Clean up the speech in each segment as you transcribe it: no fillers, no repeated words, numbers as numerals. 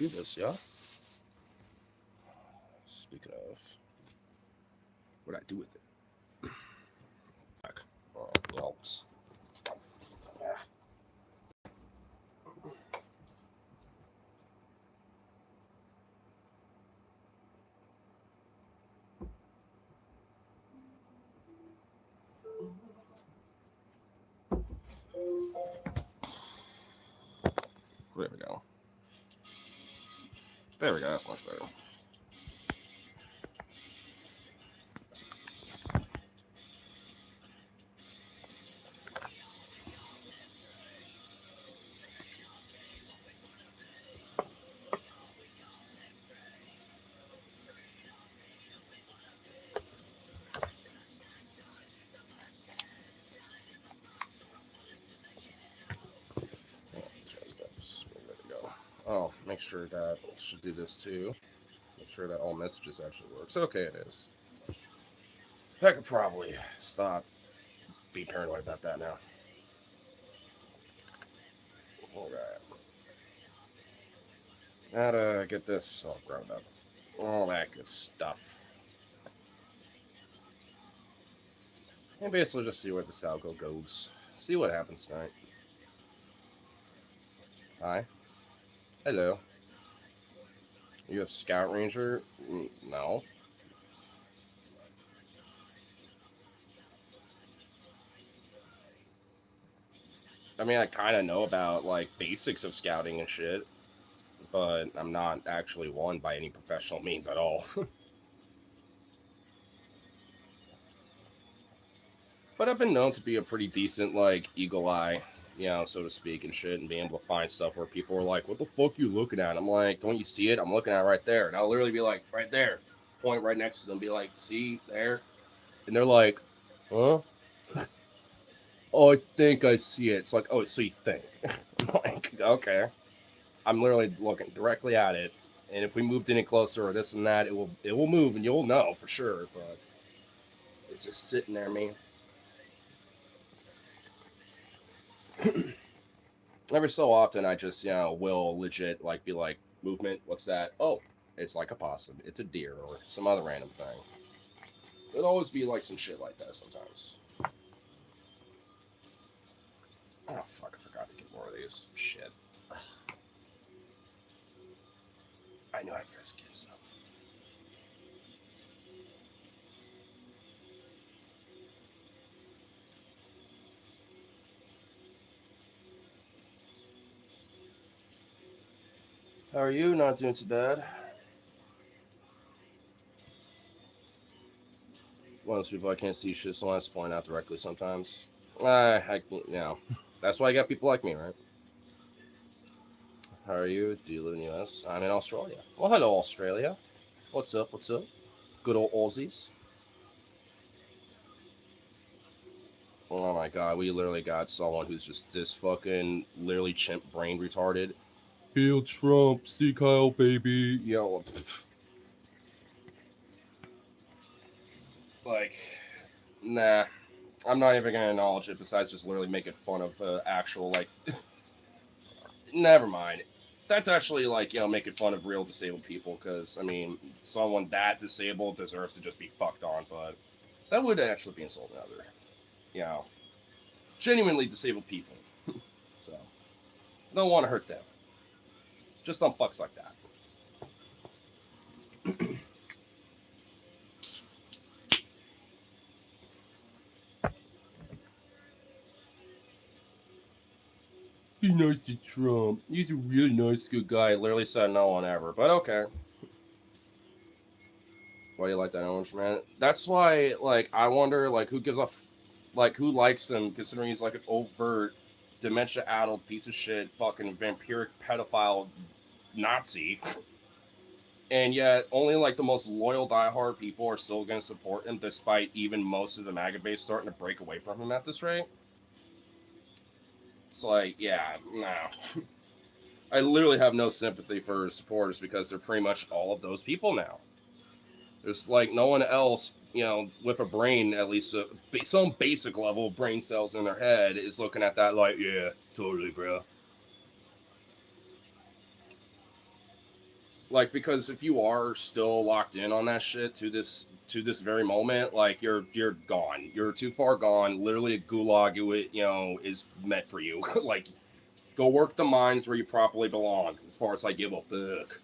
Do this, yeah? Speaking of, what I do with it? Fuck. Just... There we go. There we go. That's much better. There we go. Oh, make sure that should do this too. Make sure that all messages actually works. Okay, it is. I could probably stop being paranoid about that now. Alright. How to get this all grown up. All that good stuff. And basically just see where the Salgo goes. See what happens tonight. Hi. Hello. Are you a scout ranger? No. I mean, I kind of know about, like, basics of scouting and shit. But I'm not actually one by any professional means at all. But I've been known to be a pretty decent, like, eagle eye, so to speak, and shit, and being able to find stuff where people are like, what the fuck you looking at? I'm like, don't you see it? I'm looking at it right there. And I'll literally be like, right there. Point right next to them, be like, see, there? And they're like, huh? Oh, I think I see it. It's like, oh, so you think. Like, okay. I'm literally looking directly at it. And if we moved any closer or this and that, it will move and you'll know for sure. But it's just sitting there, man. Every so often, I just will legit like be like, movement. What's that? Oh, it's like a possum. It's a deer or some other random thing. It'll always be like some shit like that sometimes. Oh fuck! I forgot to get more of these. Shit. I know I first get some. How are you? Not doing too bad. One of those people I can't see shit, so I have to point out directly sometimes. That's why I got people like me, right? How are you? Do you live in the U.S.? I'm in Australia. Well, hello, Australia. What's up? What's up? Good old Aussies. Oh my god, we literally got someone who's just this fucking literally chimp brain retarded. Hail Trump, see Kyle, baby. Yo, like, nah. I'm not even gonna acknowledge it. Besides, just literally making fun of actual like. Never mind. That's actually like making fun of real disabled people because I mean someone that disabled deserves to just be fucked on, but that would actually be insulting other, you know, genuinely disabled people. So don't want to hurt them. Just don't fucks like that. Be nice to Trump. He's a really nice, good guy. Literally said no one ever, but okay. Why do you like that orange man? That's why, like, I wonder, like, who gives a, like, who likes him, considering he's like an overt, dementia-addled piece of shit, fucking vampiric pedophile Nazi, and yet only like the most loyal diehard people are still going to support him, despite even most of the MAGA base starting to break away from him at this rate. It's like, yeah, no. I literally have no sympathy for supporters because they're pretty much all of those people now. There's like no one else, with a brain, at least some basic level of brain cells in their head, is looking at that like, yeah, totally, bro. Like, because if you are still locked in on that shit to this very moment, like you're gone. You're too far gone. Literally, a gulag, is meant for you. Like, go work the mines where you properly belong. As far as I give a fuck.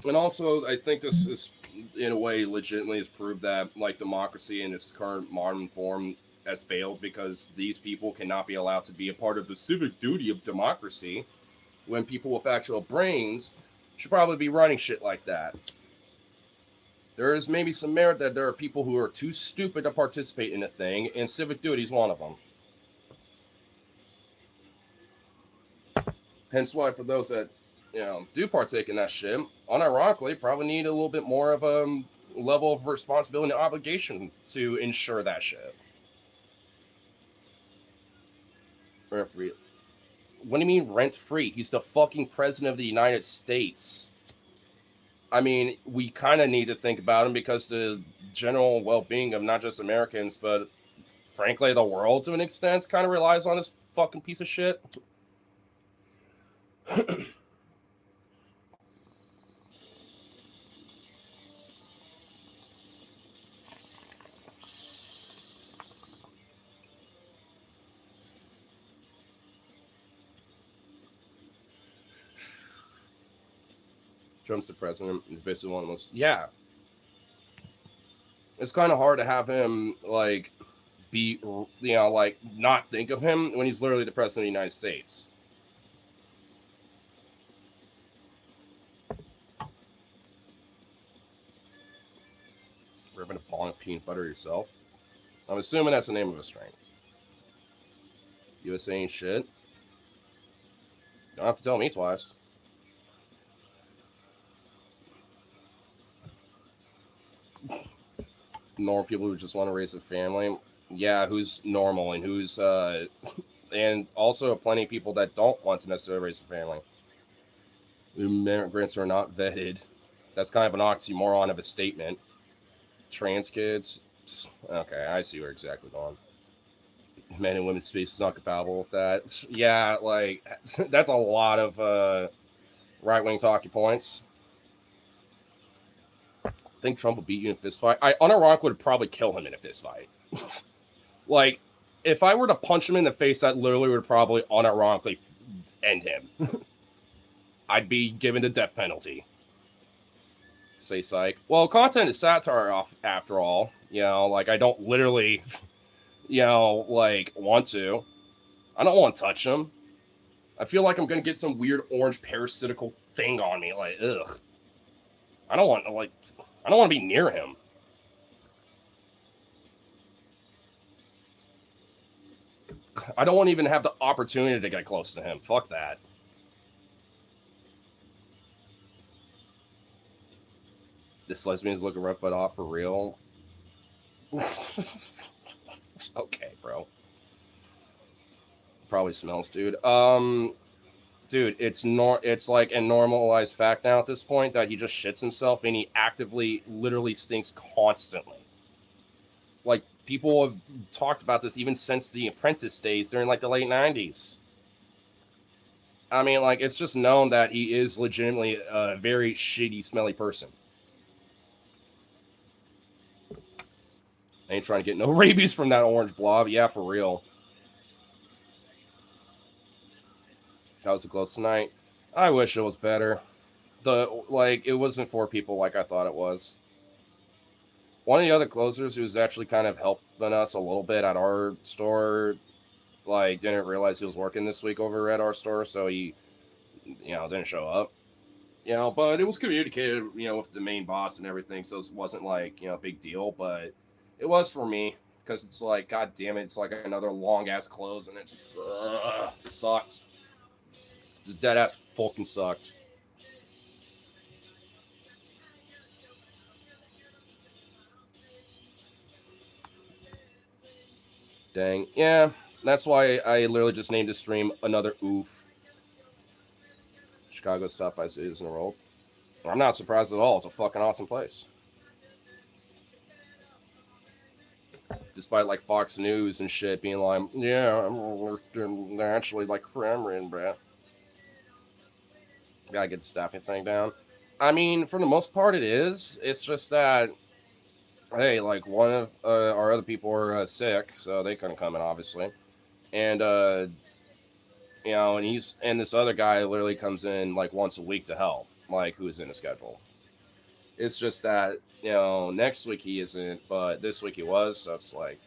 And also, I think this is, in a way, legitimately has proved that, like, democracy in its current modern form has failed because these people cannot be allowed to be a part of the civic duty of democracy when people with actual brains should probably be running shit like that. There is maybe some merit that there are people who are too stupid to participate in a thing, and civic duty is one of them. Hence why, for those that do partake in that shit, unironically, probably need a little bit more of a level of responsibility and obligation to ensure that shit. Rent free. What do you mean rent free? He's the fucking president of the United States. I mean, we kind of need to think about him because the general well-being of not just Americans, but frankly the world to an extent kind of relies on this fucking piece of shit. Trump's the president. He's basically one of the most. Yeah. It's kind of hard to have him, like, be, like, not think of him when he's literally the president of the United States. Ripping a bong of peanut butter yourself. I'm assuming that's the name of a strain. USA ain't shit. You don't have to tell me twice. Normal people who just want to raise a family. Yeah, who's normal and who's and also plenty of people that don't want to necessarily raise a family. Immigrants are not vetted. That's kind of an oxymoron of a statement. Trans kids. Okay, I see where exactly going. Men and women's space is not compatible with that. Yeah, like that's a lot of right wing talking points. I think Trump would beat you in a fist fight. Unironically would probably kill him in a fist fight. Like, if I were to punch him in the face, that literally would probably unironically end him. I'd be given the death penalty. Say psych. Well, content is satire after all. Like, I don't literally, like, want to. I don't want to touch him. I feel like I'm going to get some weird orange parasitical thing on me. Like, ugh. I don't want to be near him. I don't want to even have the opportunity to get close to him. Fuck that. This lesbian's looking rough but off for real. Okay, bro. Probably smells, dude. Dude, it's like a normalized fact now at this point that he just shits himself and he actively, literally stinks constantly. Like, people have talked about this even since the Apprentice days during, like, the late 90s. I mean, like, it's just known that he is legitimately a very shitty, smelly person. I ain't trying to get no rabies from that orange blob. Yeah, for real. That was the close tonight. I wish it was better. It wasn't for people like I thought it was. One of the other closers who's actually kind of helping us a little bit at our store, like, didn't realize he was working this week over at our store, so he, didn't show up. But it was communicated, with the main boss and everything, so it wasn't like, a big deal, but it was for me, because it's like, god damn it, it's like another long-ass close, and it just, it sucked. Just dead-ass fucking sucked. Dang. Yeah, that's why I literally just named the stream Another Oof. Chicago's top 5 cities in the world. I'm not surprised at all. It's a fucking awesome place. Despite, like, Fox News and shit being like, yeah, they're actually, like, Kremlin, bruh. Gotta get the staffing thing down. I mean, for the most part, it is. It's just that, hey, like one of our other people are sick, so they couldn't come in, obviously. And and this other guy literally comes in like once a week to help, like who's in the schedule. It's just that next week he isn't, but this week he was. So it's like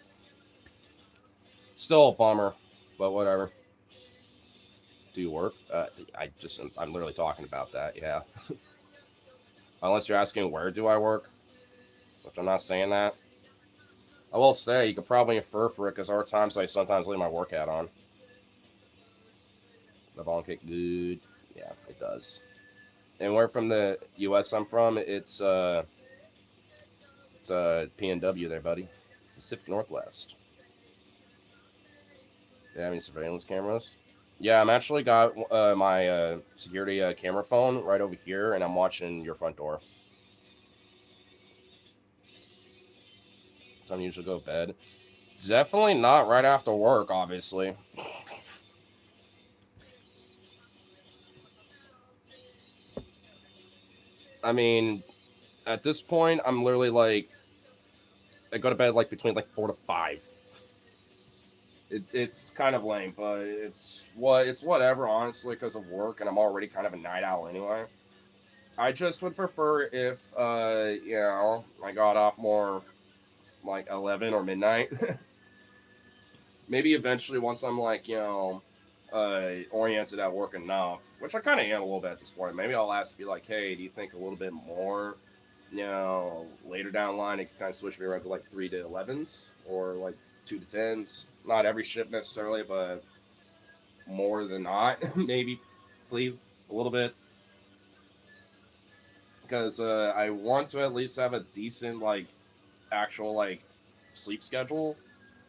still a bummer, but whatever. Do you work? I'm literally talking about that. Yeah. Unless you're asking where do I work, which I'm not saying that. I will say you could probably infer for it because there are times I sometimes leave my work hat on. The ball kick good. Yeah, it does. And where from the U.S. I'm from, it's PNW there, buddy. Pacific Northwest. Do you have any surveillance cameras? Yeah, I'm actually got my security camera phone right over here, and I'm watching your front door. Time to usually go to bed. Definitely not right after work, obviously. I mean, at this point, I'm literally like, I go to bed like between like 4 to 5. It's kind of lame, but it's whatever, honestly, because of work, and I'm already kind of a night owl anyway. I just would prefer if I got off more like 11 or midnight. Maybe eventually once I'm like oriented at work enough, which I kind of am a little bit at this point. Maybe I'll ask, be like, hey, do you think a little bit more? Later down the line, it can kind of switch me around to like 3 to 11s or like 2 to 10s. Not every shift necessarily, but more than not, maybe. Please, a little bit, because I want to at least have a decent like actual like sleep schedule,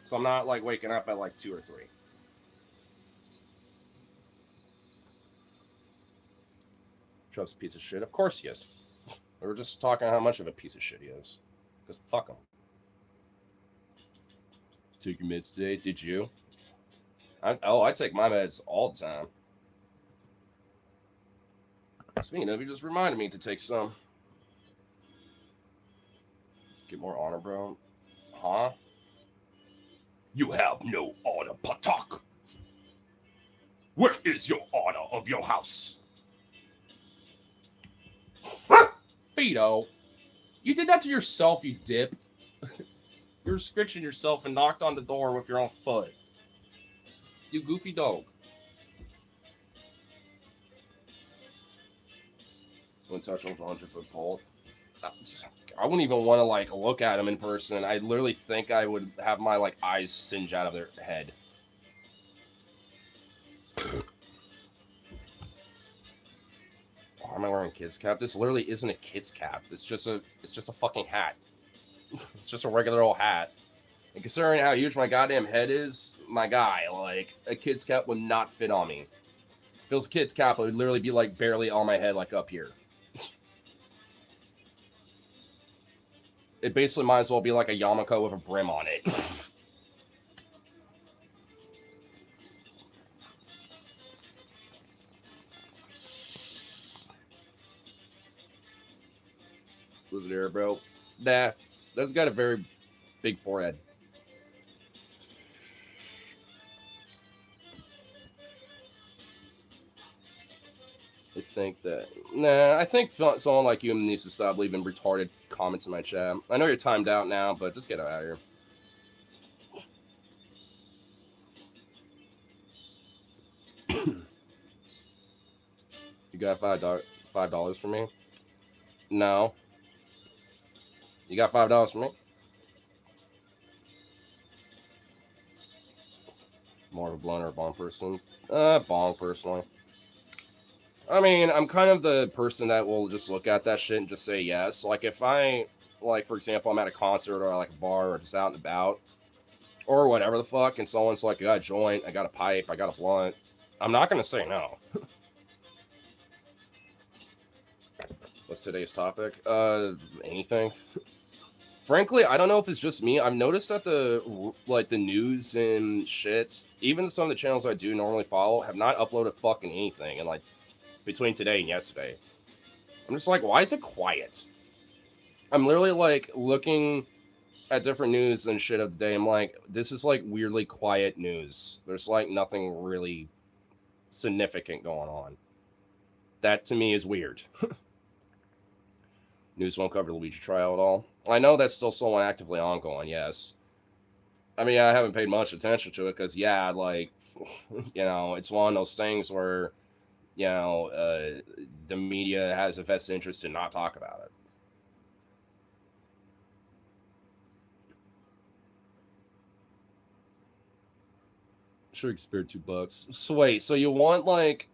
so I'm not like waking up at like 2 or 3. Trump's a piece of shit. Of course he is. We were just talking how much of a piece of shit he is. Because fuck him. Took your meds today? Did you? I take my meds all the time. Speaking of, you just reminded me to take some. Get more honor, bro. Huh? You have no honor, Patak. Where is your honor of your house? Fido, you did that to yourself, you dip. You're scritching yourself and knocked on the door with your own foot. You goofy dog. Wouldn't touch him with a 100-foot pole. I wouldn't even want to like look at him in person. I literally think I would have my like eyes singe out of their head. Why am I wearing a kid's cap? This literally isn't a kid's cap. It's just a fucking hat. It's just a regular old hat. And considering how huge my goddamn head is, my guy, like a kid's cap would not fit on me. If it was a kid's cap, it would literally be like barely on my head, like up here. It basically might as well be like a yarmulke with a brim on it. Listen here, bro. Nah, that's got a very big forehead. I think someone like you needs to stop leaving retarded comments in my chat. I know you're timed out now, but just get out of here. You got $5 for me? No. You got $5 for me? More of a blunt or a bong person? Bong personally. I mean, I'm kind of the person that will just look at that shit and just say yes. Like, if for example, I'm at a concert or like a bar or just out and about or whatever the fuck, and someone's like, I got a joint, I got a pipe, I got a blunt, I'm not going to say no. What's today's topic? Anything. Frankly, I don't know if it's just me. I've noticed that the news and shit, even some of the channels I do normally follow, have not uploaded fucking anything in like between today and yesterday. I'm just like, why is it quiet? I'm literally like looking at different news and shit of the day. I'm like, this is like weirdly quiet news. There's like nothing really significant going on. That to me is weird. News won't cover the Luigi trial at all. I know that's still somewhat actively ongoing, yes. I mean, I haven't paid much attention to it because, yeah, like, it's one of those things where, the media has a vested interest in not talk about it. Sure, you can spare $2. So wait, so you want like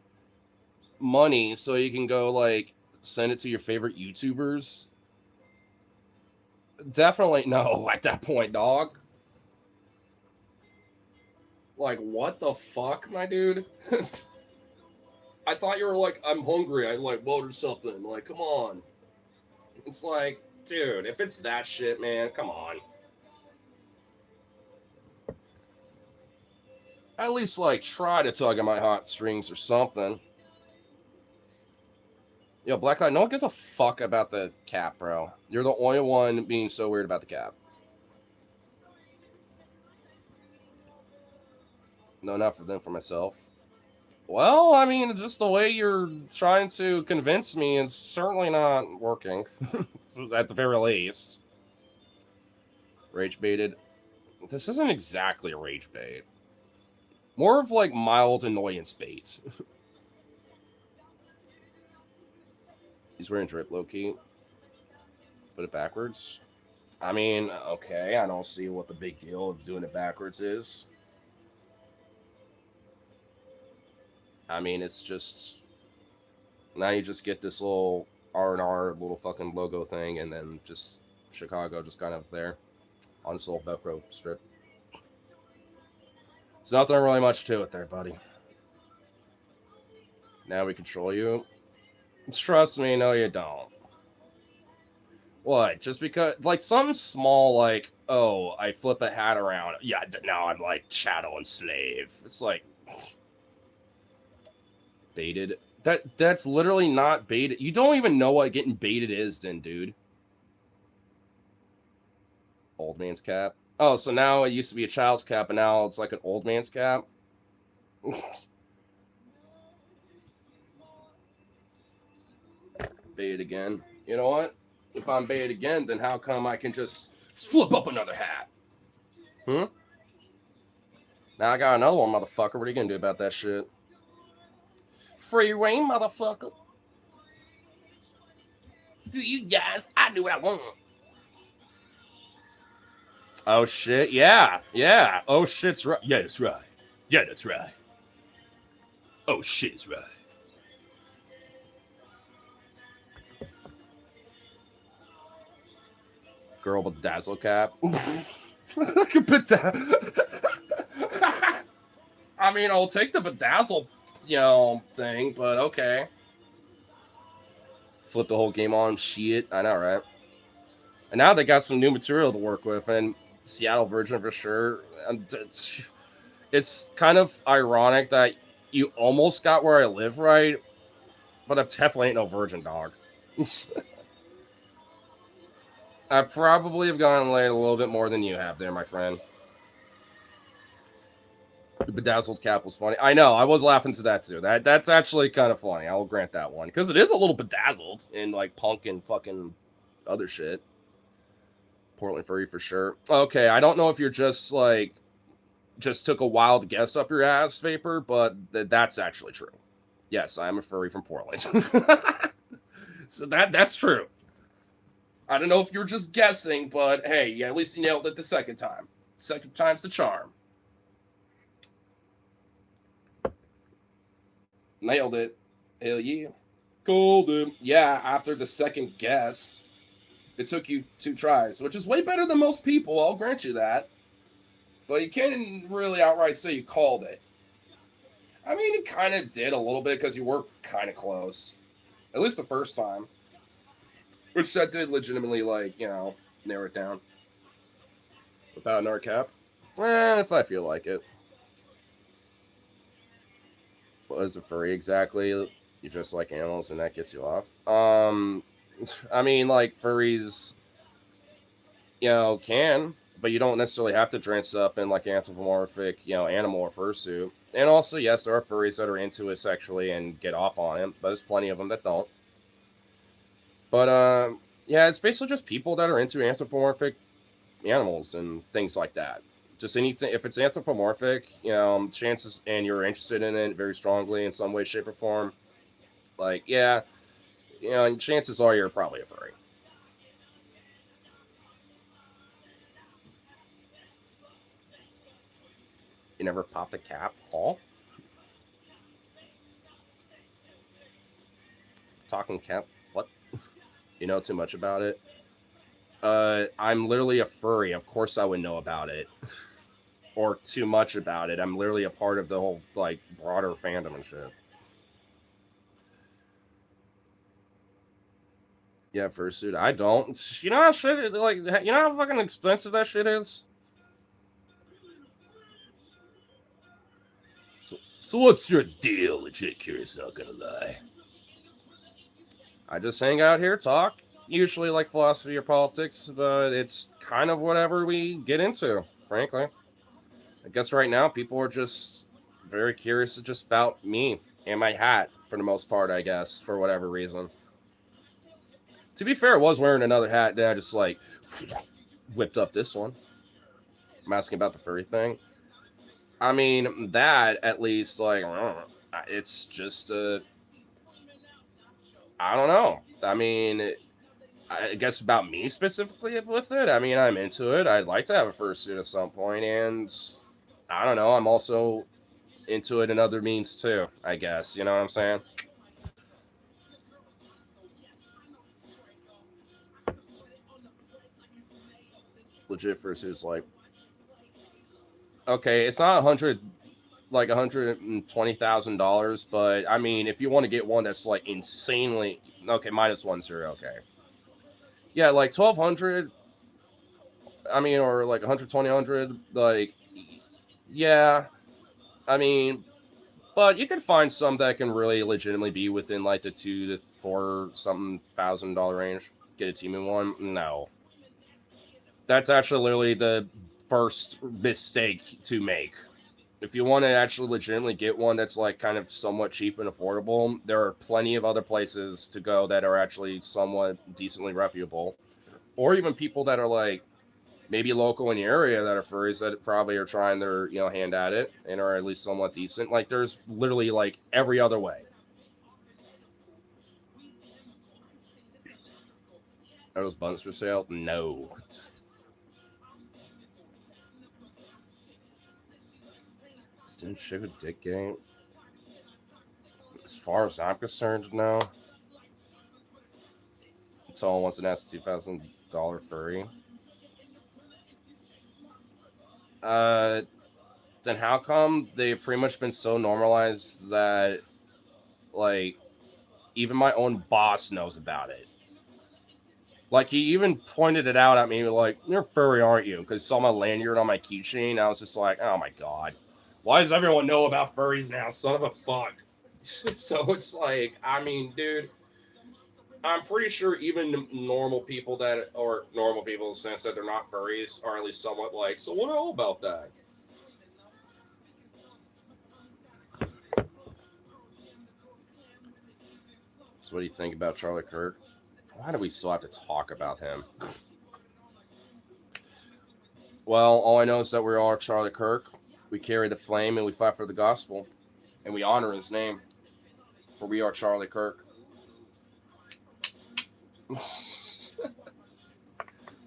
money so you can go like send it to your favorite YouTubers? Definitely no at that point, dog. Like, what the fuck, my dude? I thought you were like, I'm hungry. I like ordered something. Like, come on. It's like, dude, if it's that shit, man, come on. At least like try to tug at my hot strings or something. Yo, Blacklight, no one gives a fuck about the cap, bro. You're the only one being so weird about the cap. No, not for them, for myself. Well, I mean, just the way you're trying to convince me is certainly not working. At the very least. Rage baited. This isn't exactly a rage bait. More of like mild annoyance bait. He's wearing drip low-key. Put it backwards. I mean, okay, I don't see what the big deal of doing it backwards is. I mean, it's just... Now you just get this little R&R little fucking logo thing, and then just Chicago just kind of there on this little Velcro strip. There's nothing really much to it there, buddy. Now we control you. Trust me, no you don't. What? Just because, like, something small, like, oh, I flip a hat around. Yeah, now I'm like chattel and slave. It's like baited. That's literally not baited. You don't even know what getting baited is, then, dude. Old man's cap. Oh, so now it used to be a child's cap, and now it's like an old man's cap. Baited again. You know what? If I'm baited again, then how come I can just flip up another hat? Now I got another one, motherfucker. What are you gonna do about that shit? Free reign, motherfucker. Screw you guys. I do what I want. Oh shit, yeah. Yeah. Oh shit's right. Yeah, that's right. Yeah, that's right. Oh shit's right. Girl with dazzle cap. I mean, I'll take the bedazzle, thing, but okay. Flip the whole game on. Shit. I know, right? And now they got some new material to work with, and Seattle Virgin for sure. And it's kind of ironic that you almost got where I live, right? But I definitely ain't no virgin, dog. I probably have gone late a little bit more than you have there, my friend. The bedazzled cap was funny. I know, I was laughing to that too. That's actually kind of funny. I will grant that one. Because it is a little bedazzled in like punk and fucking other shit. Portland furry for sure. Okay, I don't know if you're just like just took a wild guess up your ass, Vapor, but that's actually true. Yes, I am a furry from Portland. So that's true. I don't know if you were just guessing, but hey, yeah, at least you nailed it the second time. Second time's the charm. Nailed it. Hell yeah. Golden. Yeah, after the second guess, it took you 2 tries, which is way better than most people, I'll grant you that. But you can't really outright say you called it. I mean, you kind of did a little bit because you were kind of close. At least the first time. Which that did legitimately, like, narrow it down. Without an R cap? If I feel like it. What is a furry exactly? You just like animals and that gets you off. I mean, like furries, can, but you don't necessarily have to dress up in like anthropomorphic, animal or fursuit. And also, yes, there are furries that are into it sexually and get off on it, but there's plenty of them that don't. But yeah, it's basically just people that are into anthropomorphic animals and things like that. Just anything, if it's anthropomorphic, chances, and you're interested in it very strongly in some way, shape, or form, like, yeah, chances are you're probably a furry. You never popped a cap, Hall? Talking cap? What? You know too much about it? I'm literally a furry. Of course I would know about it. Or too much about it. I'm literally a part of the whole, like, broader fandom and shit. Yeah, fursuit. I don't. You know how shit, like, you know how fucking expensive that shit is? So what's your deal? Legit curious, not gonna lie. I just hang out here, talk. Usually like philosophy or politics, but it's kind of whatever we get into, frankly. I guess right now people are just very curious just about me and my hat for the most part, I guess, for whatever reason. To be fair, I was wearing another hat, then I just like whipped up this one. I'm asking about the furry thing. I mean, that at least, like, it's just, I don't know. I mean, I guess about me specifically with it. I mean, I'm into it. I'd like to have a fursuit at some point, and I don't know. I'm also into it in other means too. I guess you know what I'm saying. Legit fursuits, like, okay, it's not $120,000, but I mean, if you want to get one that's like insanely okay, minus one zero, okay, yeah, like 1,200. I mean, or like 120, like, yeah. I mean, but you can find some that can really legitimately be within like the 2 to 4 something $1,000 range. Get a team in one? No, that's actually literally the first mistake to make. If you want to actually legitimately get one that's like kind of somewhat cheap and affordable, there are plenty of other places to go that are actually somewhat decently reputable, or even people that are like maybe local in the area that are furries that probably are trying their hand at it and are at least somewhat decent. Like there's literally like every other way. Are those buttons for sale? No. Student sugar dick game. As far as I'm concerned, no. Someone wants an $2,000 furry. Uh, then how come they've pretty much been so normalized that like even my own boss knows about it? Like he even pointed it out at me, like, "You're furry, aren't you?" Because saw my lanyard on my keychain. I was just like, "Oh my god, why does everyone know about furries now? Son of a fuck." So it's like, I mean, dude, I'm pretty sure even normal people that or normal people in the sense that they're not furries are at least somewhat like, so what all about that? So what do you think about Charlie Kirk? Why do we still have to talk about him? Well, all I know is that we are Charlie Kirk. We carry the flame and we fight for the gospel. And we honor his name. For we are Charlie Kirk.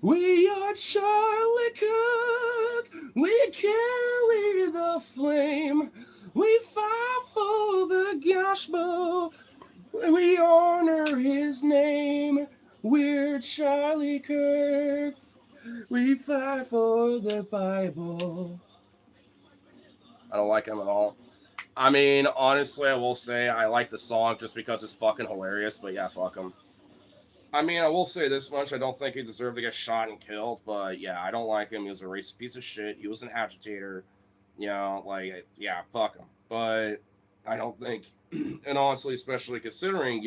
We are Charlie Kirk. We carry the flame. We fight for the gospel. We honor his name. We're Charlie Kirk. We fight for the Bible. I don't like him at all. I mean, honestly, I will say I like the song just because it's fucking hilarious, but yeah, fuck him. I mean, I will say this much: I don't think he deserved to get shot and killed, but yeah, I don't like him. He was a racist piece of shit. He was an agitator. Like, yeah, fuck him. But I don't think, and honestly, especially considering,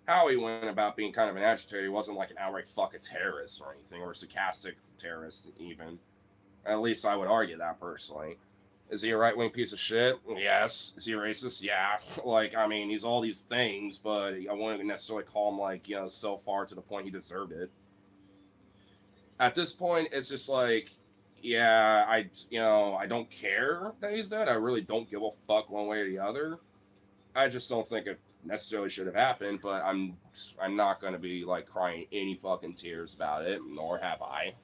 how he went about being kind of an agitator, he wasn't like an outright fucking terrorist or anything, or a sarcastic terrorist, even. At least I would argue that personally. Is he a right wing piece of shit? Yes. Is he a racist? Yeah. Like, I mean, he's all these things, but I wouldn't necessarily call him, like, so far to the point he deserved it. At this point, it's just like, yeah, I don't care that he's dead. I really don't give a fuck one way or the other. I just don't think it necessarily should have happened, but I'm not gonna be like crying any fucking tears about it, nor have I.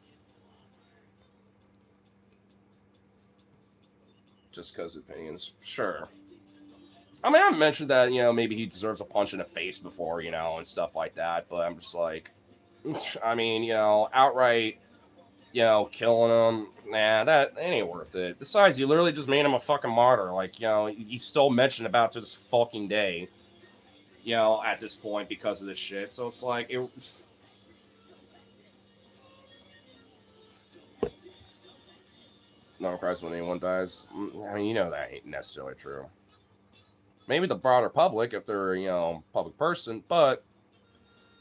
Just because opinions, sure. I mean, I've mentioned that maybe he deserves a punch in the face before, and stuff like that. But I'm just like, I mean, outright, killing him. Nah, that ain't worth it. Besides, you literally just made him a fucking martyr. Like, he's still mentioned about to this fucking day. At this point because of this shit. So it's like no one cries when anyone dies. I mean, that ain't necessarily true. Maybe the broader public if they're public person, but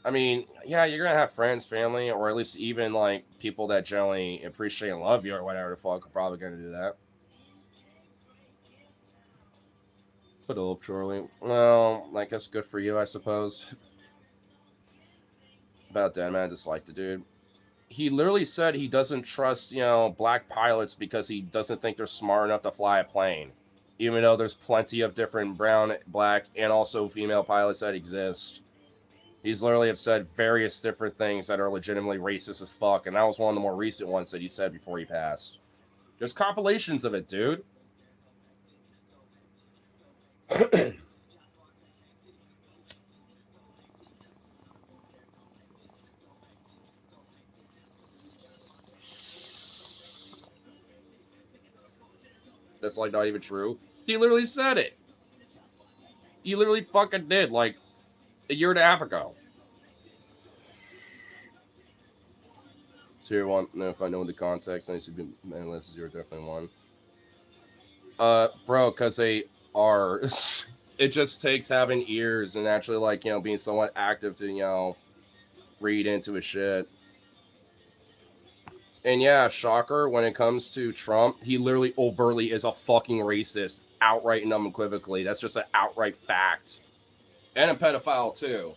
I mean, yeah, you're gonna have friends, family, or at least even like people that generally appreciate and love you or whatever the fuck are probably gonna do that. But love Charlie. Well, I guess good for you, I suppose. About that, man, I dislike the dude. He literally said he doesn't trust, black pilots because he doesn't think they're smart enough to fly a plane. Even though there's plenty of different brown, black, and also female pilots that exist. He's literally have said various different things that are legitimately racist as fuck, and that was one of the more recent ones that he said before he passed. There's compilations of it, dude. That's like not even true. He literally said it. He literally fucking did, like a year and a half ago. Zero one. No, if I know the context, I used to be man. Zero definitely one. Bro, because they are. It just takes having ears and actually like being somewhat active to read into his shit. And yeah, shocker, when it comes to Trump, he literally overtly is a fucking racist, outright and unequivocally. That's just an outright fact. And a pedophile, too.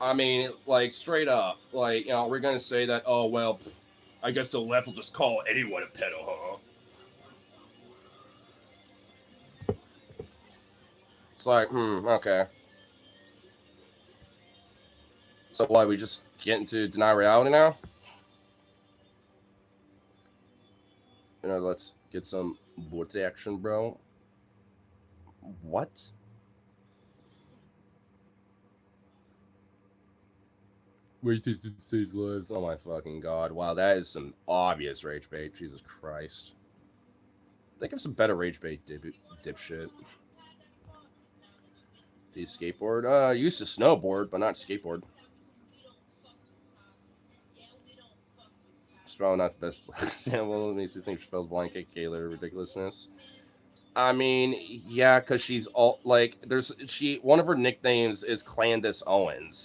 I mean, like, straight up. Like, we're gonna say that, oh, well, I guess the left will just call anyone a pedo, huh? It's like, okay. So why, we just get into deny reality now? Let's get some boot action, bro. What? Wasted stage lives. Oh my fucking god. Wow, that is some obvious rage bait. Jesus Christ. Think of some better rage bait, dipshit. Do you skateboard? I used to snowboard, but not skateboard. It's probably not the best example. It makes me think Spell's blanket, Gaylor ridiculousness. I mean, yeah, because she's all like, one of her nicknames is Clandis Owens,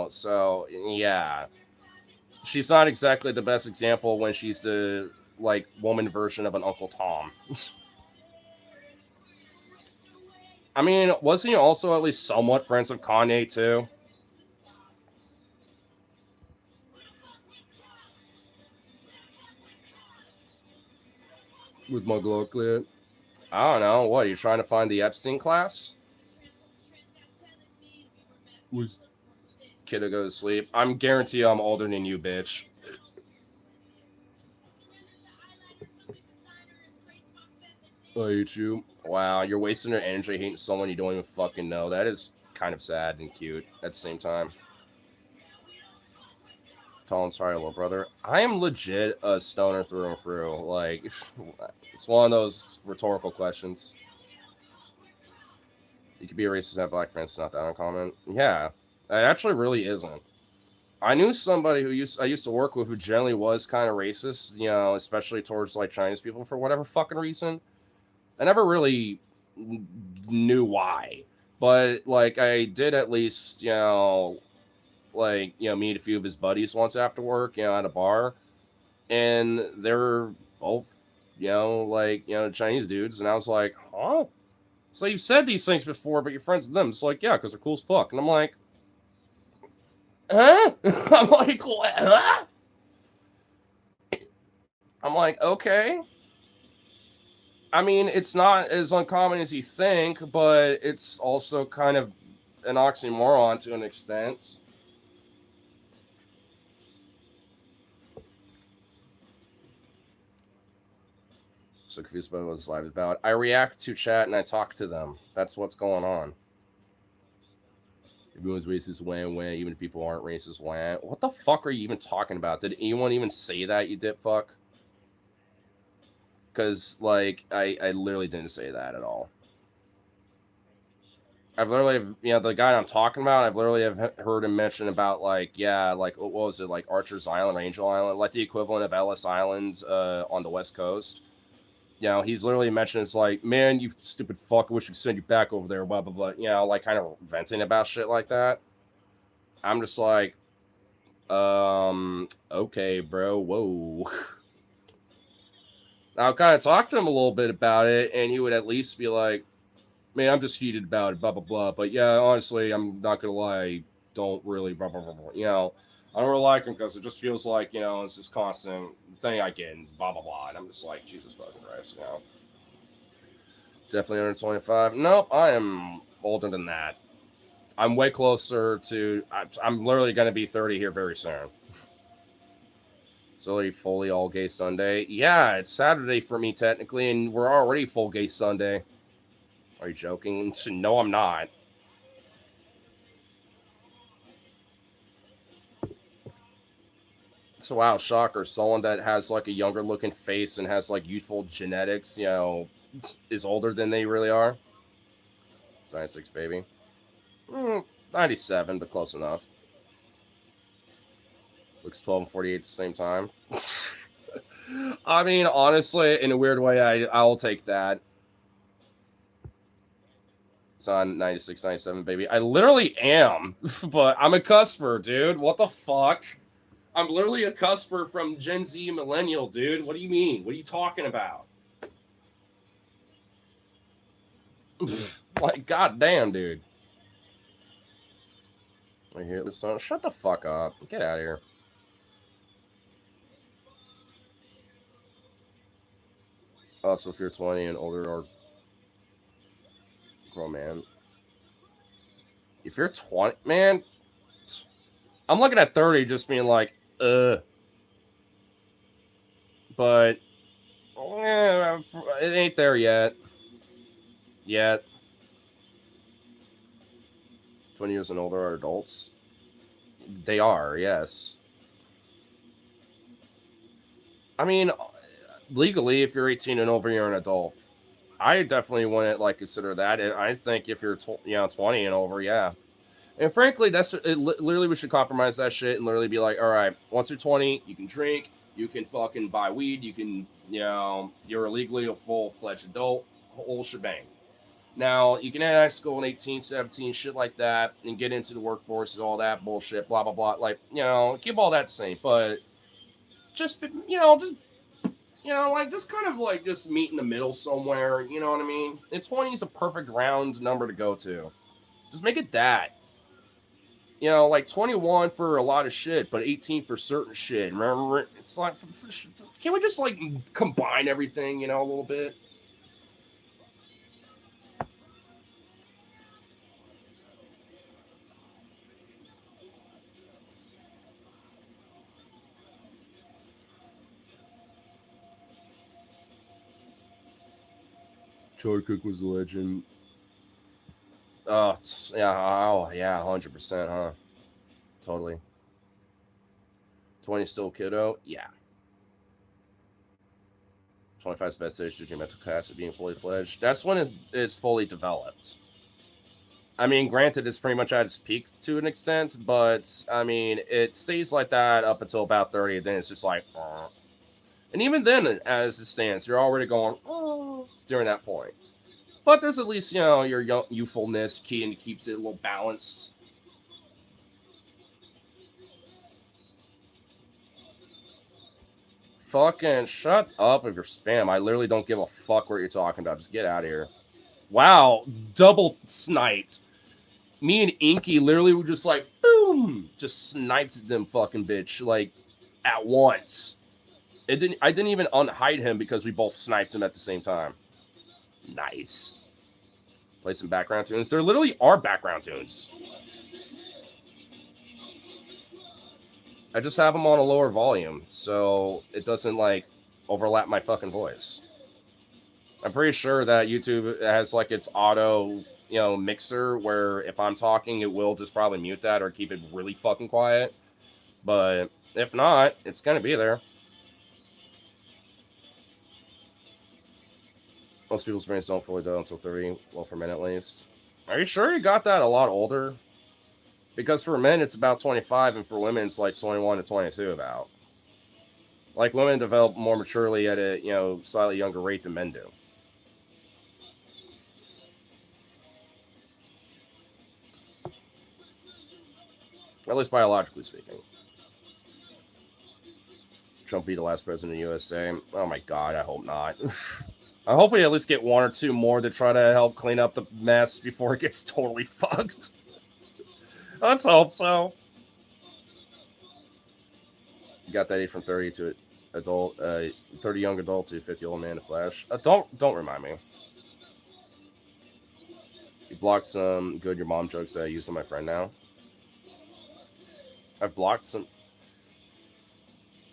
so yeah. She's not exactly the best example when she's the like woman version of an Uncle Tom. I mean, wasn't he also at least somewhat friends with Kanye too? With my Glock. I don't know. What, are you trying to find the Epstein class? Was kid to go to sleep. I'm guarantee I'm older than you, bitch. I hate you. Wow, you're wasting your energy hating someone you don't even fucking know. That is kind of sad and cute at the same time. Tall and sorry, little brother. I am legit a stoner through and through. Like, it's one of those rhetorical questions. You could be a racist and have black friends. It's not that uncommon. Yeah, it actually really isn't. I knew somebody I used to work with who generally was kind of racist, especially towards like Chinese people for whatever fucking reason. I never really knew why. But, like, I did at least, like, meet a few of his buddies once after work, at a bar. And they're both, like, Chinese dudes. And I was like, huh? So you've said these things before, but you're friends with them. It's like, yeah, because they're cool as fuck. And I'm like, huh? I'm like, what? Huh? I'm like, okay. I mean, it's not as uncommon as you think, but it's also kind of an oxymoron to an extent. So confused about what this live is about. I react to chat and I talk to them. That's what's going on. Everyone's racist, wah. Even if people aren't racist, wah. What the fuck are you even talking about? Did anyone even say that, you dip fuck? Because, like, I literally didn't say that at all. I've literally, the guy I'm talking about, I've literally heard him mention about, like, yeah, like, what was it, like, Archer's Island, Angel Island, like the equivalent of Ellis Island on the West Coast. He's literally mentioned, it's like, man, you stupid fuck, I wish we could send you back over there, blah, blah, blah, like, kind of venting about shit like that. I'm just like, okay, bro, whoa. I'll kind of talk to him a little bit about it, and he would at least be like, man, I'm just heated about it, blah, blah, blah. But yeah, honestly, I'm not going to lie, I don't really, blah, blah, blah, blah. I don't really like him because it just feels like, it's this constant thing I get, and blah, blah, blah. And I'm just like, Jesus fucking Christ, Definitely under 25. Nope, I am older than that. I'm way closer to, I'm literally going to be 30 here very soon. So fully all gay Sunday. Yeah, it's Saturday for me technically, and we're already full gay Sunday. Are you joking? No, I'm not. So wow, shocker. Someone that has like a younger looking face and has like youthful genetics, is older than they really are. 96, baby. 97, but close enough. Looks 12 and 48 at the same time. I mean, honestly, in a weird way, I'll take that. It's on 96, 97, baby. I literally am, but I'm a cusper, dude. What the fuck? I'm literally a cusper from Gen Z millennial, dude. What do you mean? What are you talking about? Like, goddamn, dude. I hear this song. Shut the fuck up. Get out of here. Also, if you're 20 and older or girl, man. If you're 20, man, I'm looking at 30 just being like, but it ain't there yet. 20 years and older are adults. They are, yes. I mean, legally, if you're 18 and over, you're an adult. I definitely wouldn't like consider that. I think if you're 20 and over, yeah. And frankly, literally we should compromise that shit and literally be like, all right, once you're 20, you can drink, you can fucking buy weed, you can, you're legally a full-fledged adult, whole shebang. Now, you can enter high school in 18, 17, shit like that, and get into the workforce and all that bullshit, blah, blah, blah. Like, keep all that same, but just, just kind of like just meet in the middle somewhere, you know what I mean? And 20 is a perfect round number to go to. Just make it that. Like 21 for a lot of shit, but 18 for certain shit. Remember, it's like, can we just like combine everything, a little bit? Charlie Cook was a legend. Oh, yeah, 100%, huh? Totally. 20 still kiddo? Yeah. 25 is the best age to your mental capacity being fully fledged. That's when it's fully developed. I mean, granted, it's pretty much at its peak to an extent, but I mean, it stays like that up until about 30, and then it's just like, and even then, as it stands, you're already going during that point. But there's at least, your youthfulness key and keeps it a little balanced. Fucking shut up with your spam. I literally don't give a fuck what you're talking about. Just get out of here. Wow, double sniped. Me and Inky literally were just like, boom, just sniped them fucking bitch, like, at once. I didn't even unhide him because we both sniped him at the same time. Nice. Play some background tunes. There literally are background tunes. I just have them on a lower volume, so it doesn't, like, overlap my fucking voice. I'm pretty sure that YouTube has, like, its auto, mixer, where if I'm talking, it will just probably mute that or keep it really fucking quiet. But if not, it's gonna be there. Most people's brains don't fully die until 30, well, for men at least. Are you sure you got that a lot older? Because for men, it's about 25, and for women, it's like 21 to 22 about. Like, women develop more maturely at a, slightly younger rate than men do. At least biologically speaking. Trump be the last president of the USA. Oh my god, I hope not. I hope we at least get one or two more to try to help clean up the mess before it gets totally fucked. Let's hope so. You got that age from 30 to adult, 30 young adult to 50 old man to Flash. Don't remind me. You blocked some good your mom jokes that I used on my friend now. I've blocked some.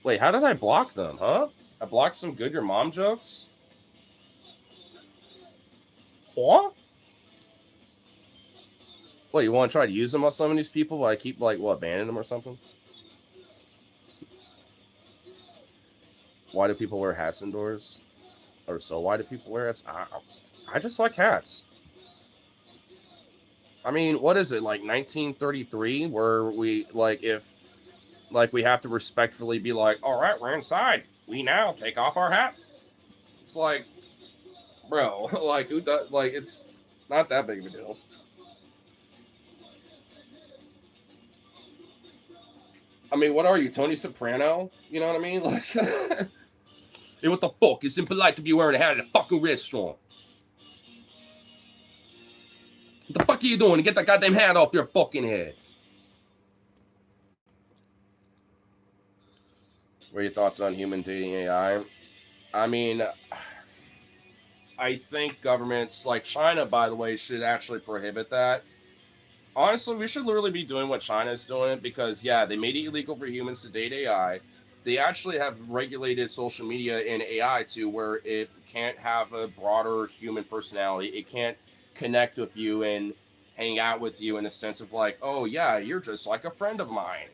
Wait, how did I block them, huh? I blocked some good your mom jokes? What? What, you want to try to use them on some of these people while I keep, like, what, banning them or something? Why do people wear hats indoors? Or so why do people wear hats? I just like hats. I mean, what is it, like 1933, where we, like, if, like, we have to respectfully be like, all right, we're inside. We now take off our hat. It's like, bro, like, who does, like, it's not that big of a deal. I mean, what are you, Tony Soprano? You know what I mean? Like, hey, what the fuck? It's impolite to be wearing a hat at a fucking restaurant. What the fuck are you doing? Get that goddamn hat off your fucking head. What are your thoughts on human dating AI? I mean, I think governments like China, by the way, should actually prohibit that. Honestly, we should literally be doing what China's doing because, yeah, they made it illegal for humans to date AI. They actually have regulated social media and AI to where it can't have a broader human personality. It can't connect with you and hang out with you in the sense of like, oh, yeah, you're just like a friend of mine.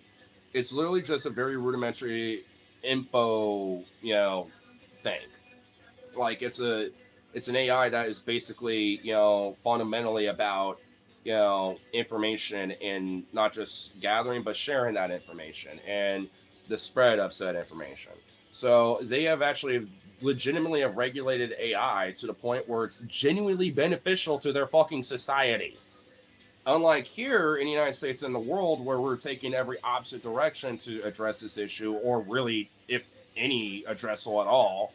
It's literally just a very rudimentary info, thing. Like it's an AI that is basically, fundamentally about, information and not just gathering, but sharing that information and the spread of said information. So they have actually legitimately have regulated AI to the point where it's genuinely beneficial to their fucking society. Unlike here in the United States and the world, where we're taking every opposite direction to address this issue, or really, if any, addressal at all,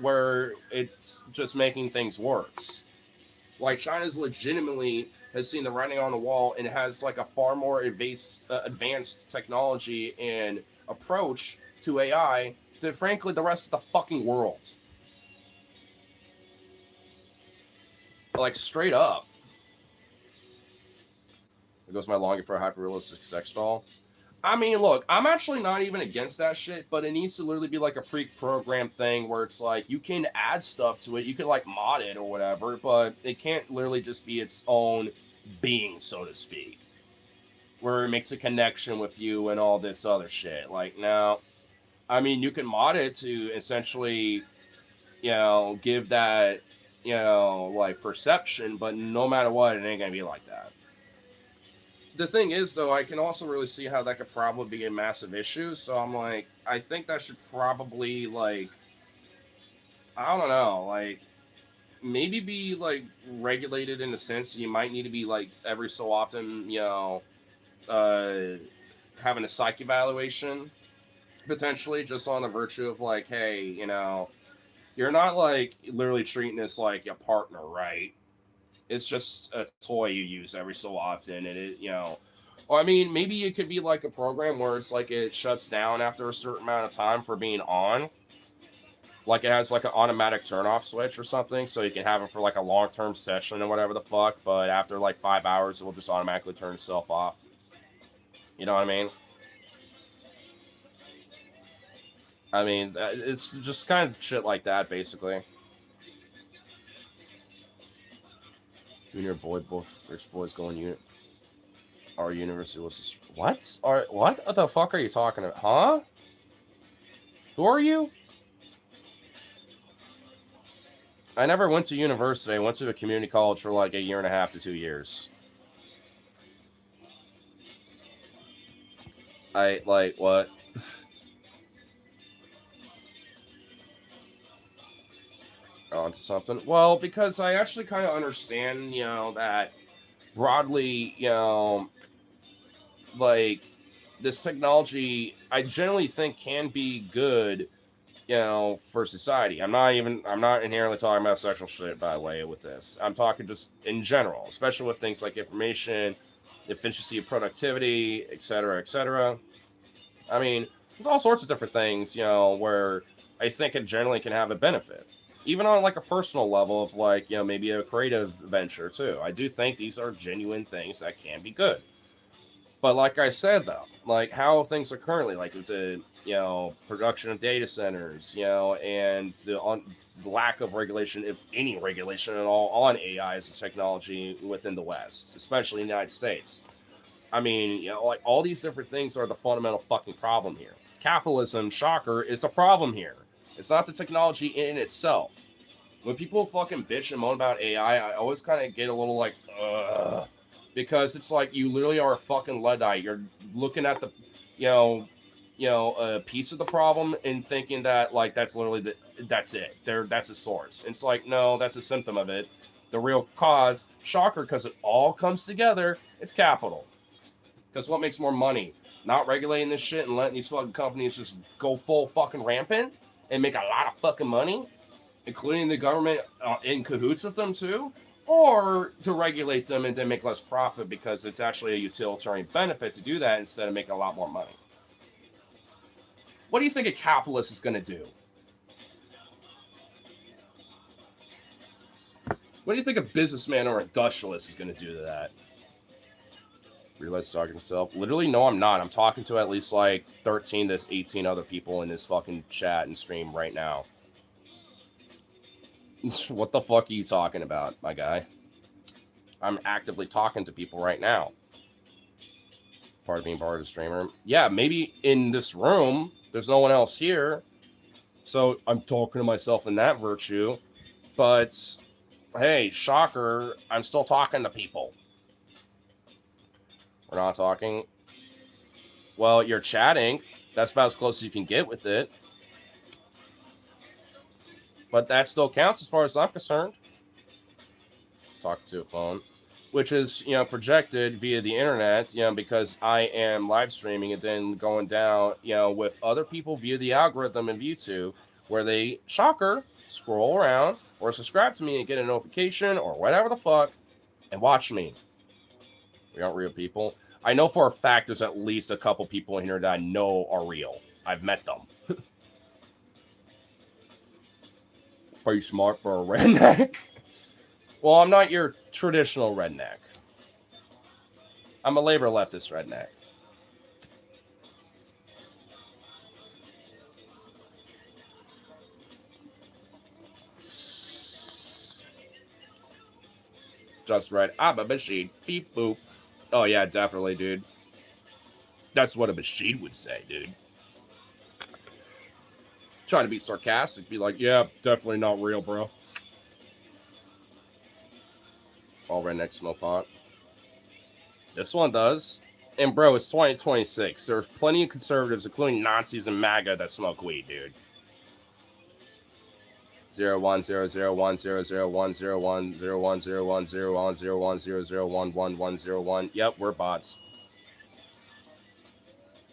where it's just making things worse. Like China's legitimately has seen the writing on the wall and has like a far more advanced technology and approach to AI than frankly the rest of the fucking world. Like straight up. There goes my longing for a hyper-realistic sex doll. I mean, look, I'm actually not even against that shit, but it needs to literally be like a pre-programmed thing where it's like you can add stuff to it, you can like mod it or whatever, but it can't literally just be its own being, so to speak, where it makes a connection with you and all this other shit. Like, now, I mean, you can mod it to essentially, give that, like perception, but no matter what, it ain't gonna be like that. The thing is, though, I can also really see how that could probably be a massive issue. So I'm like, I think that should probably, like, I don't know, like, maybe be like regulated in the sense you might need to be like every so often, uh, having a psych evaluation potentially just on the virtue of like, hey, you're not like literally treating this like a partner, right? It's just a toy you use every so often, and or I mean, maybe it could be like a program where it's like it shuts down after a certain amount of time for being on, like it has like an automatic turn off switch or something, so you can have it for like a long term session or whatever the fuck. But after like 5 hours, it will just automatically turn itself off. You know what I mean? I mean, it's just kind of shit like that, basically. You and your boy, both your boys going our university was what? What the fuck are you talking about? Huh? Who are you? I never went to university. I went to a community college for like a year and a half to 2 years. I like what? Onto something. Well, because I actually kind of understand, that broadly, like this technology, I generally think can be good, for society. I'm not inherently talking about sexual shit, by the way, with this. I'm talking just in general, especially with things like information, efficiency of productivity, et cetera, et cetera. I mean, there's all sorts of different things, where I think it generally can have a benefit. Even on like a personal level of like, maybe a creative venture too. I do think these are genuine things that can be good. But like I said though, like how things are currently, like with the production of data centers, and the lack of regulation, if any regulation at all, on AI as a technology within the West, especially in the United States. I mean, like all these different things are the fundamental fucking problem here. Capitalism, shocker, is the problem here. It's not the technology in itself. When people fucking bitch and moan about AI, I always kind of get a little like, ugh, because it's like you literally are a fucking Luddite. You're looking at the, you know, a piece of the problem and thinking that like that's literally that's it. That's the source. It's like no, that's a symptom of it. The real cause, shocker, because it all comes together. It's capital. Because what makes more money? Not regulating this shit and letting these fucking companies just go full fucking rampant and make a lot of fucking money, including the government in cahoots with them too, or to regulate them and then make less profit because it's actually a utilitarian benefit to do that instead of making a lot more money. What do you think a capitalist is going to do? What do you think a businessman or industrialist is going to do to that? Realize talking to himself. Literally, no, I'm not. I'm talking to at least like 13 to 18 other people in this fucking chat and stream right now. What the fuck are you talking about, my guy? I'm actively talking to people right now. Part of being part of the streamer. Yeah, maybe in this room, there's no one else here. So I'm talking to myself in that virtue. But hey, shocker, I'm still talking to people. We're not talking. Well, you're chatting. That's about as close as you can get with it. But that still counts as far as I'm concerned. Talking to a phone, which is, projected via the internet, because I am live streaming and then going down, with other people via the algorithm of YouTube, where they, shocker, scroll around or subscribe to me and get a notification or whatever the fuck and watch me. We aren't real people. I know for a fact there's at least a couple people in here that I know are real. I've met them. Are you smart for a redneck? Well, I'm not your traditional redneck. I'm a labor leftist redneck. Just right. I'm a machine. Beep boop. Oh yeah, definitely, dude. That's what a machine would say, dude. Trying to be sarcastic, be like, yeah, definitely not real, bro. All rednecks smoke pot. This one does. And bro, it's 2026. There's plenty of conservatives, including Nazis and MAGA, that smoke weed, dude. 0 1 0 0 1 0 1 0 1 0 1 0 1 0 1 0 1 0 1 0 1 Yep, we're bots.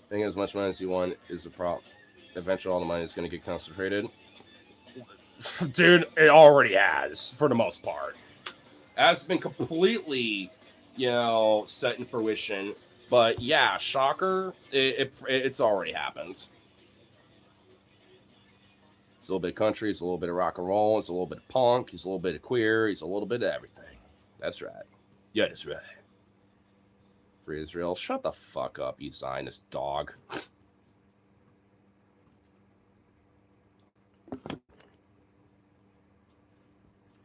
Thinking as much money as you want is the problem. Eventually, all the money is going to get concentrated. Dude, it already has, for the most part. It has been completely, set in fruition. But yeah, shocker, it's already happened. It's a little bit of country, it's a little bit of rock and roll, it's a little bit of punk, he's a little bit of queer, he's a little bit of everything. That's right. Yeah, that's right. Free Israel. Shut the fuck up, you Zionist dog.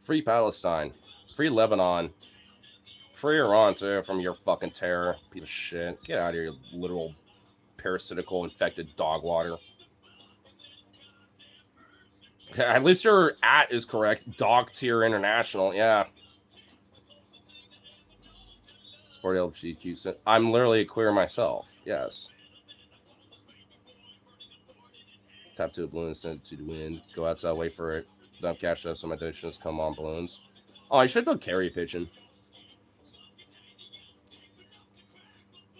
Free Palestine. Free Lebanon. Free Iran, too, from your fucking terror. Piece of shit. Get out of here, you literal parasitical infected dog water. At least your @ is correct. Dog Tier International, yeah. Sport LGBTQ. I'm literally a queer myself, yes. Tap to a balloon, send it to the wind. Go outside, wait for it. Dump cash up, so my donations come on balloons. Oh, I should have done carry pigeon.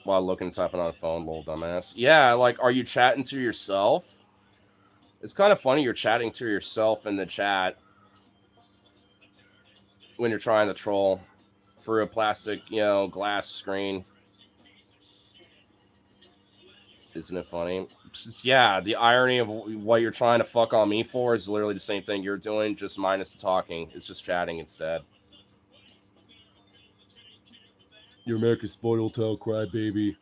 While looking, typing on a phone, little dumbass. Yeah, like, are you chatting to yourself? It's kind of funny you're chatting to yourself in the chat when you're trying to troll for a plastic, glass screen. Isn't it funny? Yeah, the irony of what you're trying to fuck on me for is literally the same thing you're doing, just minus the talking. It's just chatting instead. You're America's spoiled tail crybaby.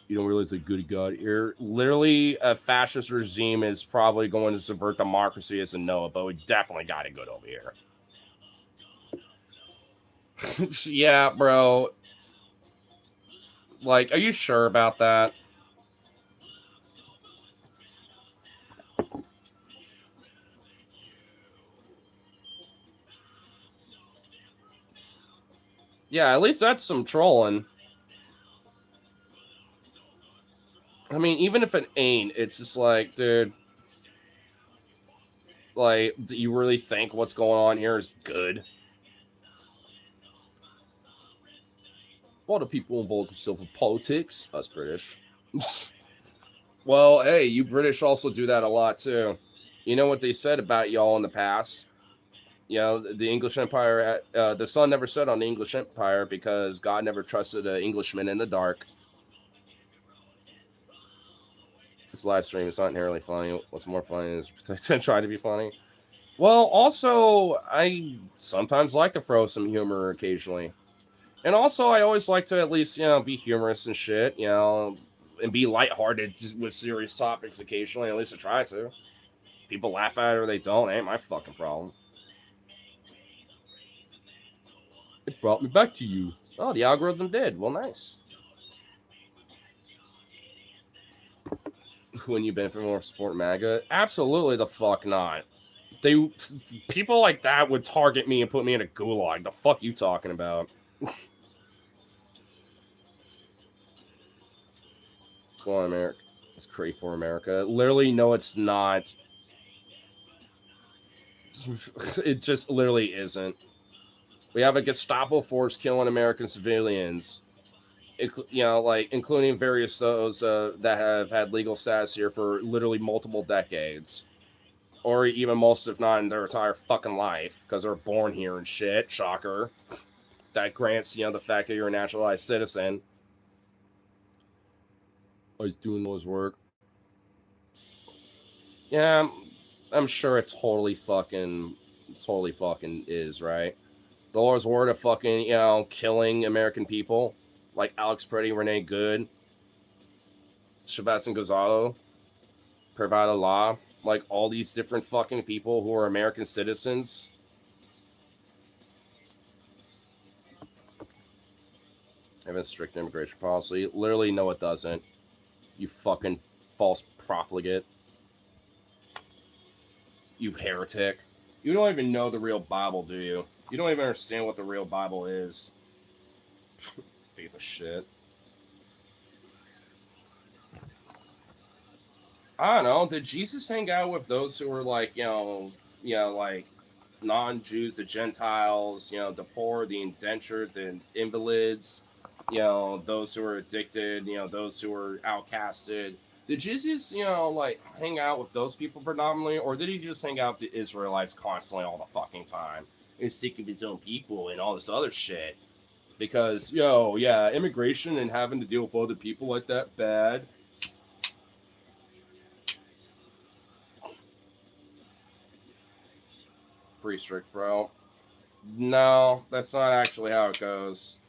You don't realize the good God. You're literally a fascist regime is probably going to subvert democracy as a no, but we definitely got it good over here. Yeah, bro. Like, are you sure about that? Yeah, at least that's some trolling. I mean, even if it ain't, it's just like, dude, like, do you really think what's going on here is good? A lot of people involve themselves in politics. Us British. Well, hey, you British also do that a lot too. You know what they said about y'all in the past? The English Empire, the sun never set on the English Empire because God never trusted an Englishman in the dark. This live stream is not inherently funny. What's more funny is trying to be funny. Well, also, I sometimes like to throw some humor occasionally. And also, I always like to at least, be humorous and shit, and be lighthearted with serious topics occasionally. At least I try to. People laugh at it or they don't. Ain't my fucking problem. It brought me back to you. Oh, the algorithm did. Well, nice. When you benefit more from Sport MAGA? Absolutely the fuck not. People like that would target me and put me in a gulag. The fuck you talking about? What's going on, America? It's great for America. Literally, no, it's not. It just literally isn't. We have a Gestapo force killing American civilians. Including various those that have had legal status here for literally multiple decades. Or even most, if not in their entire fucking life, because they're born here and shit. Shocker. That grants, the fact that you're a naturalized citizen. Oh, he's doing those work. Yeah, I'm sure it totally fucking is, right? The Lord's word of fucking, killing American people. Like Alex Pretty, Renee Good, Sebastian Gonzalo, Pervada Law, like all these different fucking people who are American citizens. Have a strict immigration policy. Literally, no, it doesn't. You fucking false profligate. You heretic. You don't even know the real Bible, do you? You don't even understand what the real Bible is. Piece of shit. I don't know. Did Jesus hang out with those who were like, like non-Jews, the Gentiles, the poor, the indentured, the invalids, those who are addicted, those who are outcasted. Did Jesus, like hang out with those people predominantly, or did he just hang out with the Israelites constantly all the fucking time? He's sick of his own people and all this other shit. Because, yeah, immigration and having to deal with other people like that, bad. Pretty strict, bro. No, that's not actually how it goes.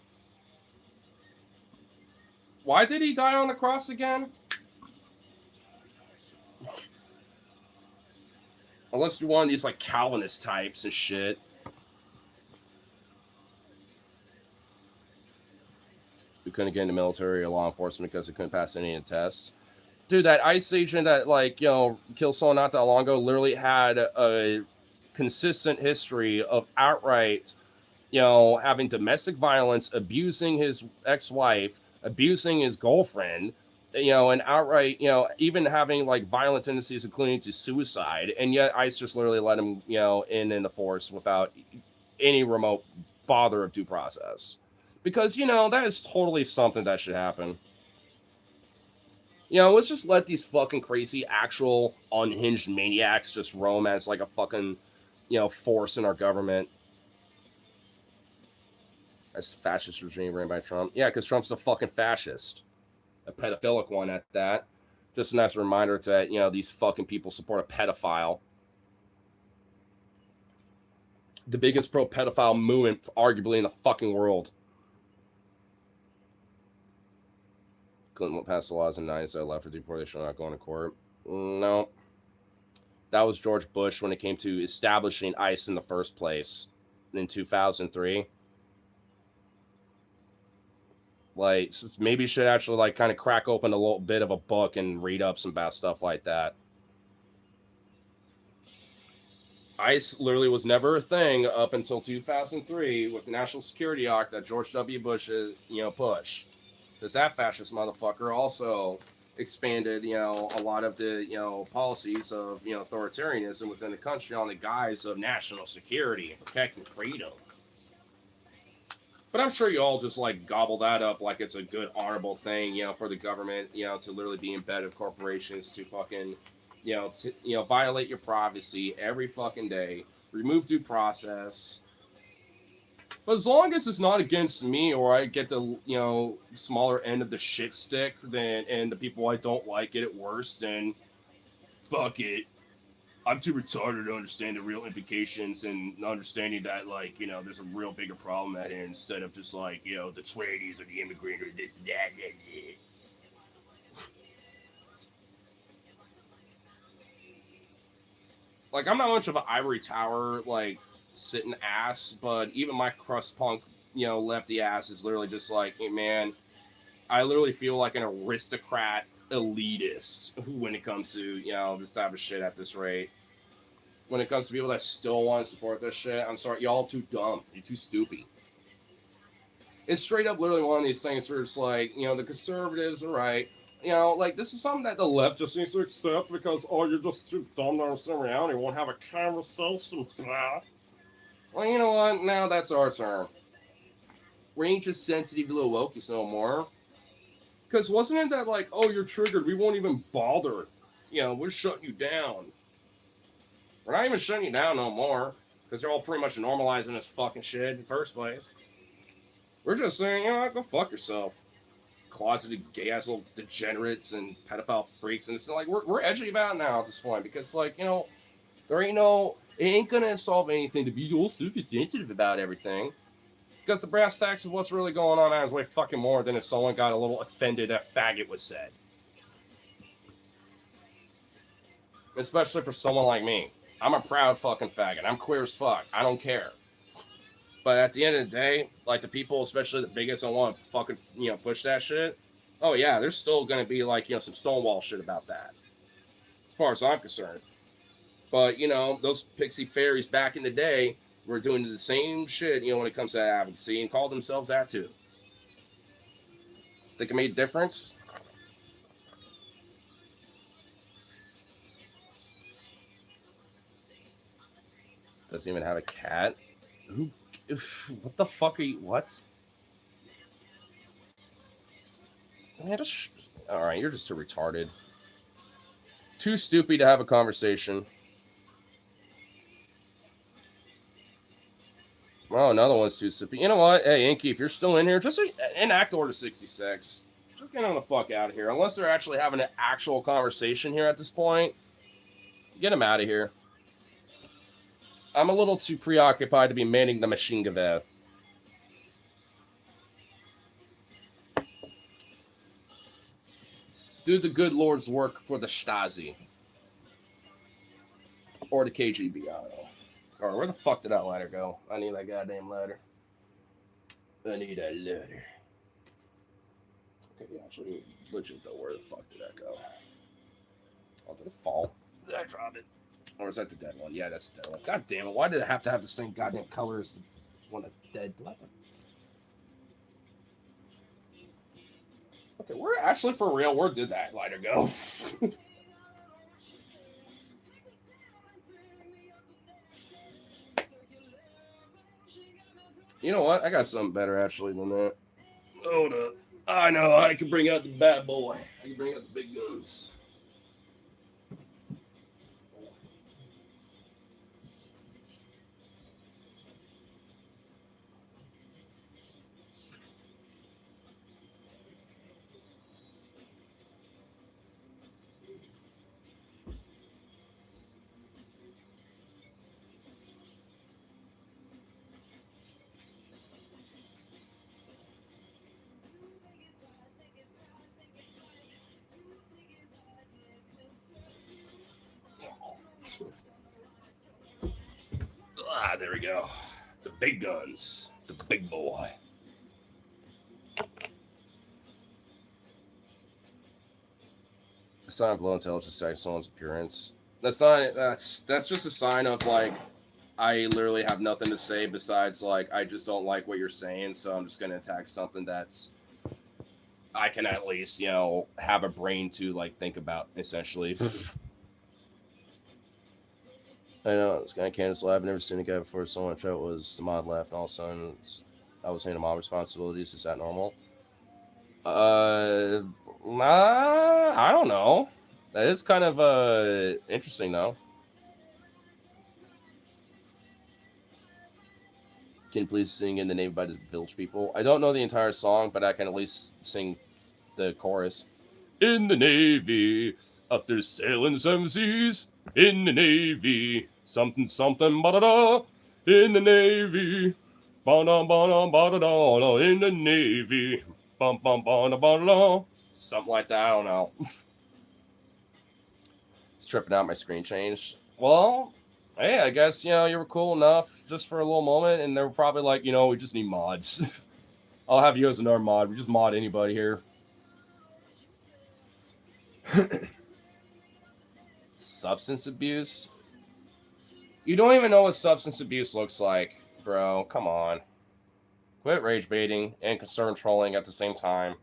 Why did he die on the cross again? Unless you're one of these, like, Calvinist types and shit. We couldn't get into military or law enforcement because they couldn't pass any of the tests. Dude, that ICE agent that, like, killed someone not that long ago literally had a consistent history of outright, having domestic violence, abusing his ex-wife, abusing his girlfriend, and outright, even having, like, violent tendencies, including to suicide. And yet ICE just literally let him, in the force without any remote bother of due process. Because, that is totally something that should happen. Let's just let these fucking crazy, actual, unhinged maniacs just roam as like a fucking, force in our government. That's fascist regime ran by Trump. Yeah, because Trump's a fucking fascist. A pedophilic one at that. Just a nice reminder that, these fucking people support a pedophile. The biggest pro-pedophile movement, arguably, in the fucking world. Clinton passed the laws in the 90s that allowed for deportation not going to court. No. That was George Bush when it came to establishing ICE in the first place in 2003. Like, maybe you should actually, like, kind of crack open a little bit of a book and read up some bad stuff like that. ICE literally was never a thing up until 2003 with the National Security Act that George W. Bush, pushed. Because that fascist motherfucker also expanded, a lot of the, policies of, authoritarianism within the country on the guise of national security and protecting freedom. But I'm sure you all just, like, gobble that up like it's a good, honorable thing, for the government, to literally be embedded with corporations to fucking, violate your privacy every fucking day, remove due process. But as long as it's not against me or I get the, smaller end of the shit stick and the people I don't like get it worse, then fuck it. I'm too retarded to understand the real implications and understanding that, like, there's a real bigger problem at hand instead of just, like, the tradies or the immigrant or this, that. Like, I'm not much of an ivory tower, like, sitting ass, but even my crust punk, lefty ass is literally just like, hey, man, I literally feel like an aristocrat elitist when it comes to, this type of shit at this rate. When it comes to people that still want to support this shit, I'm sorry, y'all too dumb. You're too stupid. It's straight up literally one of these things where it's like, the conservatives are right. Like, this is something that the left just needs to accept because, oh, you're just too dumb to understand reality. Won't have a conversation. Blah. Well, you know what? Now that's our turn. We ain't just sensitive little wokies no more. Because wasn't it that, like, oh, you're triggered, we won't even bother. We're shutting you down. We're not even shutting you down no more. Because they're all pretty much normalizing this fucking shit in the first place. We're just saying, go fuck yourself. Closeted gay ass little degenerates and pedophile freaks. And it's like, we're edgy about it now at this point. Because, like, there ain't no, it ain't gonna solve anything to be all super sensitive about everything. Because the brass tacks of what's really going on is way fucking more than if someone got a little offended that faggot was said. Especially for someone like me. I'm a proud fucking faggot. I'm queer as fuck. I don't care. But at the end of the day, like, the people, especially the bigots, don't want to fucking, push that shit. Oh, yeah, there's still going to be, like, some Stonewall shit about that. As far as I'm concerned. But, those pixie fairies back in the day were doing the same shit, when it comes to advocacy and called themselves that too. Think it made a difference? Doesn't even have a cat. Who? What the fuck are you? What? Man, just all right. You're just too retarded. Too stupid to have a conversation. Oh, another one's too stupid. You know what? Hey, Inky, if you're still in here, just enact Order 66. Just get on the fuck out of here. Unless they're actually having an actual conversation here at this point, get them out of here. I'm a little too preoccupied to be manning the machine gewehr. Do the good Lord's work for the Stasi. Or the KGB, I don't know. Alright, where the fuck did that ladder go? I need that goddamn ladder. I need that ladder. Okay, actually, legit though, where the fuck did that go? Oh, did it fall? Did I drop it? Or is that the dead one? Yeah, that's the dead one. God damn it, why did it have to have the same goddamn color as the one that's dead? Okay, we're actually for real, where did that lighter go? You know what? I got something better actually than that. Hold up. I know, I can bring out the bad boy. I can bring out the big guns. Ah, there we go. The big guns. The big boy. The sign of low intelligence to someone's appearance. That's just a sign of like I literally have nothing to say besides like I just don't like what you're saying, so I'm just gonna attack something that's I can at least, have a brain to like think about essentially. I know, this guy cancel. I've never seen a guy before so much out was the mod left and all of a sudden I was handing mom responsibilities. Is that normal? Nah, I don't know. That is kind of interesting though. Can you please sing In the Navy by the Village People? I don't know the entire song, but I can at least sing the chorus. In the Navy, up there sailing seven seas. In the Navy, something, something, ba-da-da. In the Navy, ba-da, ba-da, ba-da-da. In the Navy, bum, bum, ba-da, ba-da. Something like that, I don't know. It's tripping out, my screen changed. Well, hey, I guess, you were cool enough just for a little moment, and they were probably like, we just need mods. I'll have you as another mod. We just mod anybody here. Substance abuse? You don't even know what substance abuse looks like, bro. Come on. Quit rage baiting and concern trolling at the same time.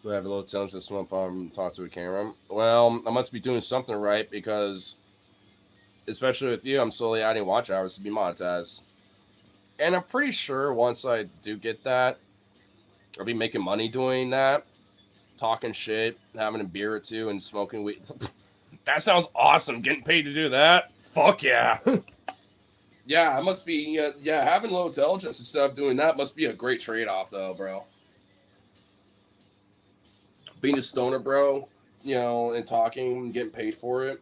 Do I have a little challenge to swim up and talk to a camera? Well, I must be doing something right because, especially with you, I'm slowly adding watch hours to be monetized. And I'm pretty sure once I do get that, I'll be making money doing that, talking shit, having a beer or two, and smoking weed. That sounds awesome. Getting paid to do that? Fuck yeah. Yeah, I must be, having low intelligence and stuff doing that must be a great trade-off, though, bro. Being a stoner, bro, and talking and getting paid for it,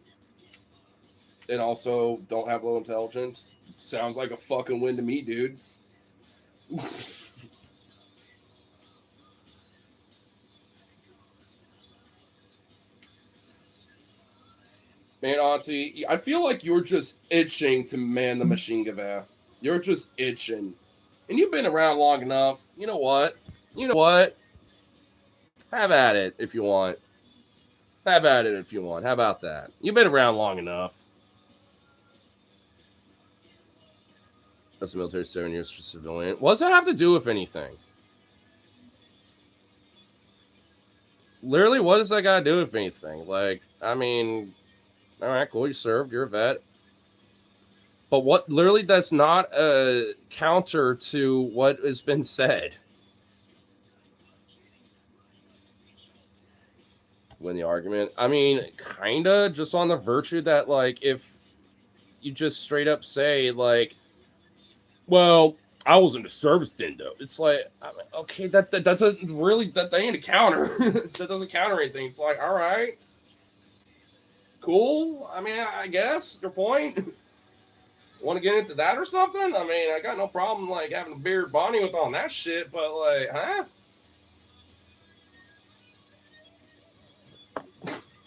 and also don't have low intelligence, sounds like a fucking win to me, dude. Man, Auntie, I feel like you're just itching to man the machine gewehr. You're just itching. And you've been around long enough. You know what? Have at it if you want. Have at it if you want. How about that? You've been around long enough. That's the military 7 years for civilian. What does that have to do with anything? Literally, what does that got to do with anything? Like, I mean, all right, cool. You served. You're a vet. But what literally that's not a counter to what has been said. Win the argument. I mean, kinda just on the virtue that like if you just straight up say like, well, I was in the service then though. It's like, I mean, okay, that doesn't really that ain't a counter. That doesn't counter anything. It's like, all right, cool. I mean, I guess your point. Want to get into that or something? I mean, I got no problem like having a beer bonding with all that shit, but like, huh?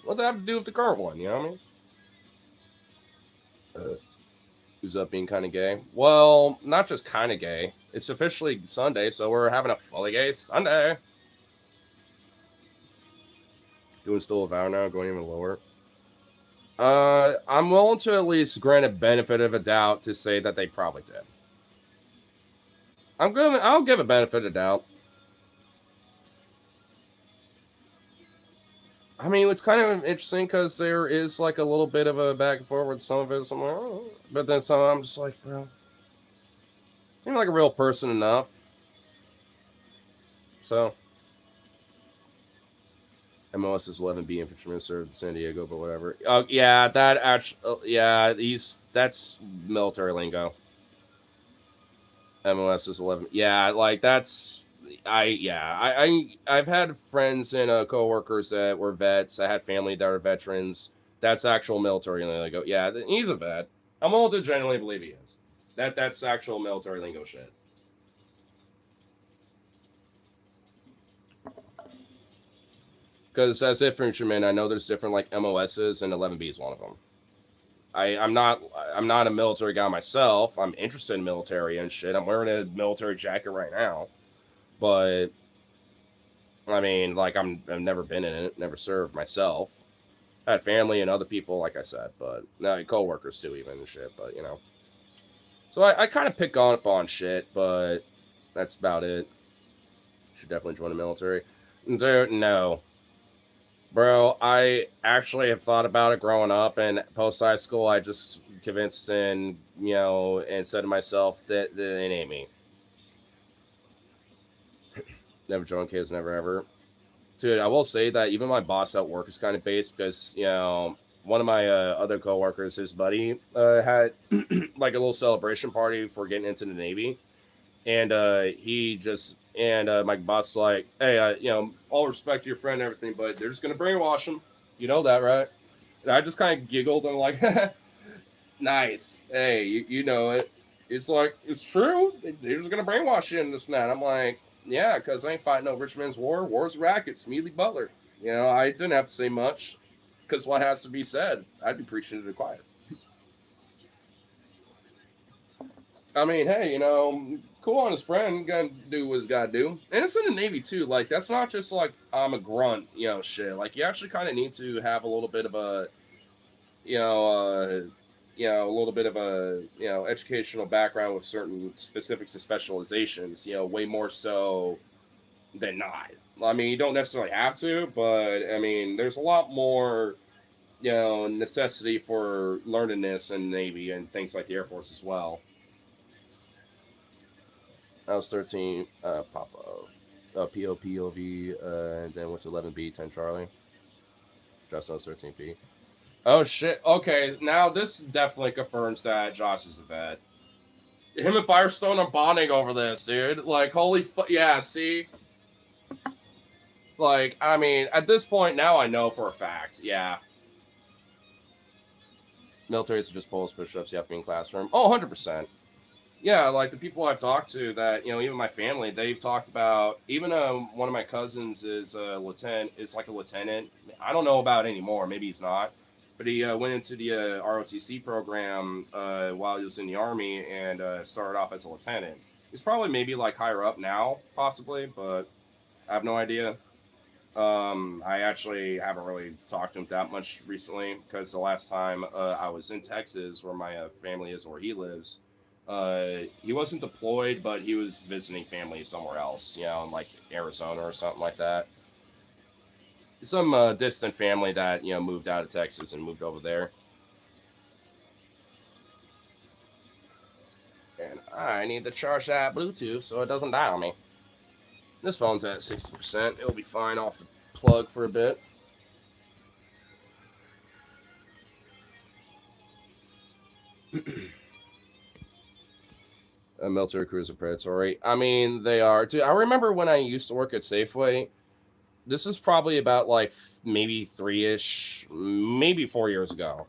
What's that have to do with the current one? You know what I mean? Who's up being kind of gay? Well, not just kind of gay. It's officially Sunday, so we're having a fully gay Sunday. Doing still a vow now, going even lower. I'm willing to at least grant a benefit of a doubt to say that they probably did. I'll give a benefit of doubt. I mean, it's kind of interesting because there is like a little bit of a back and forth with some of it. Some, but then some, I'm just like, bro, seem like a real person enough. So, MOS is 11B infantryman served in San Diego, but whatever. Oh yeah, that actually, yeah, that's military lingo. MOS is 11. Yeah, like that's I've had friends and coworkers that were vets. I had family that are veterans. That's actual military lingo. Yeah, he's a vet. I'm willing to genuinely believe he is. That's actual military lingo shit. Because as infantryman, I know there's different like MOSs, and 11B is one of them. I'm not a military guy myself. I'm interested in military and shit. I'm wearing a military jacket right now, but I mean, like I've never been in it, never served myself. I had family and other people, like I said, but no coworkers too, even and shit. But you know, so I kind of pick up on shit, but that's about it. Should definitely join the military. Dude, no, bro. I actually have thought about it growing up and post high school. I just convinced and and said to myself that it ain't me. Never joined kids, never ever. Dude, I will say that even my boss at work is kind of based because one of my other coworkers, his buddy, had like a little celebration party for getting into the Navy, and he just and my boss was like, hey, all respect to your friend and everything, but they're just gonna brainwash him. You know that, right? And I just kind of giggled and like, nice. Hey, you know it. It's like it's true. They're just gonna brainwash you in this and that. I'm like, yeah, because I ain't fighting no rich man's war. War's rackets. Mealy Butler. I didn't have to say much because what has to be said, I'd be preaching to the choir. I mean, hey, cool on his friend, gonna do what he's gotta do. And it's in the Navy too. Like, that's not just like I'm a grunt, shit. Like, you actually kind of need to have a little bit of a, you know, uh, a little bit of a, educational background with certain specifics and specializations. Way more so than not. I mean, you don't necessarily have to, but I mean, there's a lot more, necessity for learning this in the Navy and things like the Air Force as well. I was 13, Papa, POPOV, and then went to 11B, 10 Charlie. Justin was 13P. Oh shit. Okay, now this definitely confirms that Josh is a vet. Him and Firestone are bonding over this, dude. Like, holy yeah, see? Like, I mean, at this point now I know for a fact, yeah. Military is just pull push-ups, you have to be in classroom. Oh, 100%. Yeah, like the people I've talked to that, even my family, they've talked about, even one of my cousins is a lieutenant, is like a lieutenant. I don't know about anymore, maybe he's not. But he went into the ROTC program while he was in the Army and started off as a lieutenant. He's probably maybe like higher up now, possibly, but I have no idea. I actually haven't really talked to him that much recently because the last time I was in Texas, where my family is, where he lives, he wasn't deployed, but he was visiting family somewhere else, in like Arizona or something like that. Some distant family that moved out of Texas and moved over there. And I need to charge that Bluetooth so it doesn't die on me. This phone's at 60%. It'll be fine off the plug for a bit. A military cruiser predatory. I mean, they are. Dude, I remember when I used to work at Safeway. This is probably about like maybe 3-ish, maybe 4 years ago.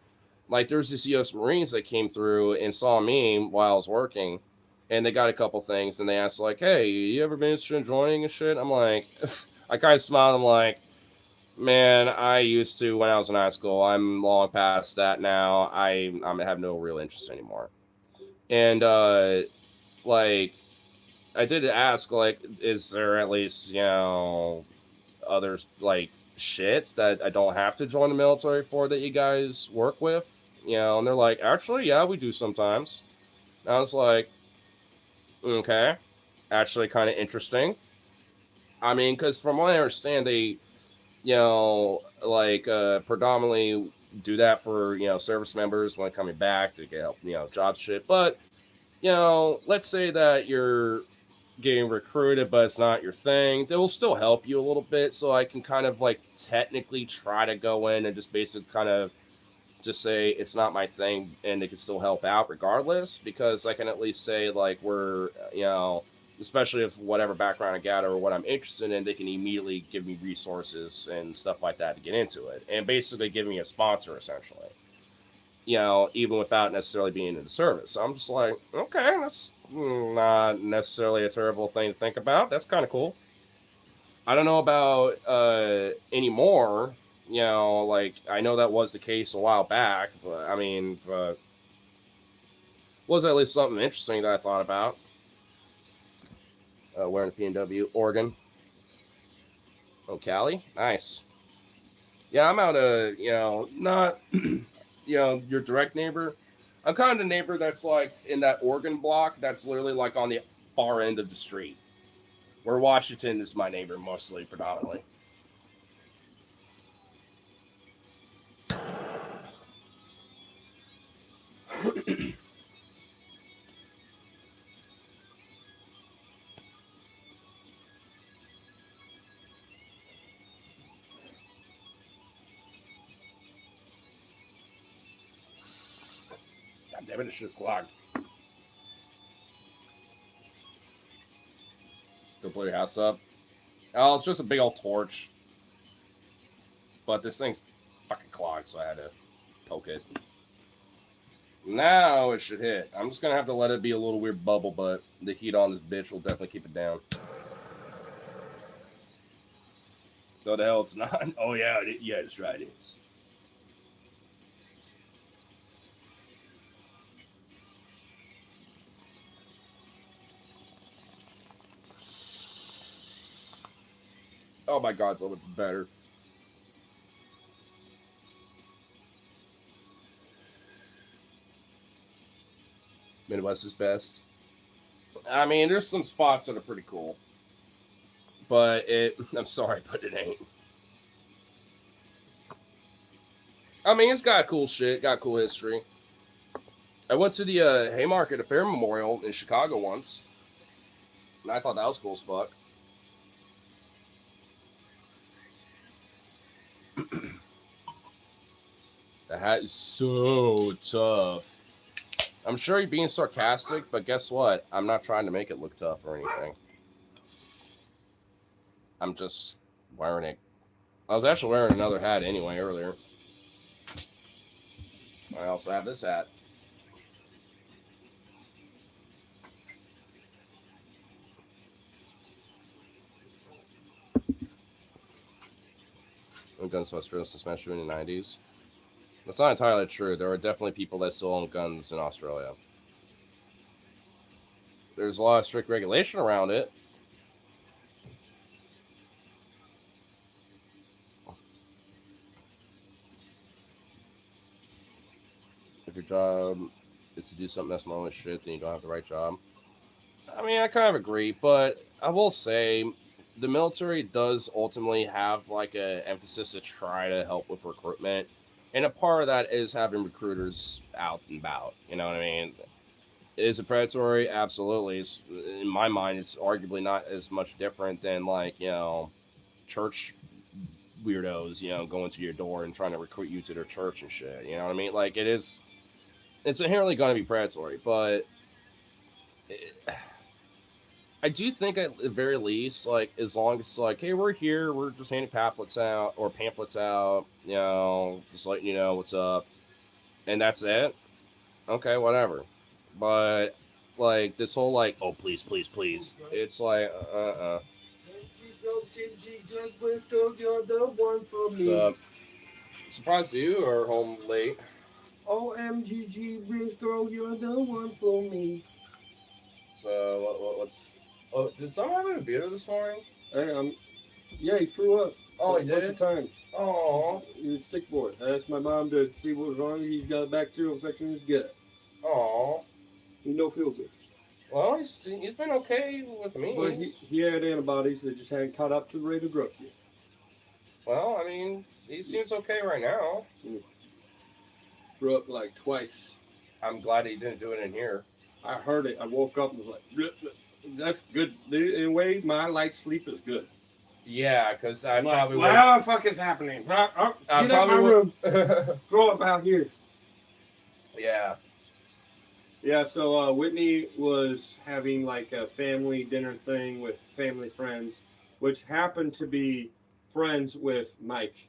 Like there's this U.S. Marines that came through and saw me while I was working, and they got a couple things, and they asked like, "Hey, you ever been interested in joining and shit?" I'm like, I kind of smiled. I'm like, man, I used to when I was in high school. I'm long past that now. I have no real interest anymore. And like I did ask, like, is there at least other like shits that I don't have to join the military for that you guys work with? And they're like, actually, yeah, we do sometimes. And I was like, okay, actually, kind of interesting. I mean, because from what I understand, they like predominantly do that for service members when coming back to get help, job shit. But let's say that you're getting recruited, but it's not your thing. They will still help you a little bit, so I can kind of like technically try to go in and just basically kind of just say it's not my thing, and they can still help out regardless, because I can at least say like we're especially if whatever background I got or what I'm interested in, they can immediately give me resources and stuff like that to get into it, and basically give me a sponsor essentially. Even without necessarily being in the service. So I'm just like, okay, that's not necessarily a terrible thing to think about. That's kind of cool. I don't know about anymore. Like I know that was the case a while back, but I mean, was at least something interesting that I thought about. Wearing a PNW, Oregon. Oh, Cali, nice. Yeah, I'm out of not your direct neighbor. I'm kind of the neighbor that's like in that Oregon block that's literally like on the far end of the street. Where Washington is my neighbor mostly, predominantly. God damn it, it's just clogged. Go blow your house up. Oh, it's just a big old torch. But this thing's fucking clogged, so I had to poke it. Now it should hit. I'm just gonna have to let it be a little weird bubble, but the heat on this bitch will definitely keep it down. Though the hell it's not. Oh yeah, yeah, it's right. It is. Oh my god, it's a little bit better. Midwest is best. I mean, there's some spots that are pretty cool, but I'm sorry, but it ain't. I mean, it's got cool shit, got cool history. I went to the Haymarket Affair Memorial in Chicago once, and I thought that was cool as fuck. The hat is so tough. I'm sure you're being sarcastic, but guess what? I'm not trying to make it look tough or anything. I'm just wearing it. I was actually wearing another hat anyway earlier. I also have this hat. Guns in Australia since smashed in the 90s. That's not entirely true. There are definitely people that still own guns in Australia. There's a lot of strict regulation around it. if your job is to do something that's normal as shit, then you don't have the right job. I mean, I kind of agree, but I will say the military does ultimately have like a emphasis to try to help with recruitment, and a part of that is having recruiters out and about. You know what I mean? Is it predatory? Absolutely. It's, in my mind, it's arguably not as much different than like church weirdos, going to your door and trying to recruit you to their church and shit. You know what I mean? Like it's inherently going to be predatory, but I do think at the very least, like as long as like, hey, we're here, we're just handing pamphlets out, just letting you know what's up, and that's it. Okay, whatever. But like this whole like, oh please, please, please, it's like So, surprised you are home late. OMGG, bitch girl, you're the one for me. So what's? Oh, did someone have a veto this morning? Hey, yeah, he threw up. Oh, he a did. bunch of times. Oh, He was sick boy. I asked my mom to see what was wrong. He's got a bacterial infection in his gut. oh. He no feel good. Well, he's been okay with me. But he had antibodies that just hadn't caught up to the rate of growth yet. Well, I mean, he seems okay right now. Threw up like twice. I'm glad he didn't do it in here. I heard it. I woke up and was like, bleh, bleh. That's good. In a way, my light sleep is good. Yeah, because I probably would. What the fuck is happening? Get out of my room. Throw up out here. Yeah. Yeah, so Whitney was having like a family dinner thing with family friends, which happened to be friends with Mike.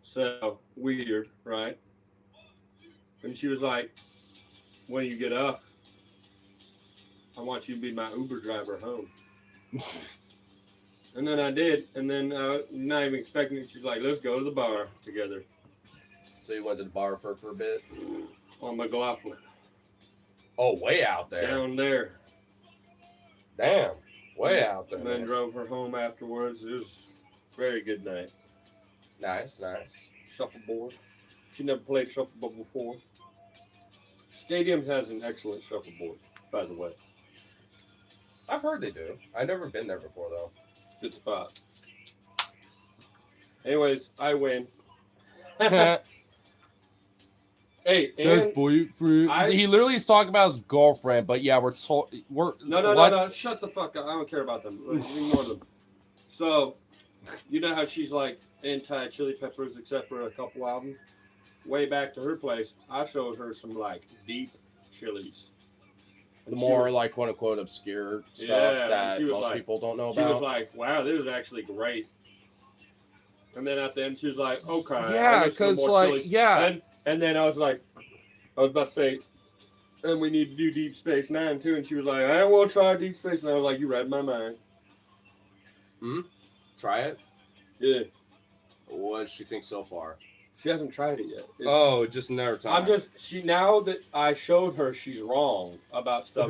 So, weird, right? And she was like, when you get up, I want you to be my Uber driver home. And then I did, and then not even expecting it, she's like, let's go to the bar together. So you went to the bar for a bit? On McLaughlin. Oh, way out there. Down there. Damn. Way out there. And then drove her home afterwards. It was a very good night. Nice, nice. Shuffleboard. She never played shuffleboard before. Stadium has an excellent shuffleboard, by the way. I've heard they do. I've never been there before, though. It's a good spot. Anyways, I win. Hey, and boyfriend. He literally is talking about his girlfriend, but yeah, we're no. Shut the fuck up. I don't care about them. Ignore them. So, you know how she's like anti-Chili Peppers except for a couple albums? Way back to her place, I showed her some like deep chilies. The more like quote unquote obscure stuff that most people don't know about. She was like, wow, this is actually great. And then at the end she was like, okay. Yeah, because like chilies. Yeah. And then I was about to say, and we need to do Deep Space Nine too. And she was like, I will try Deep Space Nine. I was like, you read my mind. Try it? Yeah. What does she think so far? She hasn't tried it yet. Just another time. Now that I showed her she's wrong about stuff.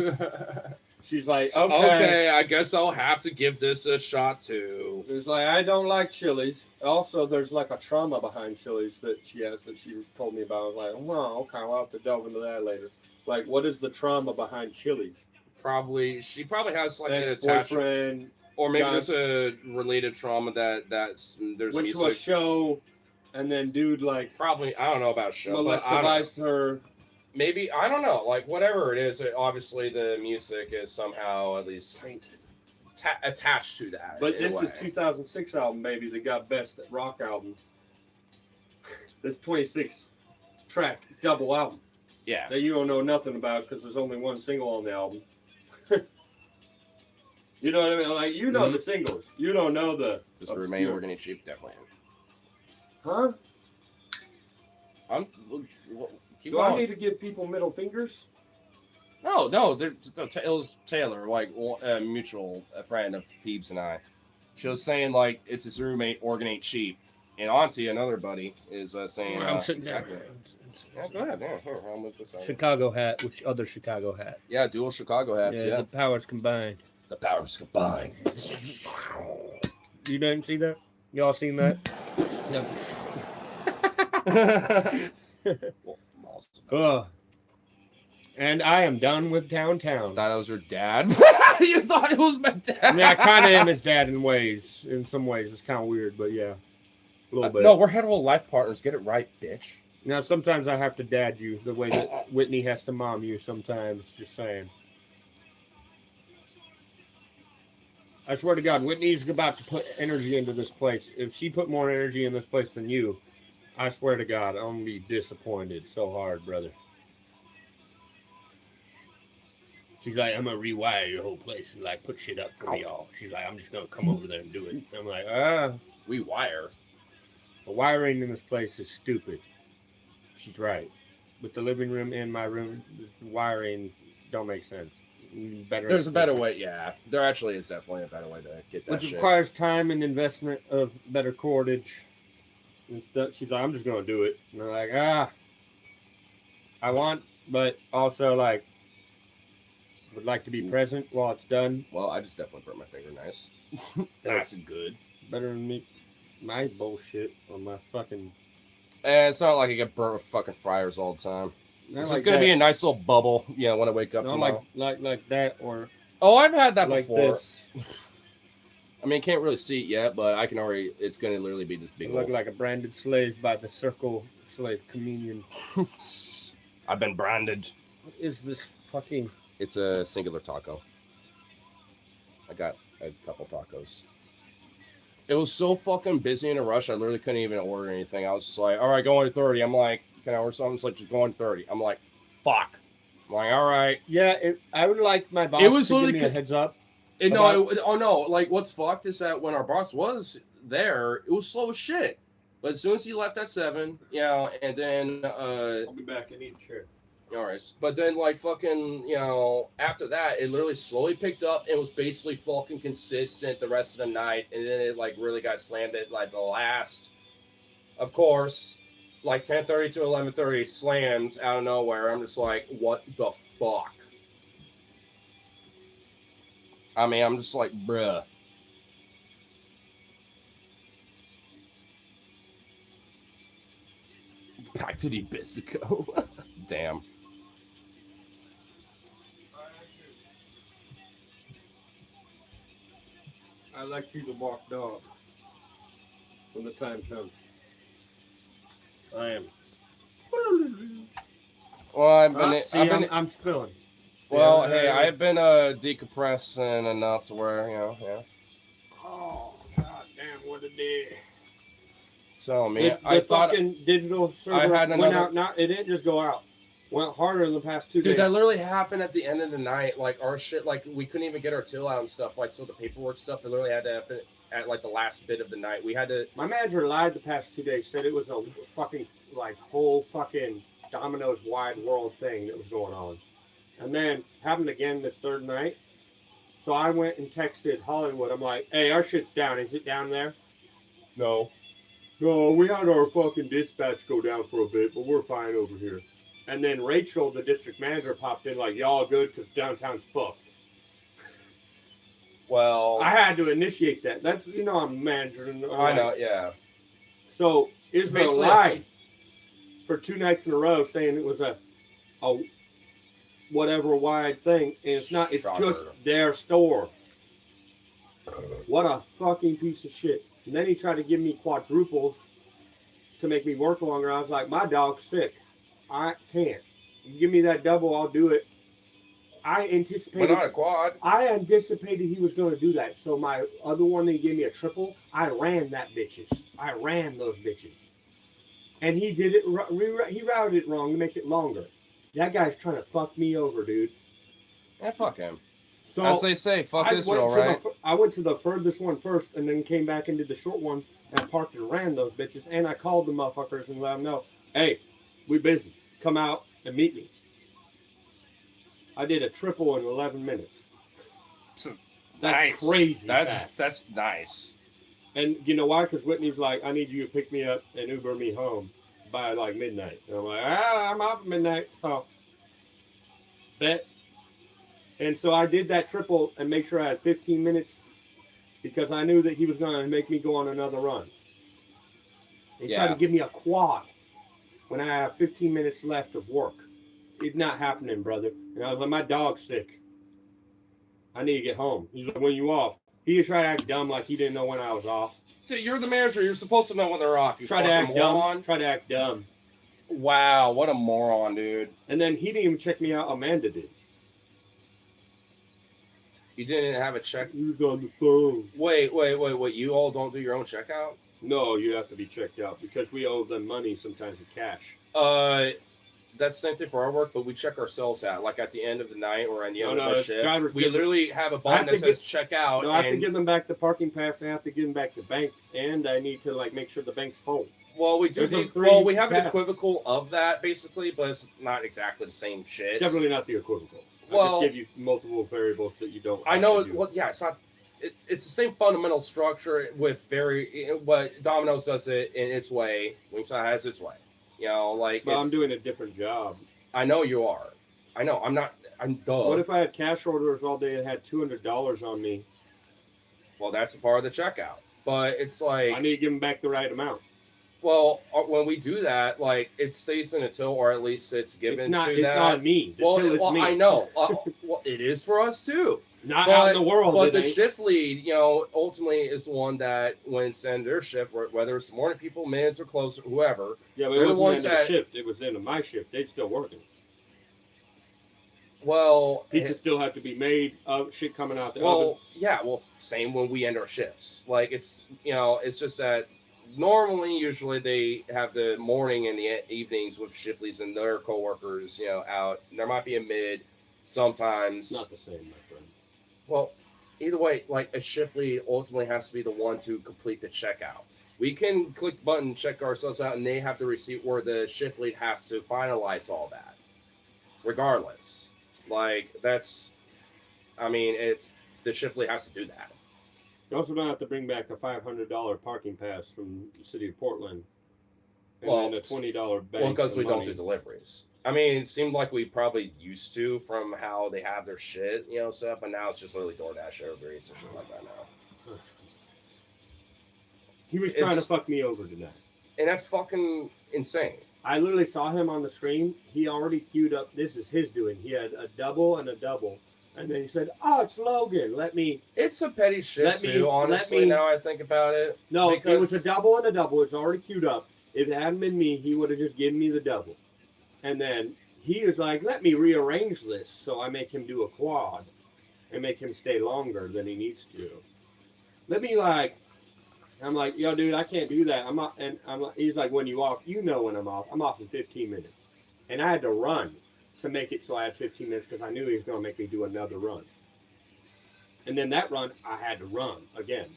She's like, okay, I guess I'll have to give this a shot too. It's like, I don't like chilies. Also, there's like a trauma behind chilies that she has that she told me about. I was like, oh, okay, I'll have to delve into that later. Like, what is the trauma behind chilies? She probably has like an attachment. Or maybe there's a related trauma there's went music. To a show, and then dude like... Probably, I don't know about show. Molested her. Maybe, I don't know, like whatever it is, obviously the music is somehow at least attached to that. But this is 2006 album, baby, that got best rock album. This 26 track double album. Yeah. That you don't know nothing about because there's only one single on the album. You know what I mean? Like, you know the singles. You don't know the... This Remain Organic Cheap, definitely. Huh? Do I need to give people middle fingers? No. It was Taylor, like a mutual friend of Phoebes and I. She was saying like it's his roommate Organic Cheap, and Auntie, another buddy, is saying. I'm sitting there. Yeah, go ahead. Yeah, here, I'll move this out. Chicago hat, which other Chicago hat? Yeah, dual Chicago hats. Yeah, the powers combined. The powers combined. You didn't see that? Y'all seen that? No. Well, balls. And I am done with downtown. Thought it was your dad. You thought it was my dad. Yeah, I kind of am his dad in ways. In some ways, it's kind of weird, but yeah, a little bit. No, we're hetero life partners. Get it right, bitch. Now, sometimes I have to dad you the way that Whitney has to mom you sometimes. Just saying. I swear to God, Whitney's about to put energy into this place. If she put more energy in this place than you, I swear to God, I'm going to be disappointed so hard, brother. She's like, I'm going to rewire your whole place and, like, put shit up for y'all. She's like, I'm just going to come over there and do it. I'm like, Rewire? The wiring in this place is stupid. She's right. With the living room and my room, the wiring don't make sense. There's a better way, yeah. There actually is definitely a better way to get that Which shit. requires time and investment of better cordage. And stuff. She's like, I'm just going to do it. And I'm like, I want, but also, like, would like to be present while it's done. Well, I just definitely burnt my finger nice. That's good. Better than me. My bullshit on my fucking... And it's not like I get burnt with fucking fryers all the time. It's like just gonna be a nice little bubble, you know, when I wake up tomorrow. Like that, or oh, I've had that like before. This. I mean, can't really see it yet, but I can already. It's gonna literally be this big. Look like a branded slave by the Circle Slave Communion. I've been branded. What is this fucking? It's a singular taco. I got a couple tacos. It was so fucking busy in a rush. I literally couldn't even order anything. I was just like, all right, go on 30. I'm like, can I order something? It's like, just go on 30. I'm like, fuck. I'm like, all right. Yeah, I would like my boss to give me a heads up. Like, what's fucked is that when our boss was there, it was slow as shit. But as soon as he left at 7, you know, and then... I'll be back. I need a chair. All right. But then, like, fucking, you know, after that, it literally slowly picked up. It was basically fucking consistent the rest of the night. And then it, like, really got slammed at, like, the last, of course, like, 10:30 to 11:30 slams out of nowhere. I'm just like, what the fuck? I mean, I'm just like, bruh. Back to the Bisico. Damn. I like you to walk dog when the time comes. I am. Well, I'm spilling. Well, hey, I've been decompressing enough to where, you know, yeah. Oh, god damn, what a day. So, man, I thought fucking digital server went out. It didn't just go out. Went harder in the past 2 days. Dude, that literally happened at the end of the night. Like, our shit, like, we couldn't even get our till out and stuff. Like, so the paperwork stuff, it literally had to happen at, like, the last bit of the night. We had to... My manager lied the past 2 days, said it was a fucking, like, whole fucking Domino's wide world thing that was going on. And then, happened again this third night. So I went and texted Hollywood. I'm like, hey, our shit's down. Is it down there? No. No, we had our fucking dispatch go down for a bit, but we're fine over here. And then Rachel, the district manager, popped in like, y'all good because downtown's fucked. Well... I had to initiate that. That's, you know, I'm a manager. I know, yeah. So, Israel lied for 2 nights in a row saying it was a whatever wide thing. And it's not. It's just their store. What a fucking piece of shit. And then he tried to give me quadruples to make me work longer. I was like, my dog's sick. I can't. You give me that double, I'll do it. I anticipated. But not a quad. I anticipated he was going to do that. So my other one that he gave me a triple, I ran that bitches. I ran those bitches. And he did it. He routed it wrong to make it longer. That guy's trying to fuck me over, dude. Yeah, fuck him. So as they say, fuck Israel, right? I went to the furthest one first, and then came back and did the short ones, and parked and ran those bitches. And I called the motherfuckers and let them know, hey, we busy. Come out and meet me. I did a triple in 11 minutes. That's nice. Crazy. That's nice. And you know why? Because Whitney's like, I need you to pick me up and Uber me home by like midnight. And I'm like, I'm out at midnight. So, bet. And so I did that triple and make sure I had 15 minutes because I knew that he was going to make me go on another run. He tried to give me a quad. when I have 15 minutes left of work. It's not happening, brother. And I was like, my dog's sick. I need to get home. He's like, when you off? He tried to act dumb like he didn't know when I was off. Dude, you're the manager. You're supposed to know when they're off. You Try to fucking act moron. dumb. Try to act dumb. Wow, what a moron, dude. And then he didn't even check me out. Amanda did. You didn't have a check. He was on the phone. Wait. You all don't do your own checkout? No, you have to be checked out because we owe them money sometimes in cash. That's the same thing for our work, but we check ourselves out, like at the end of the night or at the end of the shift. We different. literally have a button that says check out. No, I have to give them back the parking pass. I have to give them back the bank, and I need to like make sure the bank's full. Well, we do. We have an equivocal of that basically, but it's not exactly the same shit. Definitely not the equivocal. I Well, just give you multiple variables that you don't. I know. Well, yeah, it's not. It's the same fundamental structure with but Domino's does it in its way. Wingstop has its way. You know, like. But I'm doing a different job. I know you are. I know. I'm not. I'm duh. What if I had cash orders all day and had $200 on me? Well, that's a part of the checkout. But it's like I need to give them back the right amount. Well, when we do that, like it stays in a till, or at least it's given it's not, to it's that. It's on me. It's me. I know. Well, it is for us too. Not out in the world. But the shift lead, ultimately is the one that when send their shift, whether it's morning people, mids, or closer, whoever. Yeah, but it wasn't the end of the shift. It was the end of my shift. They'd still working. Well, pizza still have to be made. Shit coming out the oven. Well, yeah. Well, same when we end our shifts. Like it's it's just that normally, usually they have the morning and the evenings with shift leads and their coworkers, out. There might be a mid sometimes. It's not the same, my friend. Well, either way, like a shift lead ultimately has to be the one to complete the checkout. We can click the button, check ourselves out, and they have the receipt where the shift lead has to finalize all that. Regardless. Like, it's the shift lead has to do that. You also don't have to bring back a $500 parking pass from the city of Portland. And then a $20 bank. Well, because we don't do deliveries. I mean, it seemed like we probably used to from how they have their shit, set up, but now it's just literally DoorDash or Uber Eats or shit like that now. He was trying to fuck me over tonight. And that's fucking insane. I literally saw him on the screen. He already queued up. This is his doing. He had a double and a double. And then he said, "Oh, it's Logan. It's a petty shit too, honestly, now I think about it. No, it was a double and a double. It's already queued up. If it hadn't been me, he would have just given me the double. And then he was like, let me rearrange this. So I make him do a quad and make him stay longer than he needs to. I'm like, yo, dude, I can't do that. He's like, when you off? You know when I'm off. I'm off in 15 minutes. And I had to run to make it so I had 15 minutes because I knew he was going to make me do another run. And then that run, I had to run again.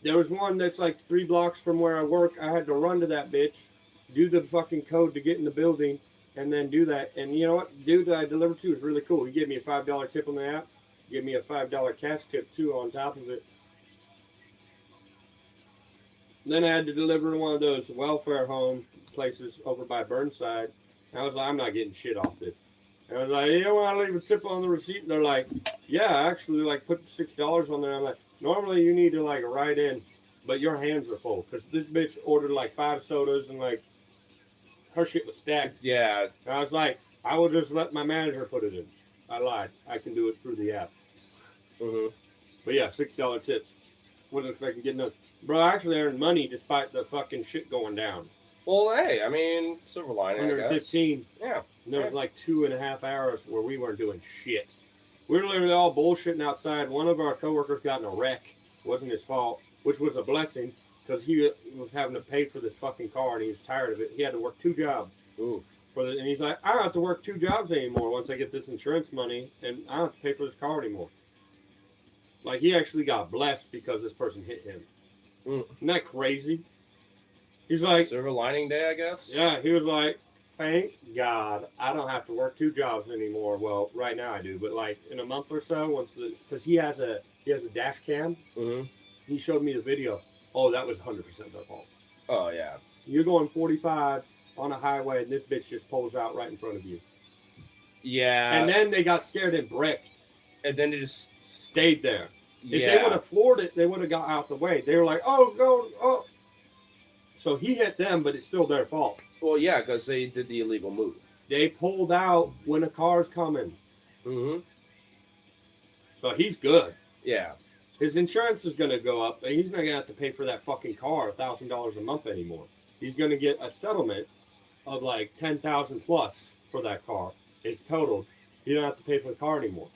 There was one that's like 3 blocks from where I work. I had to run to that bitch, do the fucking code to get in the building, and then do that. And you know what? Dude that I delivered to was really cool. He gave me a $5 tip on the app. Gave me a $5 cash tip, too, on top of it. Then I had to deliver to one of those welfare home places over by Burnside. I was like, I'm not getting shit off this. And I was like, you want to leave a tip on the receipt? And they're like, yeah, actually, put $6 on there. I'm like, normally you need to, write in, but your hands are full. Because this bitch ordered, 5 sodas and, her shit was stacked. Yeah. And I was like, I will just let my manager put it in. I lied. I can do it through the app. Mm-hmm. But, yeah, $6 tip. Wasn't expecting to get nothing. Bro, I actually earned money despite the fucking shit going down. Well, hey, silver lining, 115. Yeah. And there was 2.5 hours where we weren't doing shit. We were literally all bullshitting outside. One of our coworkers got in a wreck. It wasn't his fault, which was a blessing because he was having to pay for this fucking car and he was tired of it. He had to work 2 jobs. Oof. And he's like, I don't have to work 2 jobs anymore once I get this insurance money and I don't have to pay for this car anymore. He actually got blessed because this person hit him. Isn't that crazy? He's like... Silver lining day, I guess? Yeah, he was like, thank God I don't have to work 2 jobs anymore. Well, right now I do, but in a month or so, because he has a dash cam. Mm-hmm. He showed me the video. Oh, that was 100% their fault. Oh yeah. You're going 45 on a highway, and this bitch just pulls out right in front of you. Yeah. And then they got scared and bricked. And then they just stayed there. Yeah. If they would have floored it, they would have got out the way. They were like, oh, no, oh. So he hit them, but it's still their fault. Well, yeah, because they did the illegal move. They pulled out when a car's coming. Mm-hmm. So he's good. Yeah. His insurance is going to go up, and he's not going to have to pay for that fucking car $1,000 a month anymore. He's going to get a settlement of like $10,000 plus for that car. It's totaled. You don't have to pay for the car anymore.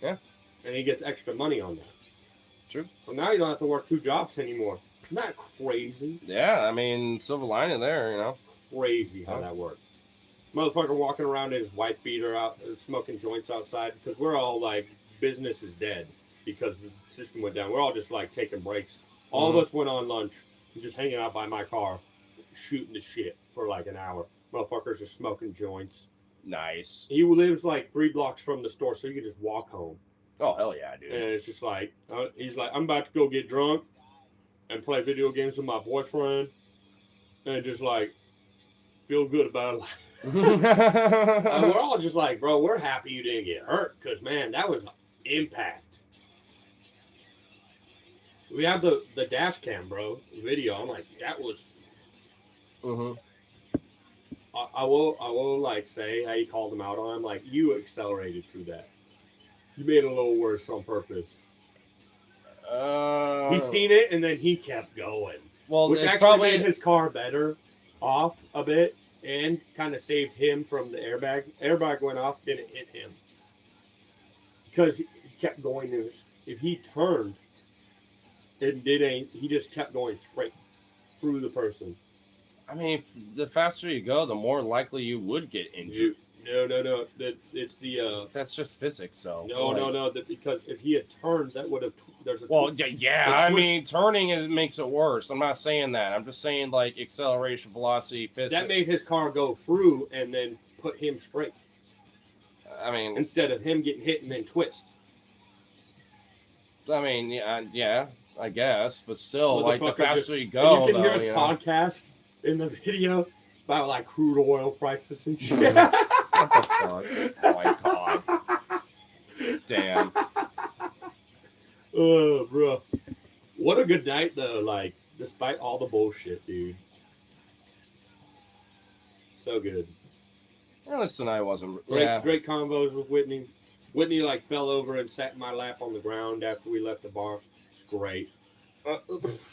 Yeah. And he gets extra money on that. True. So now you don't have to work 2 jobs anymore. Isn't that crazy? Yeah, I mean, silver lining there, you know. Crazy how that worked. Motherfucker walking around in his wife beater out, smoking joints outside, because we're all like, business is dead because the system went down. We're all just like taking breaks. All of us went on lunch and just hanging out by my car, shooting the shit for like an hour. Motherfuckers just smoking joints. Nice. He lives like 3 blocks from the store, so you can just walk home. Oh, hell yeah, dude. And it's just like, he's like, I'm about to go get drunk and play video games with my boyfriend and just like feel good about it. We're all just like, bro, we're happy you didn't get hurt because, man, that was impact. We have the dash cam, bro, video. I'm like, that was. I will like say how you called him out on. I'm like, you accelerated through that. You made it a little worse on purpose. He seen it and then he kept going. Well, which actually made his car better off a bit and kind of saved him from the airbag. Airbag went off, didn't hit him. Because he kept going. If he turned, he just kept going straight through the person. I mean, the faster you go, the more likely you would get injured. No. It's the. That's just physics, so. No. Because if he had turned, that would have. There's a. Well, I mean, turning makes it worse. I'm not saying that. I'm just saying like acceleration, velocity, physics. That made his car go through and then put him straight. I mean, instead of him getting hit and then twist. I mean, yeah, I guess, but still, like the faster you go, and you can hear his podcast in the video about like crude oil prices and shit. What the fuck? Oh my god! Damn. Oh, bro, what a good night though. Like, despite all the bullshit, dude. So good. Well, this tonight wasn't. Great combos with Whitney. Whitney like fell over and sat in my lap on the ground after we left the bar. It's great.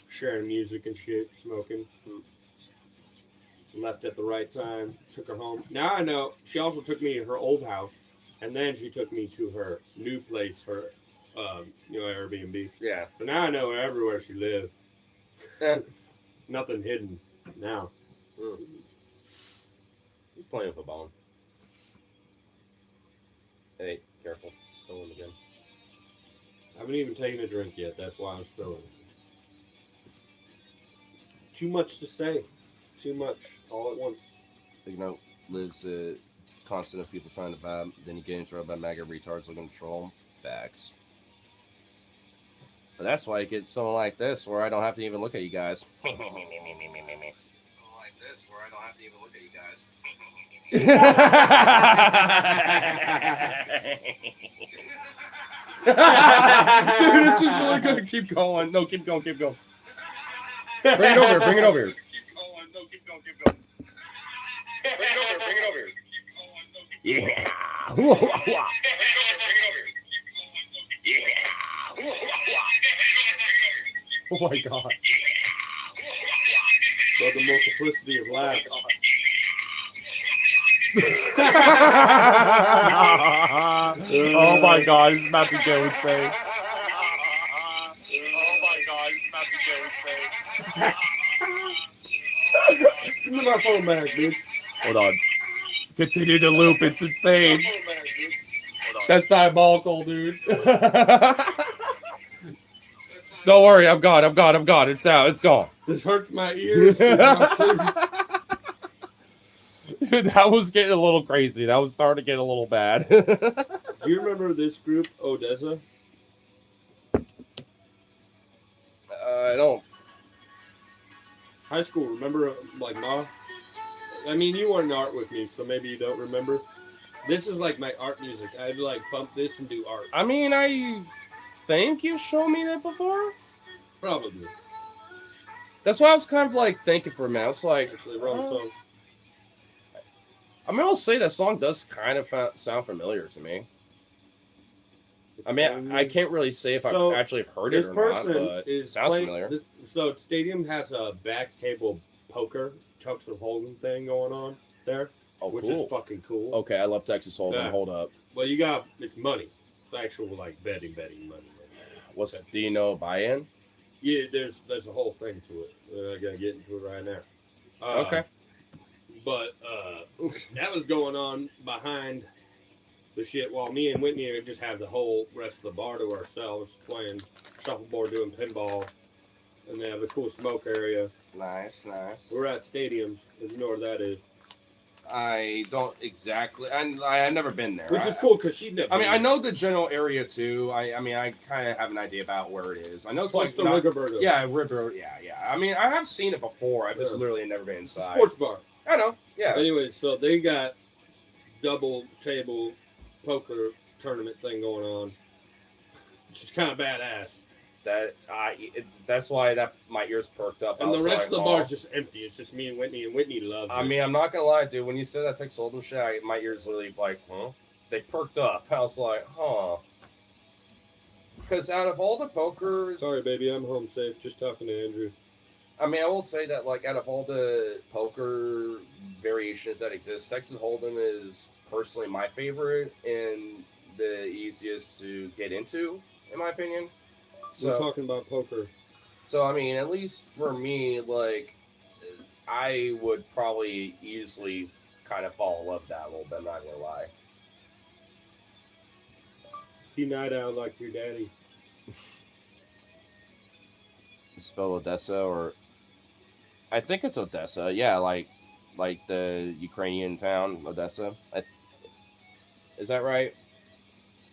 Sharing music and shit, smoking. Left at the right time. Took her home. Now I know she also took me to her old house, and then she took me to her new place, her Airbnb. Yeah. So now I know everywhere she lived. Nothing hidden now. He's playing with a bone. Hey, careful. Spilling again. I haven't even taken a drink yet. That's why I'm spilling. Too much to say. Too much. All at once. You know, lives constant of people trying to vibe. Then you get interrupted by MAGA retards looking to troll them. Facts. But that's why I get someone like this where I don't have to even look at you guys. Someone like this where I don't have to even look at you guys. Dude, this is really good. Keep going. No, keep going. Bring it over. Keep going. No, keep going. Bring it over. Yeah. Oh my god. So the multiplicity of laughs. Oh my god, he's about to go insane. Give me my phone back, dude. Hold on. Continue to loop, it's insane. That's diabolical, dude. Don't worry, I'm gone. It's out, it's gone. This hurts my ears. Dude, that was getting a little crazy. That was starting to get a little bad. Do you remember this group, Odessa? I don't. High school, remember, like, nah? I mean, you weren't in art with me, so maybe you don't remember. This is like my art music. I'd like bump this and do art. I mean, I think you've shown me that before. Probably. That's why I was kind of like thinking for a minute. I was like, Actually, wrong song. I mean, I'll say that song does kind of sound familiar to me. I mean, I can't really say if So, I actually have heard it This or not, person but it is sounds playing. familiar. So Stadium has a back table poker Texas Hold'em thing going on there, Oh, which cool. is fucking cool. Okay, I love Texas Hold'em. Yeah. Hold up. Well, it's money. It's actual like betting money. Do you know buy-in? Yeah, there's a whole thing to it. We're not gonna get into it right now. Okay. But that was going on behind the shit while me and Whitney would just have the whole rest of the bar to ourselves, playing shuffleboard, doing pinball, and they have a cool smoke area. Nice. We're at Stadiums, if you know where that is. I don't exactly. I've never been there. Which is cool because she never. I mean, I know the general area too. I mean, I kind of have an idea about where it is. I know it's Plus like the not, Riggerbergers. Yeah, River. Yeah. I mean, I have seen it before. I've just literally never been It's a inside. sports bar. I know. Yeah. Anyway, so they got double table poker tournament thing going on, which is kind of badass. That's why my ears perked up. And the rest of the bar is just empty. It's just me and Whitney loves it. I mean, I'm not gonna lie, dude. When you said that Texas Hold'em shit, my ears literally like, huh? They perked up. I was like, huh? Because out of all the poker, sorry, baby, I'm home safe. Just talking to Andrew. I mean, I will say that like out of all the poker variations that exist, Texas Hold'em is personally my favorite and the easiest to get into, in my opinion. So, we're talking about poker. So, I mean, at least for me, like, I would probably easily kind of fall in love with that a little bit, I'm not going to lie. He night out like your daddy. Spell Odessa, or... I think it's Odessa. Yeah, like the Ukrainian town, Odessa. Is that right?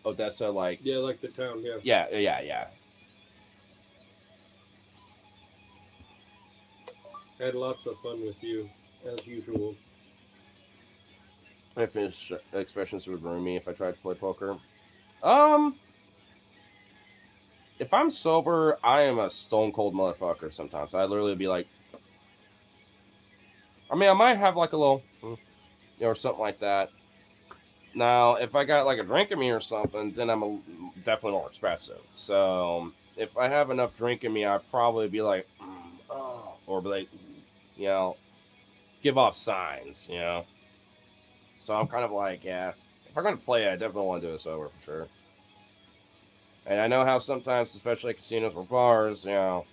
Odessa, like... Yeah, like the town, yeah. Yeah. Had lots of fun with you, as usual. I finished expressions would ruin me if I tried to play poker. If I'm sober, I am a stone cold motherfucker sometimes. I literally be like... I mean, I might have like a little... or something like that. Now, if I got like a drink in me or something, then I'm definitely more expressive. So, if I have enough drink in me, I'd probably be like... or be like... give off signs, So I'm kind of like, yeah, if I'm going to play, I definitely want to do it sober for sure. And I know how sometimes, especially at casinos or bars, So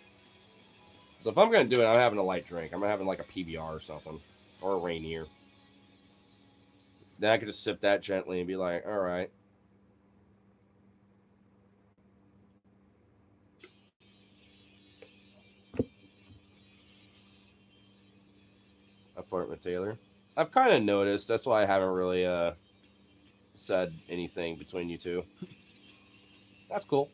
if I'm going to do it, I'm having a light drink. I'm having like a PBR or something. Or a Rainier. Then I could just sip that gently and be like, all right. I flirt with Taylor. I've kind of noticed. That's why I haven't really said anything between you two. That's cool.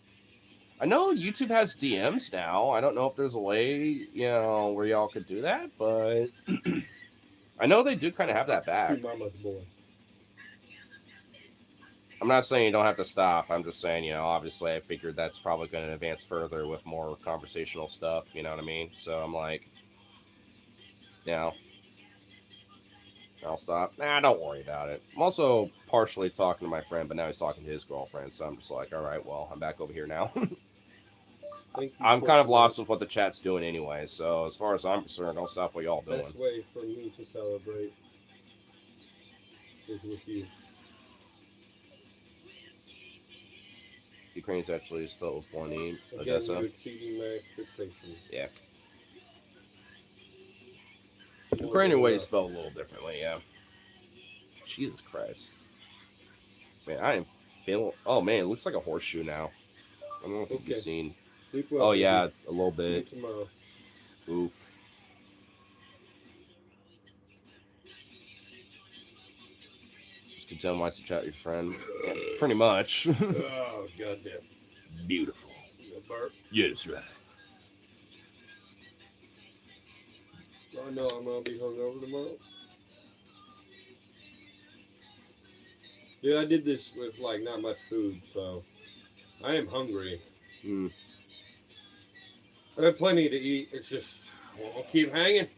I know YouTube has DMs now. I don't know if there's a way, where y'all could do that, but I know they do kind of have that back. Mama's boy. I'm not saying you don't have to stop. I'm just saying, obviously I figured that's probably going to advance further with more conversational stuff. You know what I mean? So I'm like, I'll stop. Nah, don't worry about it. I'm also partially talking to my friend, but now he's talking to his girlfriend. So I'm just like, all right, well, I'm back over here now. I'm kind of lost with what the chat's doing anyway. So as far as I'm concerned, I'll stop what y'all doing. Best way for me to celebrate is with you. Ukraine's actually spelled with one E. Again, Odessa. you're exceeding my expectations. Yeah. Ukrainian way is spelled a little differently, yeah. Jesus Christ. Man, I am feeling... Oh, man, it looks like a horseshoe now. I don't know if you've seen... Sleep well. Oh, yeah, a little See you bit. tomorrow. Oof. Just could tell why to chat with your friend. Yeah, pretty much. Oh, goddamn. Beautiful. You burp? Yeah, that's right. I know I'm going to be hungover tomorrow. Yeah, I did this with, like, not much food, so I am hungry. I have plenty to eat. It's just, I I'll keep hanging.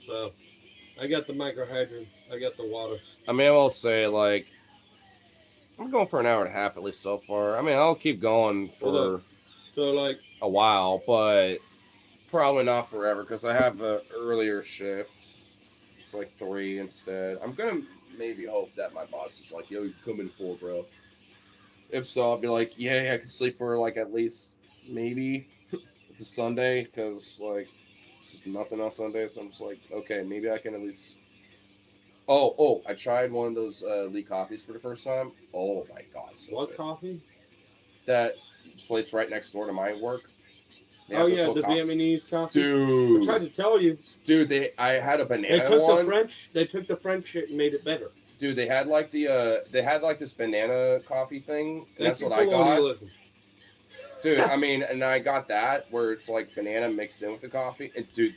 So, I got the microhydrin. I got the waters. I mean, I will say, like, I'm going for an hour and a half at least so far. I mean, I'll keep going for So, like, a while, but probably not forever because I have an earlier shift. It's like 3 instead. I'm gonna maybe hope that my boss is like, "Yo, you come in 4, bro." If so, I'll be like, "Yeah, I can sleep for like at least maybe." It's a Sunday because like it's just nothing on Sunday, so I'm just like, okay, maybe I can at least. Oh! I tried one of those Lee coffees for the first time. Oh my god! So what good. coffee? That place right next door to my work. Oh yeah, the Vietnamese coffee. Dude, I tried to tell you. Dude, I had a banana They took one. the French. They took the French shit and made it better. Dude, they had like this banana coffee thing. And that's what I got. Dude, I mean, and I got that where it's like banana mixed in with the coffee. And dude,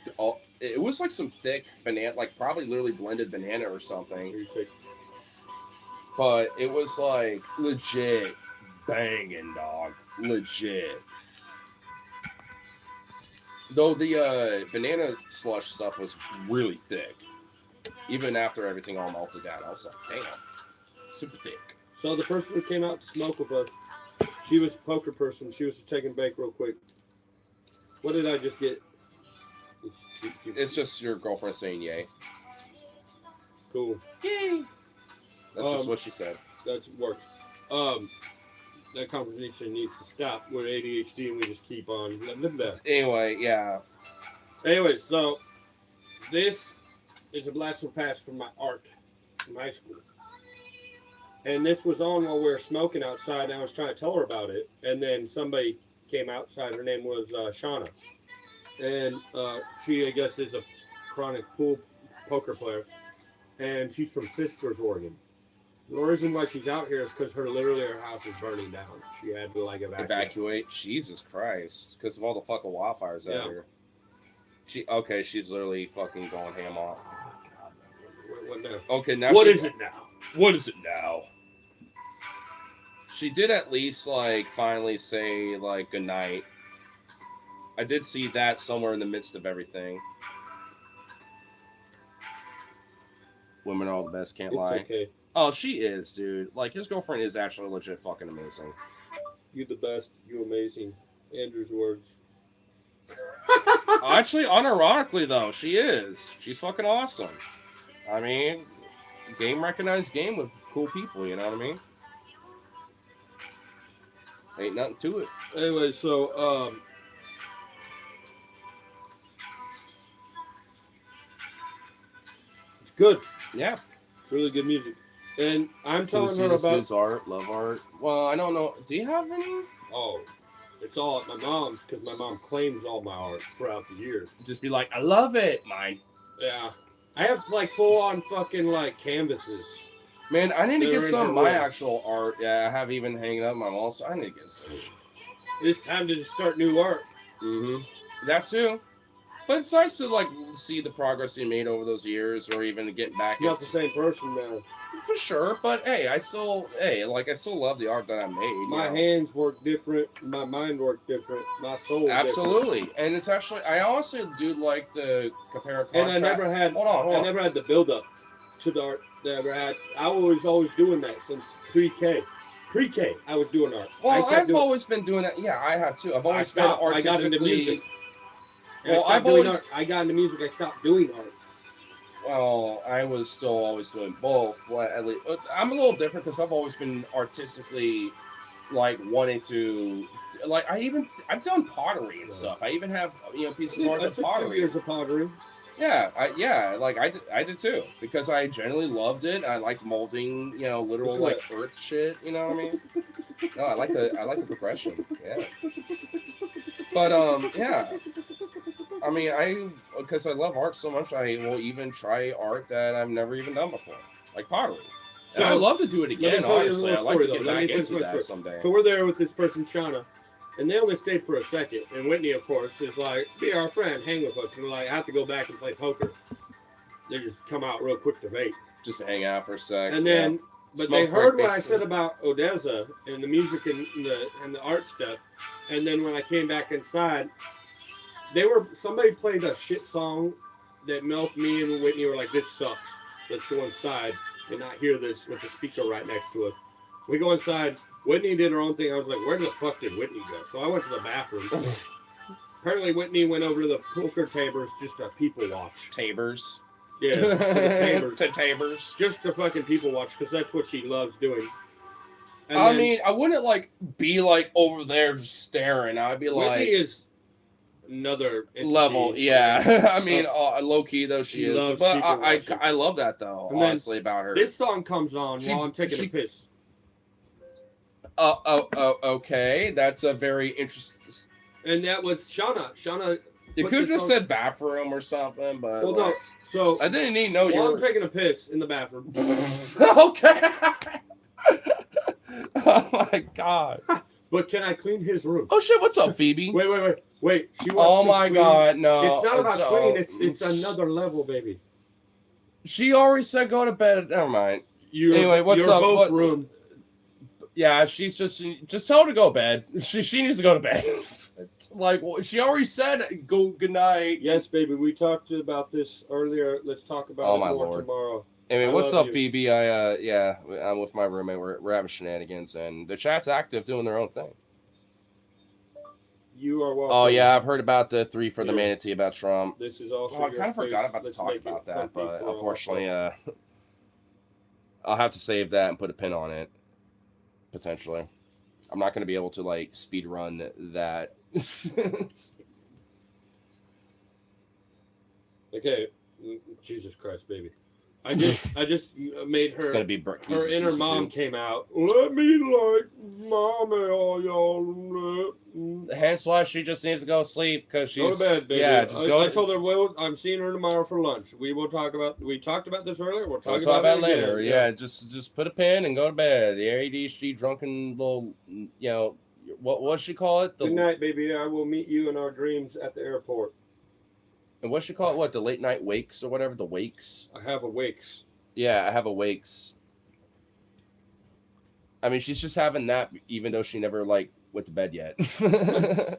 it was like some thick banana, like probably literally blended banana or something. But it was like legit banging, dog. Legit. Though the banana slush stuff was really thick. Even after everything all melted down, I was like, damn. Super thick. So the person who came out to smoke with us, she was a poker person. She was taking bake real quick. What did I just get? It's just your girlfriend saying yay. Cool. Yay. That's just what she said. That works. That conversation needs to stop. We're ADHD and we just keep on. Anyway, yeah. Anyway, so this is a blast from the past from my art from high school. And this was on while we were smoking outside, and I was trying to tell her about it. And then somebody came outside. Her name was Shauna. And she, I guess, is a chronic pool poker player. And she's from Sisters, Oregon. The reason why she's out here is because her house is burning down. She had to like evacuate. Jesus Christ! Because of all the fucking wildfires out here. She's literally fucking going ham off. What now? Okay, now What is it now? What is it now? She did at least like finally say like goodnight. I did see that somewhere in the midst of everything. Women are all the best, can't lie. Okay. Oh, she is, dude. Like, his girlfriend is actually legit fucking amazing. You the best. You amazing. Andrew's words. Actually, unironically, though, she is. She's fucking awesome. I mean, recognized game with cool people, you know what I mean? Ain't nothing to it. Anyway, so, it's good. Yeah. Really good music. And I'm telling her about dude's art, love art. Well, I don't know. Do you have any? Oh, it's all at my mom's because my mom claims all my art throughout the years. Just be like, I love it, mine. Yeah, I have like full on fucking like canvases. Man, I need to get some of my actual art. Yeah, I have even hanging up my wall, so I need to get some. It's time to just start new art. Mm-hmm. That too. But it's nice to like see the progress you made over those years, or even getting back. You're not the same person now. For sure, but hey, I still love the art that I made. My hands work different, my mind works different, my soul. Absolutely, different. And it's actually, I honestly do like to compare and contrast. And I never had, I never had the build up to the art that I ever had. I was always doing that since pre-K. Pre-K, I was doing art. Well, I've always been doing that. Yeah, I have too. I've always been artistically. I got into music. Well, I got into music. I stopped doing art. Well, I was still always doing both. Well, at least, I'm a little different because I've always been artistically, like, wanting to, like, I've done pottery and stuff. I even have, pieces of art of pottery. 2 years of pottery. Yeah, I did too because I generally loved it. I liked molding, literal like earth shit. You know what I mean? No, I like the progression. Yeah. But yeah. I mean, because I love art so much, I will even try art that I've never even done before, like pottery. So I'd love to do it again, honestly. I'd like to get back into that someday. So we're there with this person, Shauna, and they only stayed for a second. And Whitney, of course, is like, be our friend, hang with us. And we're like, I have to go back and play poker. They just come out real quick to vape. Just to hang out for a sec. And then, but they heard what I said about Odessa and the music and the art stuff. And then when I came back inside, Somebody played a shit song that Milk, me, and Whitney were like, this sucks. Let's go inside and not hear this with the speaker right next to us. We go inside. Whitney did her own thing. I was like, where the fuck did Whitney go? So I went to the bathroom. Apparently, Whitney went over to the poker tables just to people watch. Tabers. Yeah, to the tabers. To Tabers. Just to fucking people watch, because that's what she loves doing. And I mean, I wouldn't like be like over there just staring. I'd be Whitney like is another entity. level. Yeah, I mean, low key though she is, loves but people watching. I love that though. And then honestly, about her. This song comes on while I'm taking a piss. Okay, that's a very interesting. And that was Shauna. Shauna. You could have just said bathroom or something, but well, no. So I didn't even know you while were. I'm taking a piss in the bathroom. Okay. Oh my god. But can I clean his room? Oh shit! What's up, Phoebe? Wait. She wants Oh to my clean. god, no! It's not about clean. It's another level, baby. She already said go to bed. Never mind. Anyway, what's you're up? Both room. Yeah, she's just tell her to go to bed. She needs to go to bed. Like she already said, go good night. Yes, baby. We talked about this earlier. Let's talk about it more tomorrow. Anyway, what's up, Phoebe? I'm with my roommate. We're having shenanigans, and the chat's active, doing their own thing. You are welcome. Oh yeah, I've heard about the 3 for the manatee about Trump. This is also. Oh, I kind of forgot about to talk about that, but unfortunately, I'll have to save that and put a pin on it. Potentially, I'm not going to be able to like speed run that. Okay, Jesus Christ, baby. I just made her. It's gonna be her inner mom came out. Let me like mommy, all y'all. Hence why she just needs to go sleep because she's. Go to bed, baby. Yeah, just go. I told her, well, I'm seeing her tomorrow for lunch. We will talk about. We talked about this earlier. We'll talk about it later. Again. Yeah, just put a pin and go to bed. The ADHD drunken little, what she call it? Good night, baby. I will meet you in our dreams at the airport. And what she call it? What, the late night wakes or whatever? The wakes. I have a wakes. Yeah, I have a wakes. I mean, she's just having that, even though she never like went to bed yet.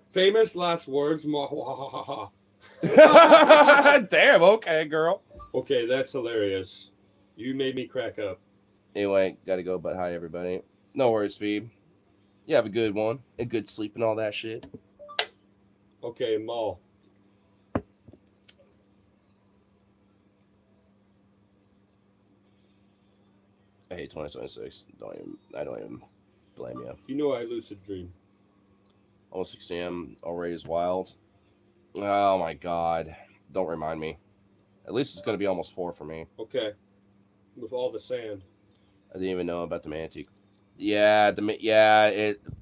Famous last words. Damn. Okay, girl. Okay, that's hilarious. You made me crack up. Anyway, gotta go. But hi, everybody. No worries, Phoebe. You have a good one, a good sleep, and all that shit. Okay, Maul. I hate 2076. I don't even blame you. You know I lucid dream. Almost 6 a.m. already is wild. Oh my god. Don't remind me. At least it's going to be almost 4 for me. Okay. With all the sand. I didn't even know about the manatee. Yeah,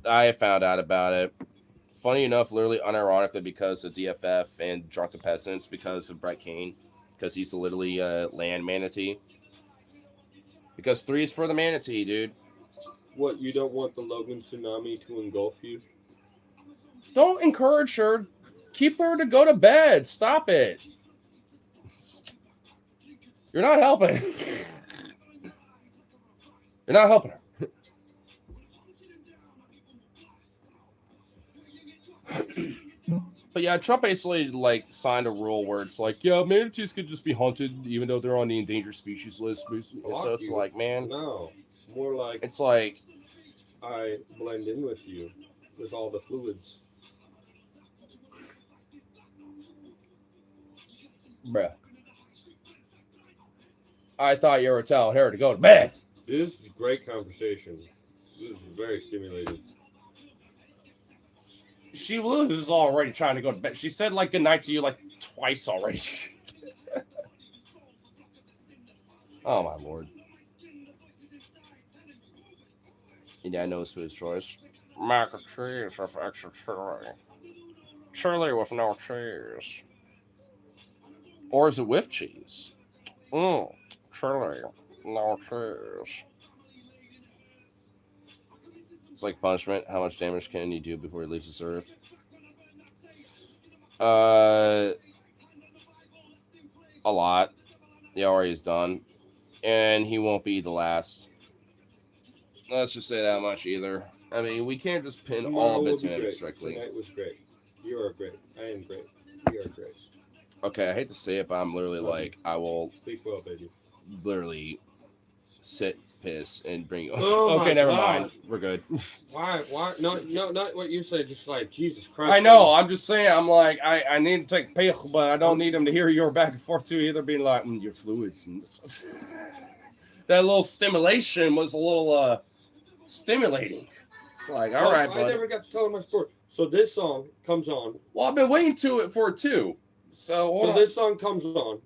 I found out about it. Funny enough, literally unironically because of DFF and Drunken Peasants, because of Brett Kane. Because he's literally a land manatee. Because 3 is for the manatee, dude. What, you don't want the Logan tsunami to engulf you? Don't encourage her. Keep her to go to bed. Stop it. You're not helping. You're not helping her. But yeah, Trump basically like signed a rule where it's like, yeah, manatees could just be hunted even though they're on the endangered species list. So it's like, man, no, more like it's like I blend in with you with all the fluids. Bruh. I thought you were telling her to go to bed. This is a great conversation. This is very stimulating. She was already trying to go to bed. She said like good night to you like twice already. Oh my lord. Yeah, I know his food choice. Mac and cheese with extra chili. Chili with no cheese. Or is it with cheese? Chili, no cheese. It's like punishment. How much damage can he do before he leaves this earth? A lot. He already is done. And he won't be the last. Let's just say that much either. I mean, we can't just pin all of it to him strictly. Tonight was great. You are great. I am great. You are great. Okay, I hate to say it, but I'm literally like, I will Sleep well, baby. literally sit, piss, and bring you. Oh Okay, my never God. mind. We're good. Why? No, not what you said. Just like Jesus Christ. I know. I'm just saying. I'm like, I need to take a piss, but I don't need them to hear your back and forth too either, being like, your fluids. And that little stimulation was a little stimulating. It's like, all right, I buddy. never got to tell my story. So this song comes on. Well, I've been waiting for it too. So this song comes on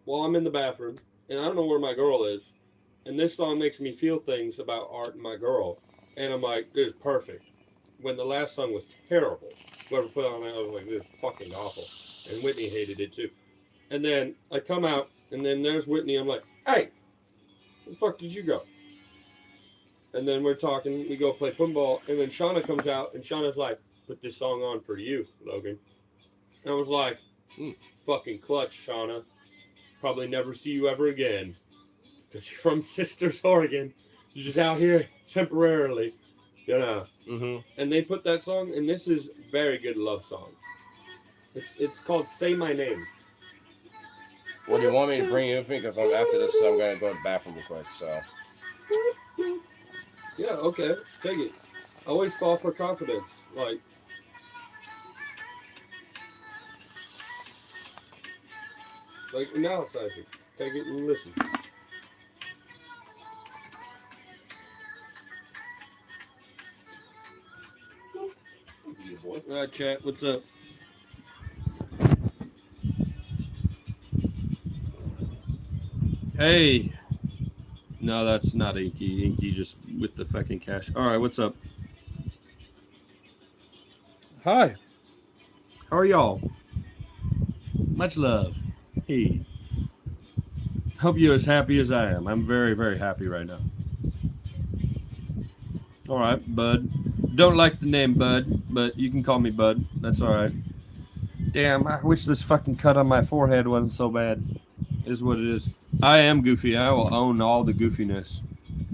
while I'm in the bathroom, and I don't know where my girl is. And this song makes me feel things about Art and my girl. And I'm like, this is perfect. When the last song was terrible, whoever put it on that, I was like, this is fucking awful. And Whitney hated it too. And then I come out, and then there's Whitney. I'm like, hey, where the fuck did you go? And then we're talking, we go play football, and then Shauna comes out, and Shauna's like, put this song on for you, Logan. And I was like, fucking clutch, Shauna. Probably never see you ever again. Because you're from Sisters, Oregon. You're just out here temporarily, you know. Mm-hmm. And they put that song, and this is very good love song. It's called Say My Name. Well, do you want me to bring you with me? Because after this, I'm going to go to the bathroom real quick, so. Yeah, okay. Take it. I always fall for confidence. Like analyze it. Take it and listen. All right, chat. What's up? Hey. No, that's not Inky. Inky just with the fucking cash. All right, what's up? Hi. How are y'all? Much love. Hey. Hope you're as happy as I am. I'm very, very happy right now. All right, Bud. Don't like the name Bud, but you can call me Bud. That's all right. Damn, I wish this fucking cut on my forehead wasn't so bad. Is what it is. I am goofy. I will own all the goofiness.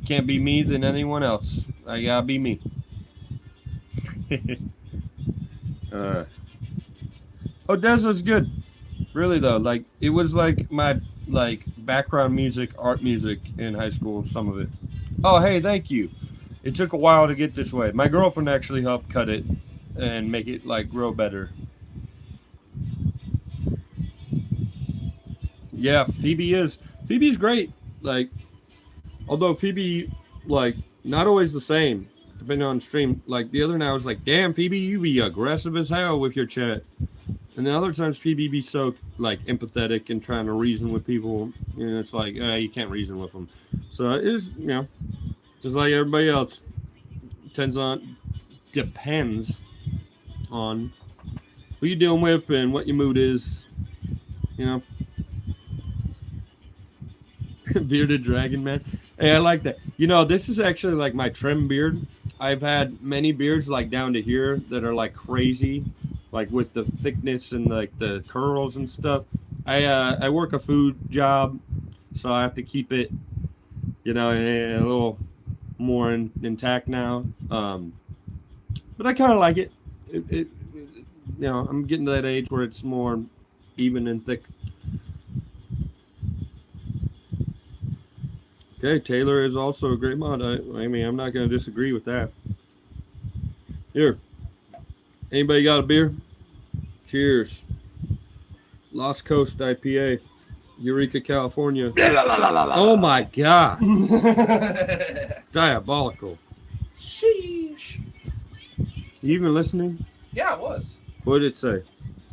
Can't be me than anyone else. I gotta be me. Odessa's good. Really though, like it was like my background music, art music in high school, some of it. Oh hey, thank you. It took a while to get this way. My girlfriend actually helped cut it and make it like grow better. Yeah, Phoebe's great. Like, although Phoebe, like, not always the same, depending on stream. Like, the other night I was like, damn, Phoebe, you be aggressive as hell with your chat. And then other times Phoebe be so, like, empathetic and trying to reason with people. You know, it's like, you can't reason with them. So it is, you know, just like everybody else. Depends on who you're dealing with and what your mood is. You know. Bearded dragon man. Hey, I like that. You know, this is actually like my trim beard. I've had many beards like down to here that are like crazy, like with the thickness and like the curls and stuff. I work a food job, so I have to keep it, you know, a little more intact now. But I kind of like it. You know, I'm getting to that age where it's more even and thick. Okay, Taylor is also a great mod. I mean, I'm not going to disagree with that. Here. Anybody got a beer? Cheers. Lost Coast IPA. Eureka, California. Oh my God. Diabolical. Sheesh. You even listening? Yeah, it was. What did it say?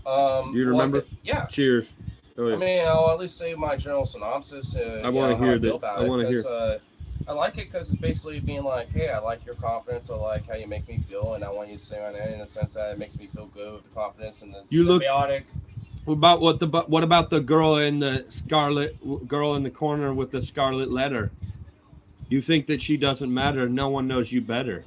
You remember? Like yeah. Cheers. I mean, I'll at least say my general synopsis. I want to hear that. I want to hear. I like it because it's basically being like, hey, I like your confidence. I like how you make me feel, and I want you to say my name in the sense that it makes me feel good with the confidence and the symbiotic. What about the girl in the corner with the scarlet letter? You think that she doesn't matter? No one knows you better.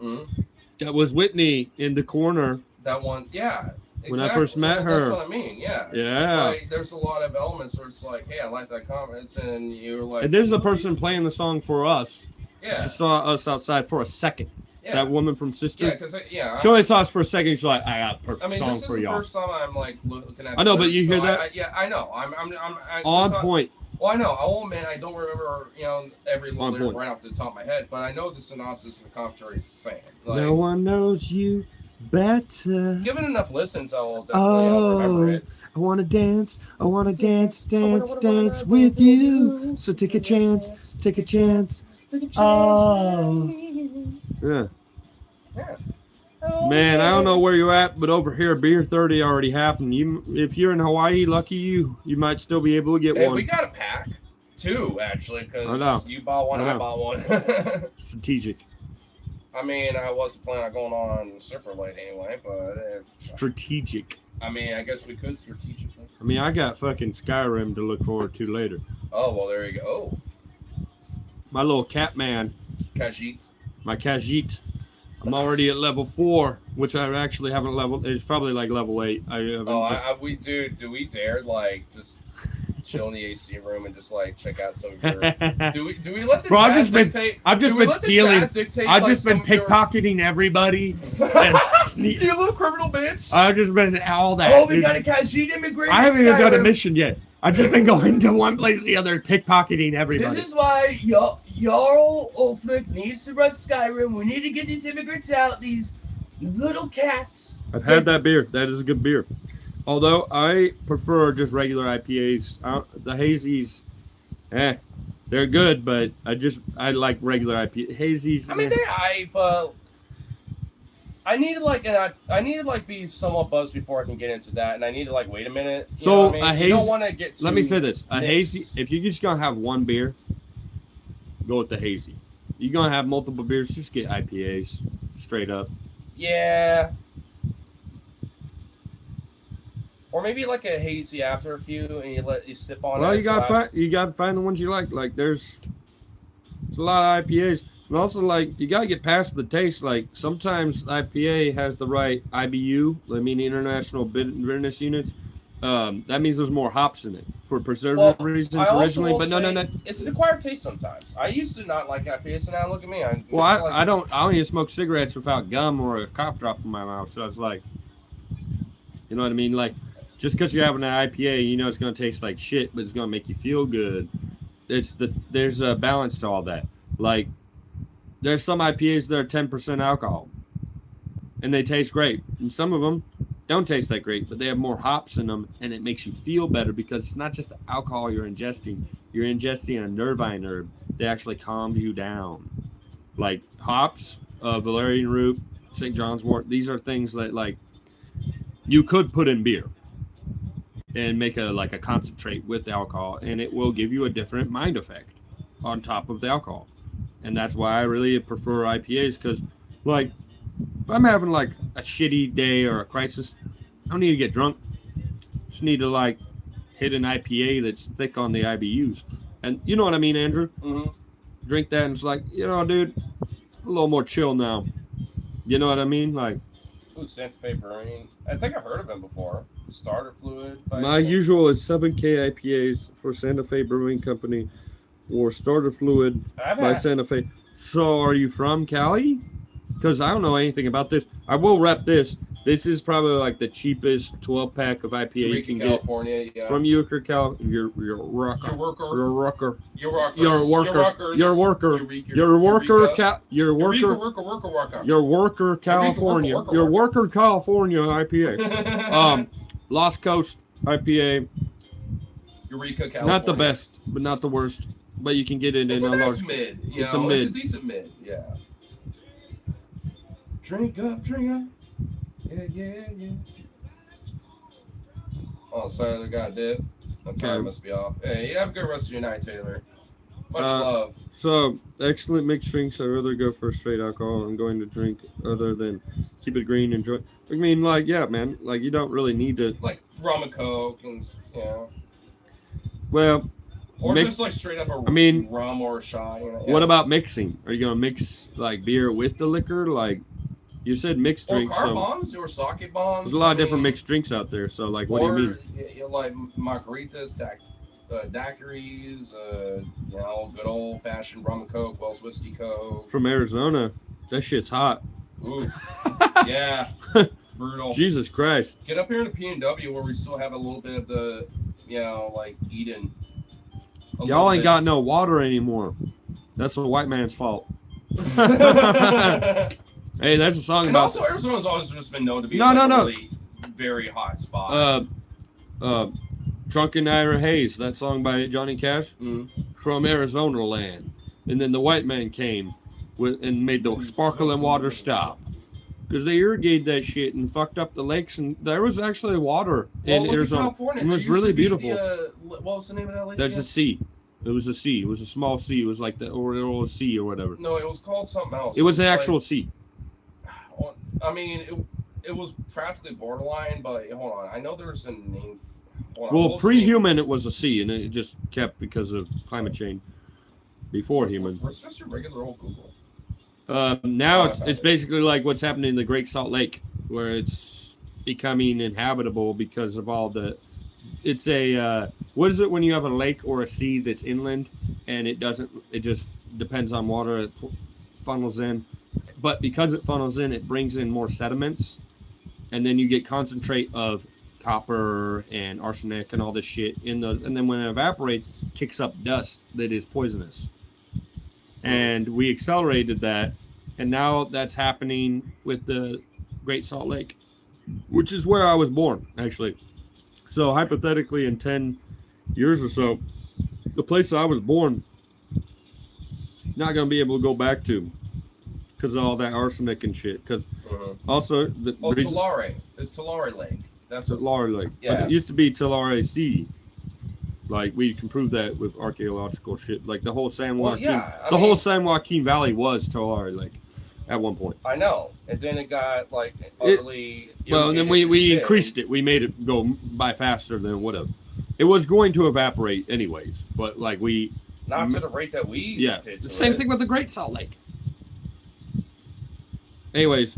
Mm-hmm. That was Whitney in the corner. That one, yeah. Exactly. When I first met her. That's what I mean, yeah. Yeah. Like, there's a lot of elements where it's like, hey, I like that confidence, and you're like... And this is a person playing the song for us. Yeah. She saw us outside for a second. Yeah. That woman from Sisters. Yeah, because she only saw us for a second. She's like, "I got a perfect song for y'all." This is the first time I'm like looking at. I know, but you hear that? I know. I'm on point. Well, I know. I won't, man. I don't remember, every little lyric right off the top of my head, but I know the synopsis and the commentary is the same. Like, no one knows you better. Given enough listens, I'll definitely remember it. I wanna dance with you. So take a chance. Oh. Yeah. Man, I don't know where you're at, but over here, Beer 30 already happened. If you're in Hawaii, lucky you might still be able to get one. We got a pack. 2, actually, because you bought one, I bought one. Strategic. I mean, I wasn't planning on going on super late anyway, but strategic. I mean, I guess we could strategically. I mean, I got fucking Skyrim to look forward to later. Oh, well, there you go. Oh. My little cat man. Khajiit. My Khajiit. I'm already at level 4, which I actually haven't leveled. It's probably like level 8. Do we dare like just chill in the AC room and just like check out some of your? Do we let the chat dictate? I've just been stealing. I've just been pickpocketing everybody. You little criminal bitch. I've just been all that. Oh, we got a Khajiit immigrant. I haven't even done a mission yet. I've just been going to one place or the other, pickpocketing everybody. This is why Jarl Ulfric needs to run Skyrim. We need to get these immigrants out, these little cats. I've had that beer. That is a good beer. Although I prefer just regular IPAs. The hazies, they're good, but I like regular IPA. Hazies. I mean, but I need to be somewhat buzzed before I can get into that, and I need to wait a minute. So a hazy. You don't want to get too. Let me say this: a hazy. If you're just gonna have one beer, go with the hazy. You're gonna have multiple beers, just get IPAs, straight up. Yeah. Or maybe a hazy after a few, and you sip on it. Well, you gotta find the ones you like. There's a lot of IPAs. And also, you got to get past the taste. Sometimes IPA has the right IBU, International Bitterness Units. That means there's more hops in it for preservative reasons originally. But no. It's an acquired taste sometimes. I used to not like IPA, so now look at me. I don't even smoke cigarettes without gum or a cough drop in my mouth. So it's you know what I mean? Just because you're having an IPA, it's going to taste like shit, but it's going to make you feel good. There's a balance to all that. There's some IPAs that are 10% alcohol, and they taste great. And some of them don't taste that great, but they have more hops in them, and it makes you feel better because it's not just the alcohol you're ingesting. You're ingesting a nervine herb that actually calms you down. Hops, valerian root, St. John's wort, these are things that, you could put in beer and make a concentrate with alcohol, and it will give you a different mind effect on top of the alcohol. And that's why I really prefer IPAs, because, if I'm having, a shitty day or a crisis, I don't need to get drunk. Just need to, hit an IPA that's thick on the IBUs. And you know what I mean, Andrew? Mm-hmm. Drink that, and it's dude, a little more chill now. You know what I mean? Ooh, Santa Fe Brewing. I think I've heard of him before. Starter Fluid. My usual is 7K IPAs for Santa Fe Brewing Company, or Starter Fluid by Santa Fe. So, are you from Cali? Because I don't know anything about this. I will rep this. This is probably the cheapest 12-pack of IPA you can California, get. Yeah. From Eureka, Cal. You're a worker. You're a worker. You're a worker. You're a worker. You're a worker. You're a worker. You're a worker, California. You're a worker, California IPA. Lost Coast IPA. Eureka, California. Not the best, but not the worst. But you can get it in a large. Mid. It's a mid. It's a decent mid. Yeah. Drink up. Yeah. Oh, sorry, the guy did. I'm tired, must be off. Hey, you have a good rest of your night, Taylor. Much love. So, excellent mixed drinks. I'd rather go for straight alcohol. I'm going to drink other than keep it green and enjoy. I mean, yeah, man. You don't really need to. Rum and Coke and, Well. Or just straight up rum or a shot. Yeah. What about mixing? Are you going to mix, beer with the liquor? You said mixed drinks. Or car bombs or sake bombs. There's a lot of different mixed drinks out there. So, what do you mean? Margaritas, daiquiris, good old-fashioned rum and Coke, Wells Whiskey Coke. From Arizona, That shit's hot. Ooh. Yeah. Brutal. Jesus Christ. Get up here in the PNW where we still have a little bit of the, like Eden. Y'all ain't got no water anymore. That's the white man's fault. Hey, that's a song and about. Also, Arizona's always just been known to be No. really very hot spot. Drunken Ira Hayes, that song by Johnny Cash, from Arizona land. And then the white man came and made the sparkling water stop. Because they irrigated that shit and fucked up the lakes, and there was actually water in Arizona. California. It was really beautiful. What was the name of that lake? There's a sea. It was a sea. It was a small sea. It was like the Orioles Sea or whatever. No, it was called something else. It was an actual sea. I mean, it was practically borderline, but hold on. I know there's a name. Well, pre-human, it was a sea, and it just kept because of climate change. Before humans. It's just your regular old Google. Now it's basically like what's happening in the Great Salt Lake, where it's becoming inhabitable because of all the. It's a what is it when you have a lake or a sea that's inland, and it doesn't. It just depends on water. It funnels in, but because it funnels in, it brings in more sediments, and then you get concentrate of copper and arsenic and all this shit in those, and then when it evaporates, kicks up dust that is poisonous. And we accelerated that, and now that's happening with the Great Salt Lake, which is where I was born, actually. So hypothetically, in 10 years or so, the place I was born, not going to be able to go back to because of all that arsenic and shit. Because also, Tulare. It's Tulare Lake. That's Tulare Lake. Yeah. But it used to be Tulare Sea. Like, we can prove that with archaeological shit. Like, the whole San Joaquin, whole San Joaquin Valley was Tulare Lake at one point. I know. And then it got, like, utterly... Well, and then we increased it. We made it go by faster than it would have. It was going to evaporate anyways, but, like, we... Not to the rate that we did to the same thing with the Great Salt Lake. Anyways.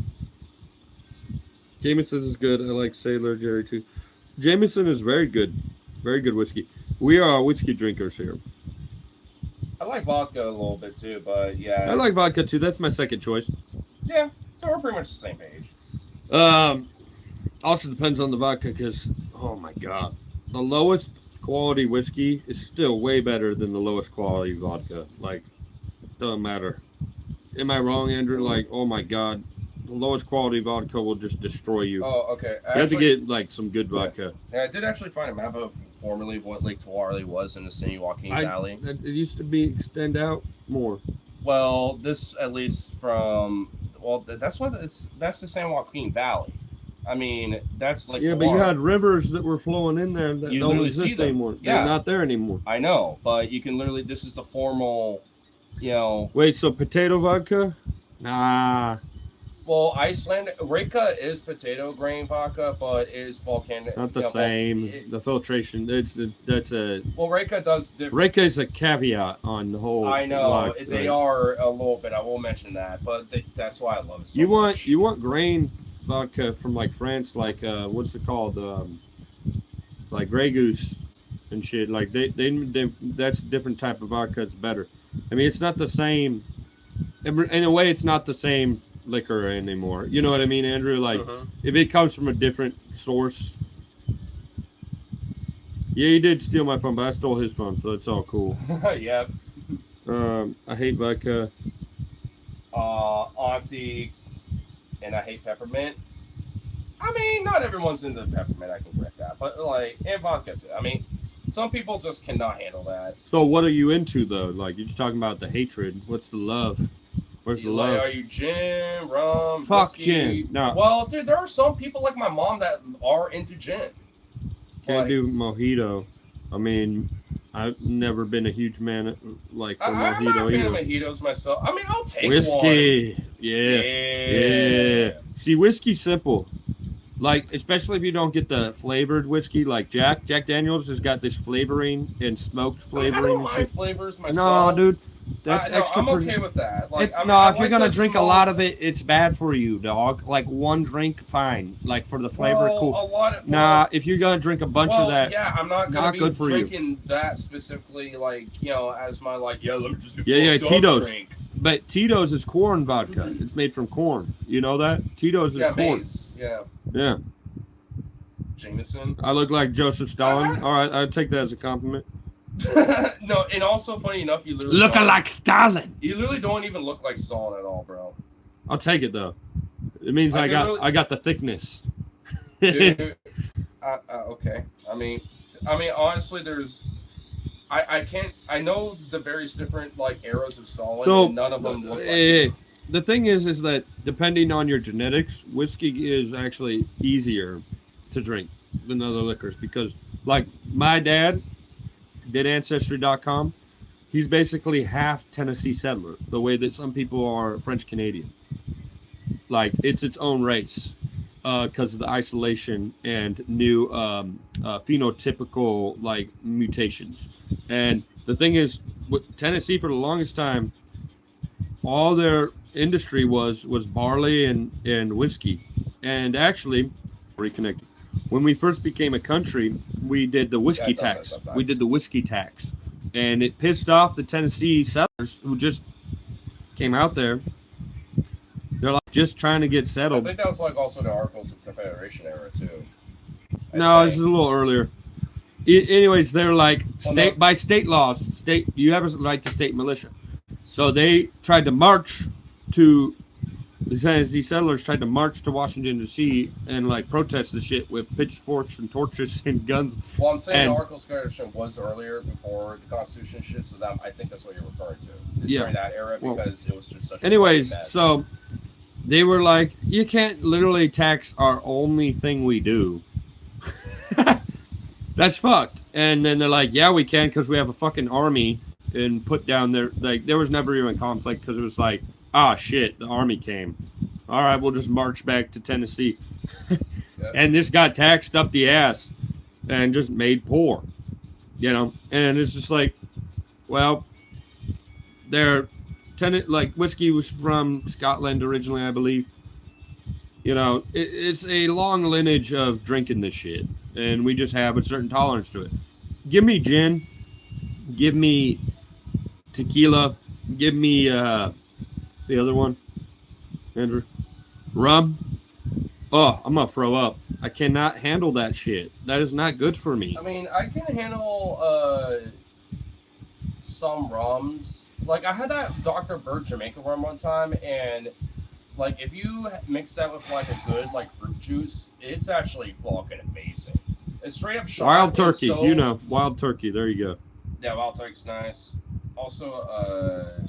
Jameson is good. I like Sailor Jerry, too. Jameson is very good. Very good whiskey. We are whiskey drinkers here. I like vodka a little bit too, but yeah. I like vodka too. That's my second choice. Yeah, so we're pretty much the same page. Also depends on the vodka because, oh my god, the lowest quality whiskey is still way better than the lowest quality vodka. Like, doesn't matter. Am I wrong, Andrew? Like, oh my god, the lowest quality vodka will just destroy you. Oh, okay. You have to get like some good vodka. Yeah, I did actually find a map of formerly of what Lake Tulare was in the San Joaquin Valley. It used to be extend out more. Well, this at least from that's the San Joaquin Valley. I mean, that's like but you had rivers that were flowing in there that don't exist anymore. Yeah. They're not there anymore. I know, but you can literally. This is the formal, Wait, so potato vodka? Nah. Well, Iceland Reka is potato grain vodka, but is volcanic. Not the same. The filtration. That's a. Well, Reka does different. Reka is a caveat on the whole. I know they are a little bit. I will mention that, but that's why I love it so much. You want grain vodka from like France, like what's it called? Like Grey Goose and shit. Like they that's a different type of vodka. It's better. I mean, it's not the same. In a way, it's not the same liquor anymore. You know what I mean, Andrew? Like, if it comes from a different source. Yeah, he did steal my phone, but I stole his phone, so it's all cool. Yep. I hate vodka. Auntie, and I hate peppermint. I mean, not everyone's into peppermint. I can correct that, but like, and vodka too. I mean, some people just cannot handle that. So, what are you into though? Like, you're just talking about the hatred. What's the love? Where's the love? Are you gin, rum, Fuck whiskey? Gin. No. Well, dude, there are some people like my mom that are into gin. Can't do mojito. I mean, I've never been a huge man like for mojito I'm not a fan either. of mojitos myself. I mean, I'll take whiskey. one. Yeah. See, whiskey's simple. Like, especially if you don't get the flavored whiskey, like Jack Daniels has got this flavoring and smoked flavoring. I don't mind flavors myself. No, dude. That's extra. I'm okay with that. Like, if you're gonna drink a lot of it, it's bad for you, dog. Like one drink, fine. Like for the flavor, cool. If you're gonna drink a bunch of that, I'm not gonna be good for drinking that specifically. Like, as my let me just Tito's. drink. But Tito's is corn vodka. It's made from corn. You know that? Tito's is corn. Maize. Yeah. Yeah. Jameson. I look like Joseph Stalin. All right, I'll take that as a compliment. No, and also funny enough, you literally Looking like Stalin. You literally don't even look like Stalin at all, bro. I'll take it though. It means I got the thickness. Dude, okay. I mean, honestly, I know the various different like eras of Stalin, So, and none of them look like the thing is that depending on your genetics, whiskey is actually easier to drink than other liquors because, like, my dad did Ancestry.com. He's basically half Tennessee settler, the way that some people are French Canadian. Like, it's its own race because of the isolation and new phenotypical like mutations. And the thing is, with Tennessee for the longest time, all their industry was barley and whiskey. And actually, reconnected. When we first became a country, we did the whiskey tax. We did the whiskey tax. And it pissed off the Tennessee settlers who just came out there. They're like just trying to get I settled. think that was like also the Articles of Confederation era too. No, this is a little earlier. Anyways, they're like by state laws, you have a right to state militia. So they tried to march to the Tennessee settlers tried to march to Washington D.C. and like protest the shit with pitchforks and torches and guns. Well, I'm saying the Articles of Confederation was earlier before the Constitution shit, so that I think that's what you're referring to. It's during that era because it was just such. Anyways, a mess. so they were like, you can't literally tax our only thing we do. That's fucked. And then they're like, yeah, we can because we have a fucking army and put down there. Like, there was never even conflict because it was like, ah, shit, the army came. All right, we'll just march back to Tennessee. And this got taxed up the ass and just made poor, you know? And it's just like, well, like whiskey was from Scotland originally, I believe. You know, it's a long lineage of drinking this shit, and we just have a certain tolerance to it. Give me gin, give me tequila, give me what's the other one, Andrew? Rum. Oh, I'm gonna throw up. I cannot handle that shit. That is not good for me. I mean, I can handle some rums. Like, I had that Dr. Bird Jamaica rum one time, and like, if you mix that with like a good like fruit juice, it's actually fucking amazing. It's straight up shot. Wild turkey, you know, wild turkey. There you go. Yeah, wild turkey's nice. Also,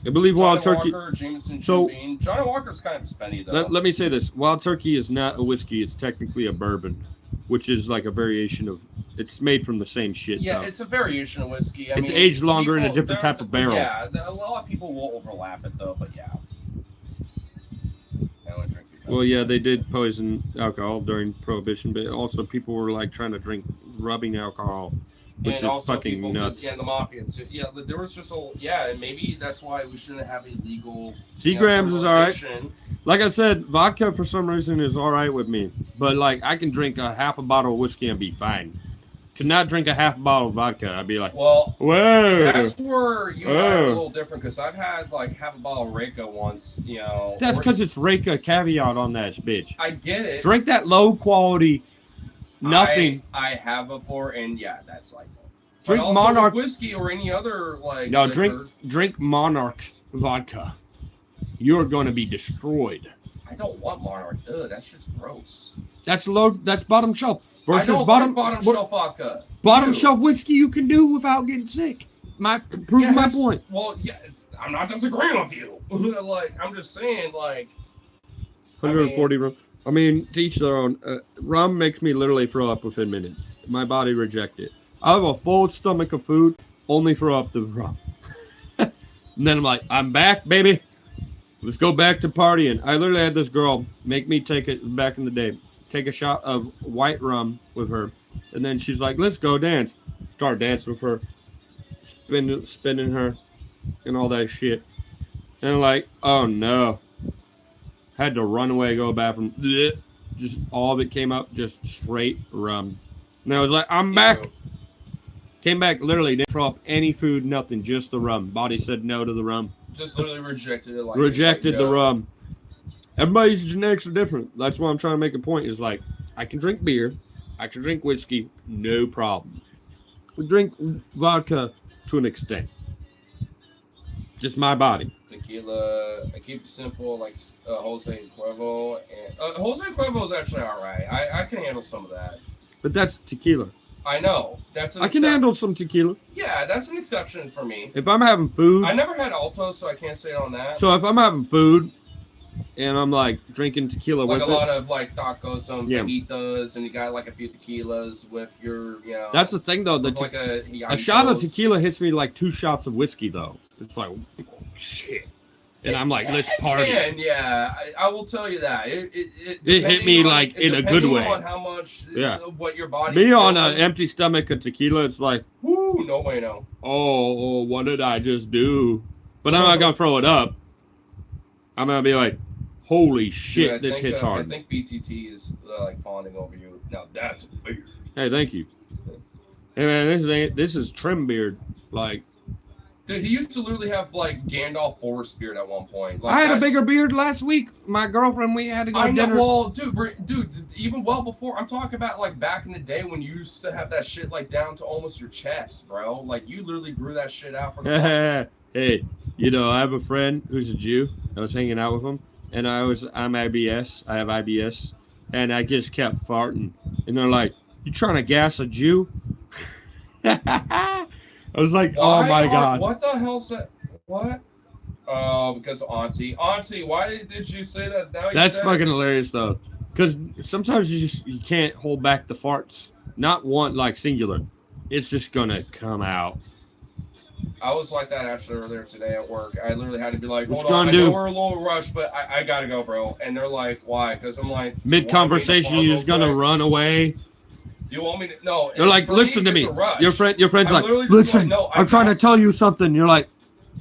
I believe Wild Turkey. Walker, Jameson, so Bean. Johnny Walker's kind of spendy though. Let me say this: Wild Turkey is not a whiskey; it's technically a bourbon, which is like a variation of. It's made from the same shit. Yeah, though. It's a variation of whiskey. I it's mean, aged longer in a different type of barrel. Yeah, a lot of people will overlap it though, but yeah. I only drink 3 times. Well, yeah, they did poison alcohol during Prohibition, but also people were like trying to drink rubbing alcohol. Which is fucking nuts. Yeah, the mafia too. Yeah, there was just and maybe that's why we shouldn't have illegal. Seagrams is alright. Like I said, vodka for some reason is alright with me. But like, I can drink a half a bottle of whiskey and be fine. Could not drink a half bottle of vodka. I'd be like, well, whoa. That's where you are a little different because I've had like half a bottle of Reyka once. You know, that's because it's Reyka caveat on that bitch. I get it. Drink that low quality. Nothing. I have before, and yeah, that's like. Drink Monarch whiskey or any other like. No, drink Monarch vodka. You're going to be destroyed. I don't want Monarch. Ugh, that's just gross. That's bottom shelf versus I don't bottom shelf vodka. Bottom shelf whiskey you can do without getting sick. Prove my point. Well, yeah, I'm not disagreeing with you. Like, I'm just saying, like. 140 rum. I mean, to each their own. Rum makes me literally throw up within minutes. My body rejects it. I have a full stomach of food, only throw up the rum. And then I'm like, I'm back, baby. Let's go back to partying. I literally had this girl make me take it back in the day. Take a shot of white rum with her. And then she's like, let's go dance. Start dancing with her. Spinning her. And all that shit. And I'm like, oh no. Had to run away, go to the bathroom. Blech. Just all of it came up, just straight rum. And I was like, I'm back. Came back, literally didn't throw up any food, nothing, just the rum. Body said no to the rum. Just literally rejected it. Like Rejected it's like, the no. rum. Everybody's genetics are different. That's why I'm trying to make a point. Is like I can drink beer, I can drink whiskey, no problem. We drink vodka to an extent. Just my body. Tequila. I keep it simple, like Jose Cuervo, and Jose Cuervo is actually all right. I can handle some of that. But that's tequila. I know that's an I can handle some tequila. Yeah, that's an exception for me. If I'm having food. I never had Alto, so I can't say on that. So if I'm having food and I'm like drinking tequila like with a it. lot of like tacos, some Yeah. fajitas, and you got like a few tequilas with your, you know. That's the thing though. with like A shot of tequila hits me like 2 shots of whiskey though. It's like, oh, shit. And I'm like, let's party. Yeah, I will tell you that. It It hit depending me on- like in a good depending way. on how much, Yeah. What your body. Me on an empty stomach of tequila, it's like, Woo, no way, no. oh, what did I just do? But I'm not gonna throw it up. I'm gonna be like, holy shit, Dude, I this think, hits I hard. think BTT is like fawning over you. Now that's weird. Hey, thank you. Hey man, this is trim beard. Like, Dude, he used to literally have like Gandalf Forest beard at one point. Like, I had a that's- bigger beard last week. My girlfriend, we had to go I to know, dinner. well, dude, even well before. I'm talking about like back in the day when you used to have that shit like down to almost your chest, bro. Like you literally grew that shit out for the months. Hey, you know, I have a friend who's a Jew. I was hanging out with him, and I'm IBS. I have IBS, and I just kept farting. And they're like, "You trying to gas a Jew?" I was like, "Oh my god!" What the hell's that? What? Oh, because Auntie, why did you say that? Now you That's said fucking hilarious though, because sometimes you can't hold back the farts. Not one like singular. It's just gonna come out. I was like that actually earlier today at work. I literally had to be like, What hold you on, gonna I know do? we're a little rushed, but I gotta go, bro. And they're like, why? Because I'm like, Mid conversation, you're just gonna run away. You want me to? No. They're like, for listen to it's me. a rush. Your friend's I'm like, literally just listen, like, no, I'm trying to guess- tell you something. You're like,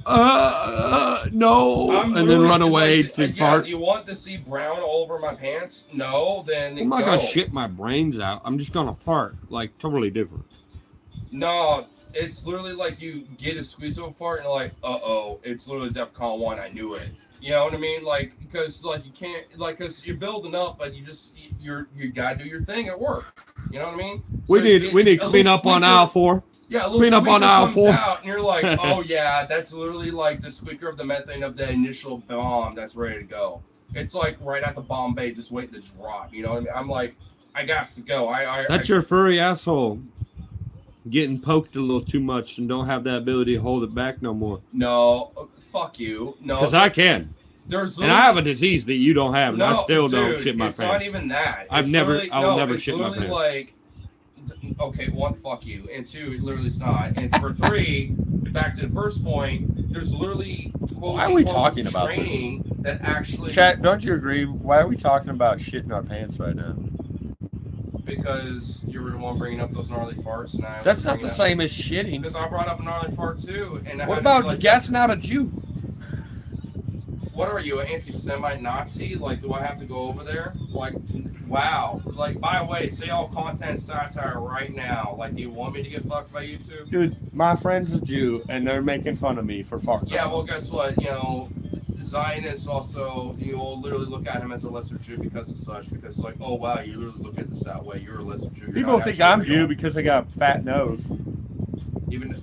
no, I'm and then literally run just away like, to yeah, fart. Do you want to see brown all over my pants? No, then I'm not go. gonna shit my brains out. I'm just gonna fart. Like totally different. No, it's literally like you get a squeeze of a fart and you're like, it's literally DEFCON 1. I knew it. You know what I mean? Like, because like you can't, like, because you're building up, but you gotta do your thing at work. You know what I mean? We So need a clean little up on squeaker- aisle 4. Yeah, a little clean up on squeaker aisle comes 4. out, and you're like, oh yeah, that's literally like the squeaker of the methane of the initial bomb that's ready to go. It's like right at the bomb bay, just waiting to drop. You know what I mean? I'm like, I got to go. That's your furry asshole getting poked a little too much and don't have that ability to hold it back no more. No, fuck you. No, Because I can. there's And I have a disease that you don't have, and I No, still dude, don't shit my it's not pants. even that. I'll It's never literally- it's shit my literally pants. Like, okay, 1, fuck you, and 2, it literally it's not. And for 3, back to the first point, there's literally quote Why are we unquote talking about this? training that actually Chat, don't you agree? Why are we talking about shitting our pants right now? because you were the one bringing up those gnarly farts, and I That's not the same as shitting. Because I brought up a gnarly fart too, and I What had to be about like, gassing out a Jew? What are you, an anti-Semite Nazi? Like, do I have to go over there? Like, wow. Like, by the way, say all content satire right now. Like, do you want me to get fucked by YouTube? Dude, my friend's a Jew, and they're making fun of me for farting. Yeah, well, guess what? You know, Zionists also, you will literally look at him as a lesser Jew because of such. Because, like, oh, wow, you literally look at this that way. You're a lesser Jew. You're People not think actually I'm real. Jew because I got a fat nose. Even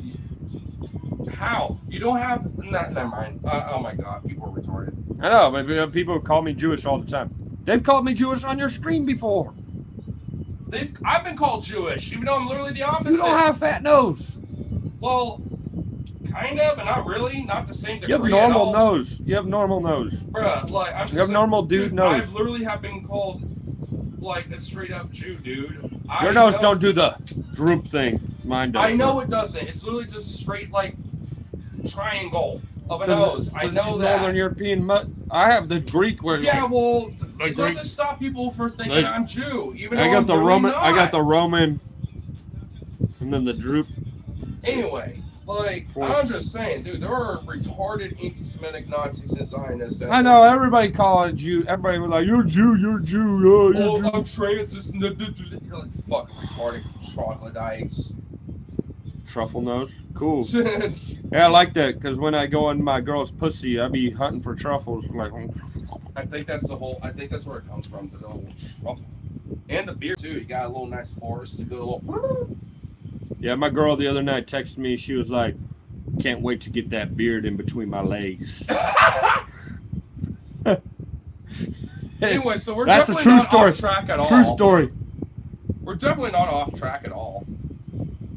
how? You don't have... never mind. Oh, my God. People are retarded. I know, but people call me Jewish all the time. They've called me Jewish on your stream before. I've been called Jewish, even though I'm literally the opposite. You don't have fat nose. Well, kind of, but not really. Not the same degree You have at normal all. nose. You have normal nose. Bruh, like, I'm just You have saying- normal dude nose. I've literally have been called, like, a straight up Jew, dude. Your nose don't do the droop thing. Mine does. I know it doesn't. It's literally just a straight, like, triangle of a nose. I know that. Northern European. I have the Greek where. Yeah, like, well, Like it doesn't stop people from thinking Like, I'm Jew, even though I got I'm the really Roman. not. I got the Roman. And then the droop. Anyway, like, I'm Points. just saying, dude, there are retarded anti-Semitic Nazis and Zionists. That I know everybody call it Jew. Everybody was like, "You're Jew. You're Jew. Oh, you're Oh, Jew." I'm trans. This fucking retarded troglodytes. Truffle nose, cool. Yeah, I like that because when I go in my girl's pussy, I be hunting for truffles. Like, I think that's where it comes from. The little truffle and the beard too. You got a little nice forest to go. A little. yeah, my girl the other night texted me. She was like, "Can't wait to get that beard in between my legs." Anyway, so we're That's a definitely true not story. off track at all. True story. We're definitely not off track at all.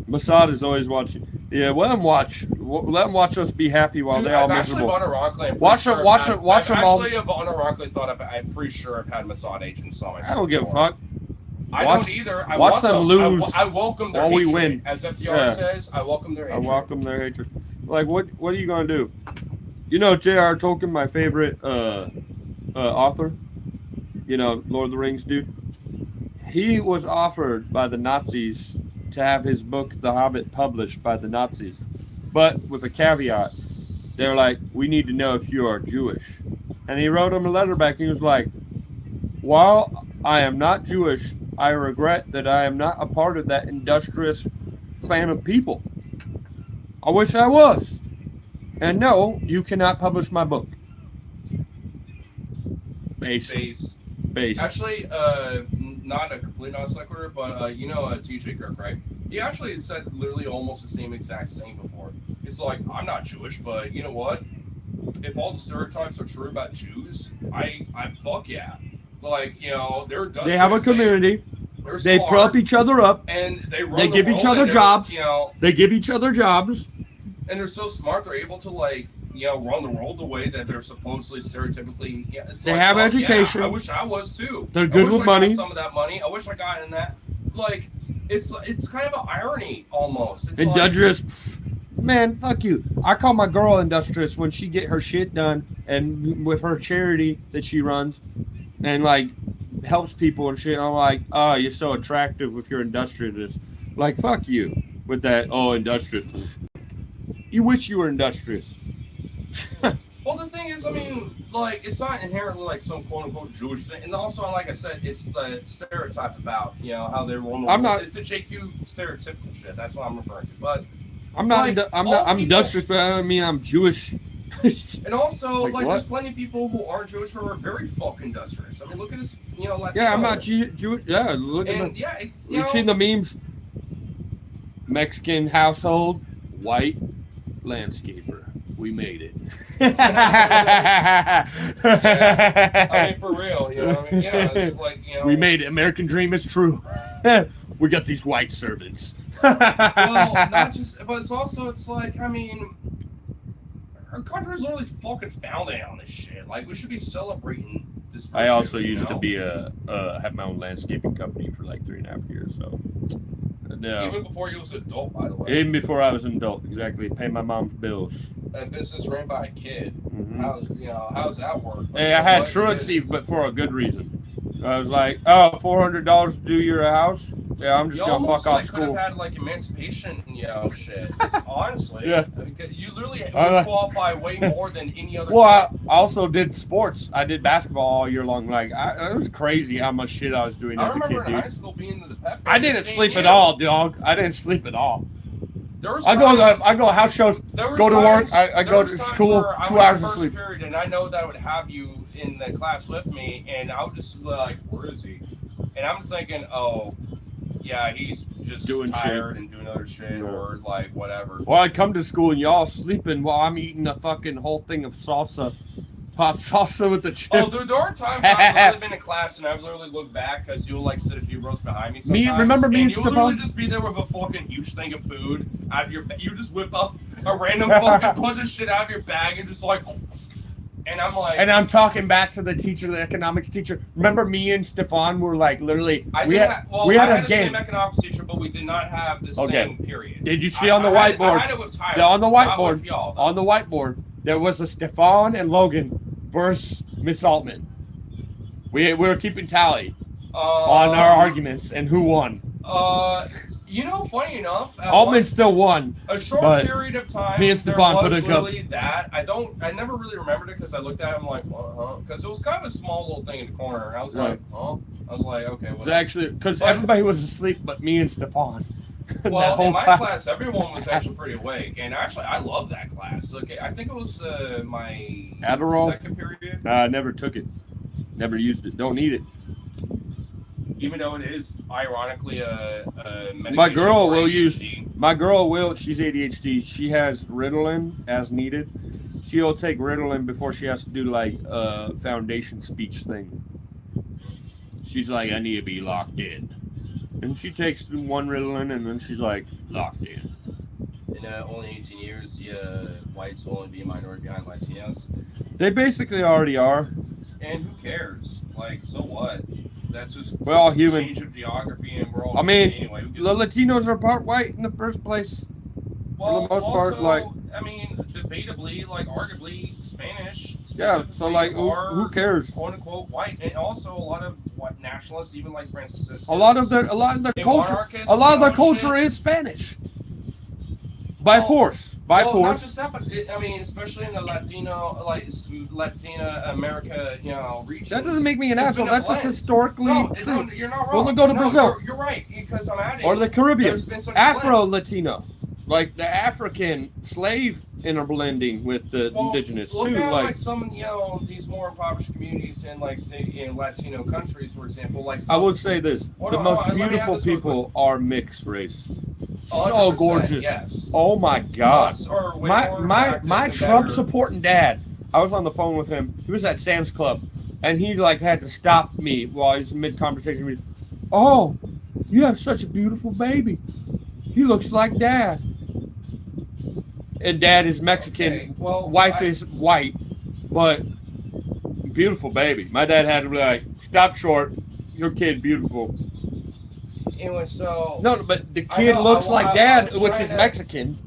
Masad is always watching. Yeah, let them watch. Let them watch us be happy while Dude, they're all I've actually miserable. unironically, Watch them all. Actually, I've unironically thought I'm pretty sure I've had Mossad agents on my I don't give a fuck. I Watch- don't either. I watch want them lose I welcome their while we hatred. win. As FDR Yeah. says, I welcome their I hatred. welcome their hatred. Like, what are you gonna do? You know, J.R. Tolkien, my favorite author. You know, Lord of the Rings dude. He was offered by the Nazis to have his book, The Hobbit, published by the Nazis, but with a caveat. They're like, we need to know if you are Jewish. And he wrote him a letter back. He was like, while I am not Jewish, I regret that I am not a part of that industrious clan of people. I wish I was. And no, you cannot publish my book. Based. Actually, not a complete non sequitur, but you know T.J. Kirk, right? He actually said literally almost the same exact thing before. It's like, I'm not Jewish, but you know what? If all the stereotypes are true about Jews, I fuck yeah. Like, you know, they have a community. They prop each other up. And they give each other jobs. You know, they give each other jobs. And they're so smart, they're able to, like, you know, run the world the way that they're supposedly stereotypically. Yeah, they have education. Yeah, I wish I was too. They're good with money. Got some of that money. I wish I got in that. Like, it's kind of an irony almost. It's industrious. Like, man, fuck you. I call my girl industrious when she get her shit done and with her charity that she runs and like helps people and shit. I'm like, oh, you're so attractive with your industrious. Like, fuck you with that. Oh, industrious. You wish you were industrious. Well, the thing is, I mean, like, it's not inherently like some quote-unquote Jewish thing, and also, like I said, it's the stereotype about, you know, how they run the world. It's the JQ stereotypical shit. That's what I'm referring to. But I'm not. Like, I'm industrious, but I don't mean I'm Jewish. And also, like what? there's plenty of people who aren't Jewish who are very fucking industrious. I mean, look at this, you know, like. Yeah, I'm not Jewish. Yeah, look at And the. yeah, it's. You've seen the memes. Mexican household, white landscaper. We made it. I mean, for real, you know. I mean, yeah, it's like, you know. We made it. American dream is true. We got these white servants. Well, not just, but it's also, it's like, I mean, our country is literally fucking founded on this shit. Like, we should be celebrating this. I also shit, used know? to be have my own landscaping company for like 3.5 years. So, no. Even before you was an adult, by the way. Even before I was an adult, exactly. Pay my mom's bills. A business ran by a kid. Mm-hmm. How's that work? Like, Hey, I had what truancy, you did? but for a good reason. I was like, oh, $400 to do your house? Yeah, I'm just You going to almost fuck off could school. have had like emancipation, you know, shit. Honestly, Yeah. You literally would like- qualify way more than any other. Well, I also did sports. I did basketball all year long. Like, it was crazy how much shit I was doing I as a kid, remember in high dude. school being in the pep. I didn't sleep at all, dog. I didn't sleep at all. There was I go to house shows, There was go to work, times- I there go was to times school, where I 2 went hours to of first sleep. Period, and I know that I would have you in the class with me, and I would just be like, "Where is he?" And I'm thinking, "Oh, yeah, he's just Doing tired and doing other shit, Yeah. or like whatever." Or I'd come to school and y'all sleeping while I'm eating a fucking whole thing of salsa. Hot salsa with the chips. Oh, dude, there are times I've literally been in class and I've literally looked back because you'll like sit a few rows behind me. Sometimes, remember me and you'll literally Stefan? just be there with a fucking huge thing of food out of your. You just whip up a random fucking bunch of shit out of your bag and just like. And I'm like. And I'm talking back to the teacher, the economics teacher. Remember me and Stefan were like literally. We had the a game. same economics teacher, but we did not have the same period. Did you see on the whiteboard? I had it with Tyler. On the not whiteboard. with y'all, though. On the whiteboard, there was a Stefan and Logan versus Miss Altman. We were keeping tally on our arguments and who won. You know, funny enough, at Altman still won. a short but period of time, me and Stefan there put was a cup. really that. I never really remembered it because I looked at it and I'm like, because it was kind of a small little thing in the corner. And I was Right. like, oh. I was like, okay. It's Whatever. actually because But- everybody was asleep but me and Stefan. Well, whole in my class. class, everyone was actually pretty awake, and actually, I love that class. Okay, I think it was my Adderall? second period, I never took it. Never used it. Don't need it. even though it is ironically a medication My girl for will use. ADHD. My girl will. She's ADHD. She has Ritalin as needed. She'll take Ritalin before she has to do like a foundation speech thing. She's like, I need to be locked in, and she takes one Ritalin, and then she's like, locked in. In only 18 years, whites will only be a minority behind Latinos. They basically already are. And who cares? Like, so what? That's just We're all human. change of geography, and we're all I mean, human anyway. Who gives The a- Latinos are part white in the first place. well, for the most part, also, like- I mean, debatably, like, arguably, Spanish. Yeah, so like, are who cares? quote unquote white, and also a lot of what nationalists, even like Franciscans. A lot of their and culture, monarchists, a lot of their shit. culture is Spanish. By Well, force, Not force. just that, but I mean, especially in the Latino, like Latina America, regions. That doesn't make me an There's asshole. been a That's just blend. historically No, true. no, you're not Well, wrong. then go to No, Brazil. You're right, because I'm adding. Or the Caribbean, There's been such a blend. Afro-Latino, like the African slave interblending with the Well, indigenous look too. at Like, some, these more impoverished communities in in Latino countries, for example. Like I would say this: Hold the on, most hold on, let me beautiful add this real people are mixed race. So 100%, gorgeous. Yes. Oh my God. Us are way My more my attractive my and Trump better. supporting dad. I was on the phone with him. He was at Sam's Club, and he like had to stop me while he was mid conversation with me. Oh, you have such a beautiful baby. He looks like dad. And dad is Mexican. Okay, well, Wife is white, but beautiful baby. My dad had to be like, stop short. Your kid beautiful. Anyway, so No, but the I kid know, looks I- like I dad, was which trying is to- Mexican.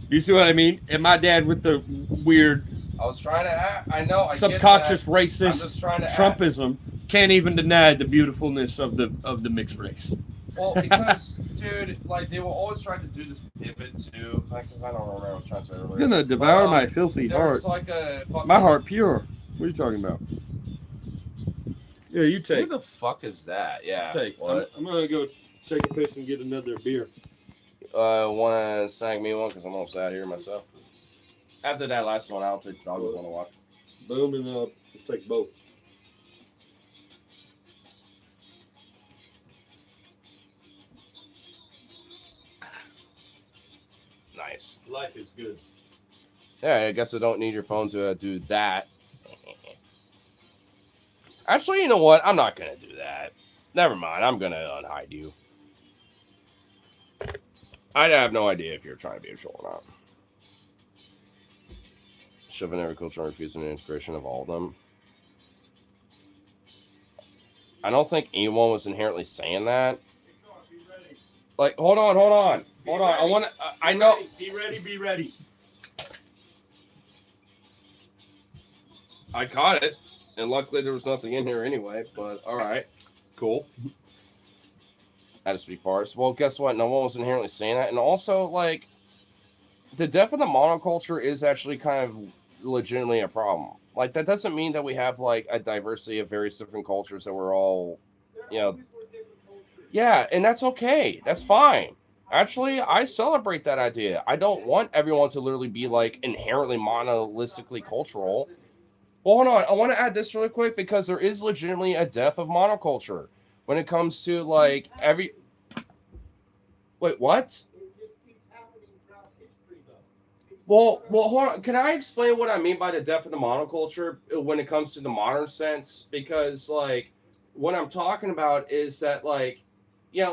You see what I mean? And my dad with the weird I was trying to act. I know. I subconscious get that. I'm racist just trying to act. Trumpism can't even deny the beautifulness of the mixed race. Well, because, dude, like, they will always try to do this pivot to, because I don't remember what I was trying to say earlier. You're gonna devour But, my filthy heart. There's like a fucking... My heart pure. What are you talking about? Yeah, you Who take. the fuck is that? Yeah. Take. What? I'm gonna go take a piss and get another beer. Want to snag me one? Because I'm almost out here myself. After that last one, I'll take doggos on a walk. Boom, and I'll take both. Nice. Life is good. Yeah, I guess I don't need your phone to do that. Actually, you know what? I'm not going to do that. Never mind. I'm going to unhide you. I have no idea if you're trying to be a troll or not. Shoving every culture and refusing the integration of all of them. I don't think anyone was inherently saying that. Like, hold on. I want to. I know. Be ready. Be ready. I caught it, and luckily there was nothing in here anyway. But all right, cool. I had to speak parts. Well, guess what? No one was inherently saying that, and also like the death of the monoculture is actually kind of legitimately a problem. Like that doesn't mean that we have like a diversity of various different cultures that we're all, yeah, and that's okay. That's fine. Actually, I celebrate that idea. I don't want everyone to literally be like inherently monolithically cultural. Well, hold on. I want to add this really quick because there is legitimately a death of monoculture when it comes to like every. Wait, what? Well, hold on. Can I explain what I mean by the death of the monoculture when it comes to the modern sense? Because like, what I'm talking about is that like,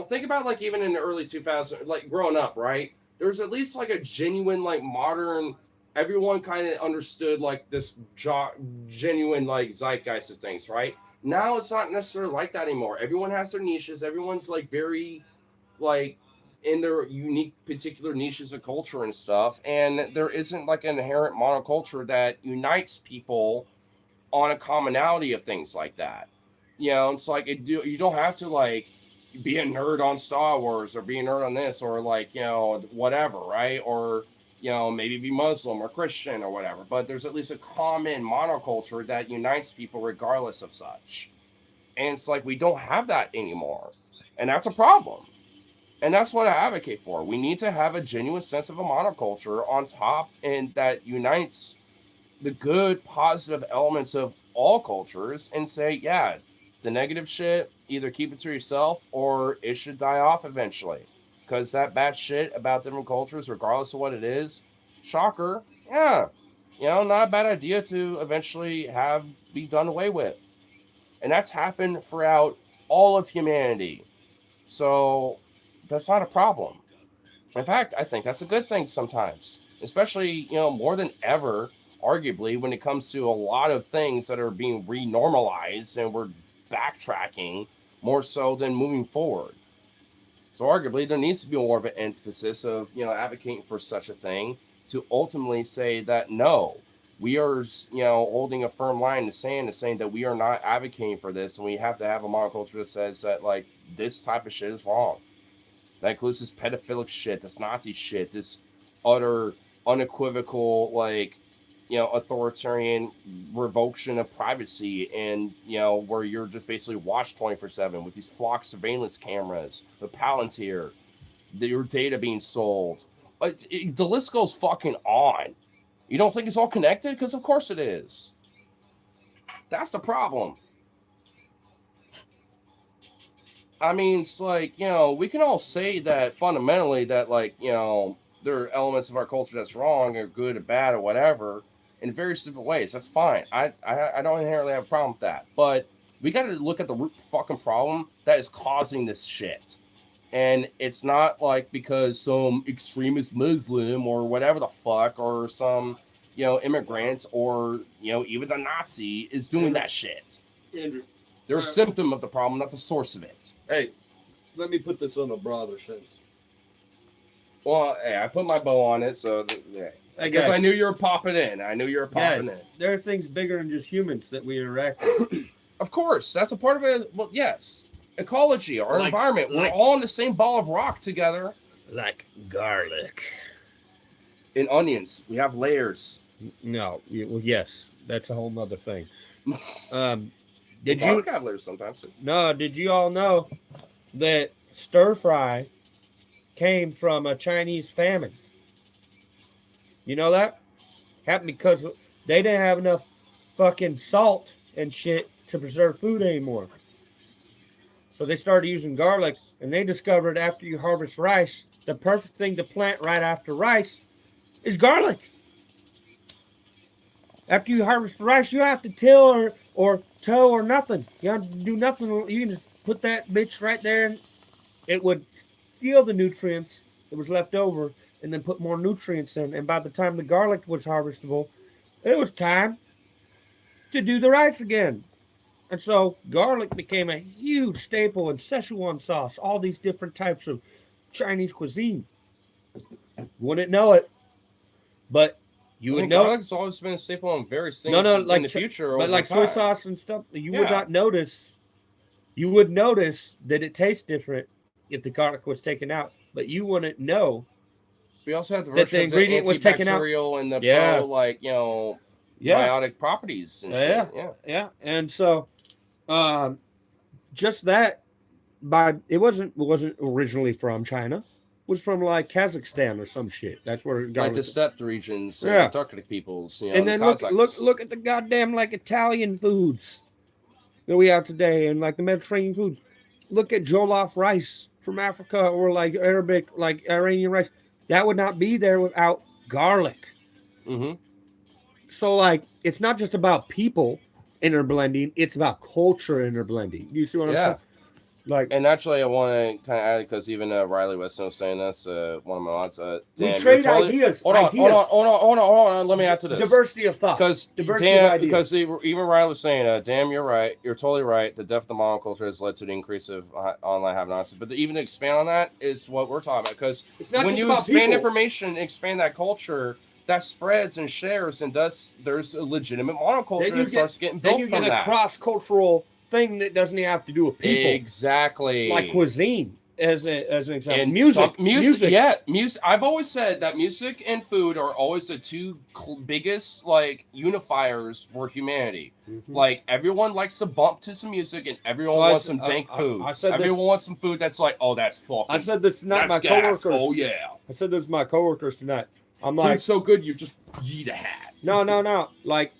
think about like even in the early 2000s, like growing up, right? There's at least like a genuine like modern. Everyone kind of understood like this genuine like zeitgeist of things, right? Now it's not necessarily like that anymore. Everyone has their niches. Everyone's like very like in their unique particular niches of culture and stuff. And there isn't like an inherent monoculture that unites people on a commonality of things like that. It's like you don't have to like be a nerd on Star Wars or be a nerd on this or like, whatever, right? Or maybe be Muslim or Christian or whatever, but there's at least a common monoculture that unites people regardless of such. And it's like we don't have that anymore. And that's a problem. And that's what I advocate for. We need to have a genuine sense of a monoculture on top, and that unites the good, positive elements of all cultures and say, yeah, the negative shit, either keep it to yourself or it should die off eventually. Because that bad shit about different cultures, regardless of what it is, shocker, yeah, not a bad idea to eventually have be done away with. And that's happened throughout all of humanity. So that's not a problem. In fact, I think that's a good thing sometimes, especially, more than ever, arguably, when it comes to a lot of things that are being renormalized and we're backtracking more so than moving forward. So arguably, there needs to be more of an emphasis of, advocating for such a thing to ultimately say that, no, we are, holding a firm line in the sand and saying that we are not advocating for this. And we have to have a monoculture that says that, like, this type of shit is wrong. That includes this pedophilic shit, this Nazi shit, this utter, unequivocal, like, authoritarian revocation of privacy, and, where you're just basically watched 24/7 with these flock surveillance cameras, the Palantir, your data being sold. The list goes fucking on. You don't think it's all connected? Because of course it is. That's the problem. I mean, it's like, we can all say that fundamentally that, like, there are elements of our culture that's wrong or good or bad or whatever in various different ways. That's fine. I don't inherently have a problem with that. But we got to look at the root fucking problem that is causing this shit. And it's not like because some extremist Muslim or whatever the fuck or some, immigrant or, even the Nazi is doing that shit. Andrew, they're a symptom of the problem, not the source of it. hey, let me put this on a broader sense. Well, hey, I put my bow on it, so because I knew you were popping in. Guys, there are things bigger than just humans that we interact with. Of course, that's a part of it. Well, yes, ecology, our environment. We're all in the same ball of rock together. Like garlic. In onions, we have layers. No, well, yes, that's a whole nother thing. Did you have layers sometimes? Too. No, did you all know that stir fry came from a Chinese famine? You know that? Happened because they didn't have enough fucking salt and shit to preserve food anymore. So they started using garlic, and they discovered after you harvest rice, the perfect thing to plant right after rice is garlic. After you harvest the rice, you have to till or toe or nothing. You have to do nothing. You can just put that bitch right there, and it would steal the nutrients that was left over and then put more nutrients in. And by the time the garlic was harvestable, it was time to do the rice again. And so garlic became a huge staple in Szechuan sauce, all these different types of Chinese cuisine. Wouldn't know it, but you would know. Garlic's always been a staple on various things like in the future. But like soy sauce and stuff, you would not notice. You would notice that it tastes different if the garlic was taken out, but you wouldn't know. We also have the ingredient was taken out and the biotic properties and shit. Yeah. And so, just that it wasn't originally from China. Was from like Kazakhstan or some shit. That's where it got. Like the steppe regions, Turkic peoples, and then look at the goddamn like Italian foods that we have today, and like the Mediterranean foods. Look at jollof rice from Africa, or like Arabic, like Iranian rice. That would not be there without garlic. Mm-hmm. So like, it's not just about people interblending; it's about culture interblending. You see what I'm saying? Like, and naturally, I want to kind of add, because even Riley Weston was saying this, one of my mods. We trade ideas. Hold on. Let me add to this. Diversity of thought. Because even Riley was saying, damn, you're right. You're totally right. The death of the monoculture has led to the increase of online have-nots. But even to expand on that is what we're talking about. Because when you expand information, expand that culture, that spreads and shares, and thus there's a legitimate monoculture that starts getting built from that. Then you get a cross-cultural thing that doesn't even have to do with people. Exactly. Like cuisine. as an example. And Music. Yeah, music. I've always said that music and food are always the two biggest like unifiers for humanity. Mhm. Like everyone likes to bump to some music, and everyone So wants some dank food. I said everyone this. wants some food that's like, oh, that's fucking. I said this to not that's my gas. coworkers. Oh yeah, I said this to my coworkers tonight. I'm like, like, food's so good, you just eat a hat. no. Like,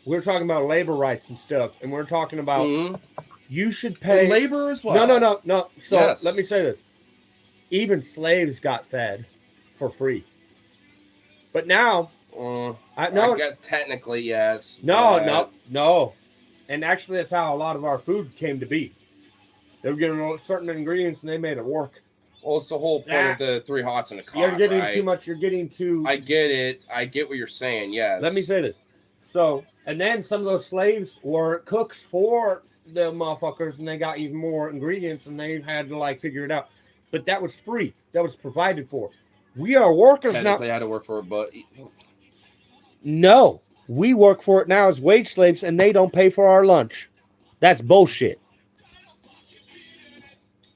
we're talking about labor rights and stuff, and we're talking about Mhm. you should pay. And labor as well. No. So Yes. let me say this: even slaves got fed for free, but now I get technically yes. no. And actually, that's how a lot of our food came to be. They were getting certain ingredients, and they made it work. Well, it's the whole point of the 3 hots in a car. You're getting right? too much. You're getting too. I get it. I get what you're saying. Yes. Let me say this. So, and then some of those slaves were cooks for the motherfuckers, and they got even more ingredients, and they had to like figure it out. But that was free. That was provided for. We are workers now. Technically, I had to work for it, but No, we work for it now as wage slaves, and they don't pay for our lunch. That's bullshit.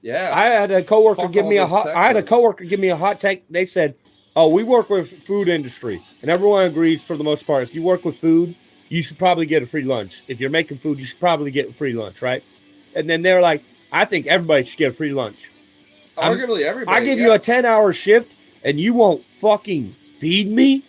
yeah. I had a coworker Fuck give all me a those hot. I had a sectors. coworker give me a hot take. They said, "Oh, we work with food industry, and everyone agrees for the most part. If you work with food, you should probably get a free lunch. If you're making food, you should probably get a free lunch, right?" And then they're like, "I think everybody should get a free lunch. Arguably, everybody. I give you a 10-hour shift, and you won't fucking feed me.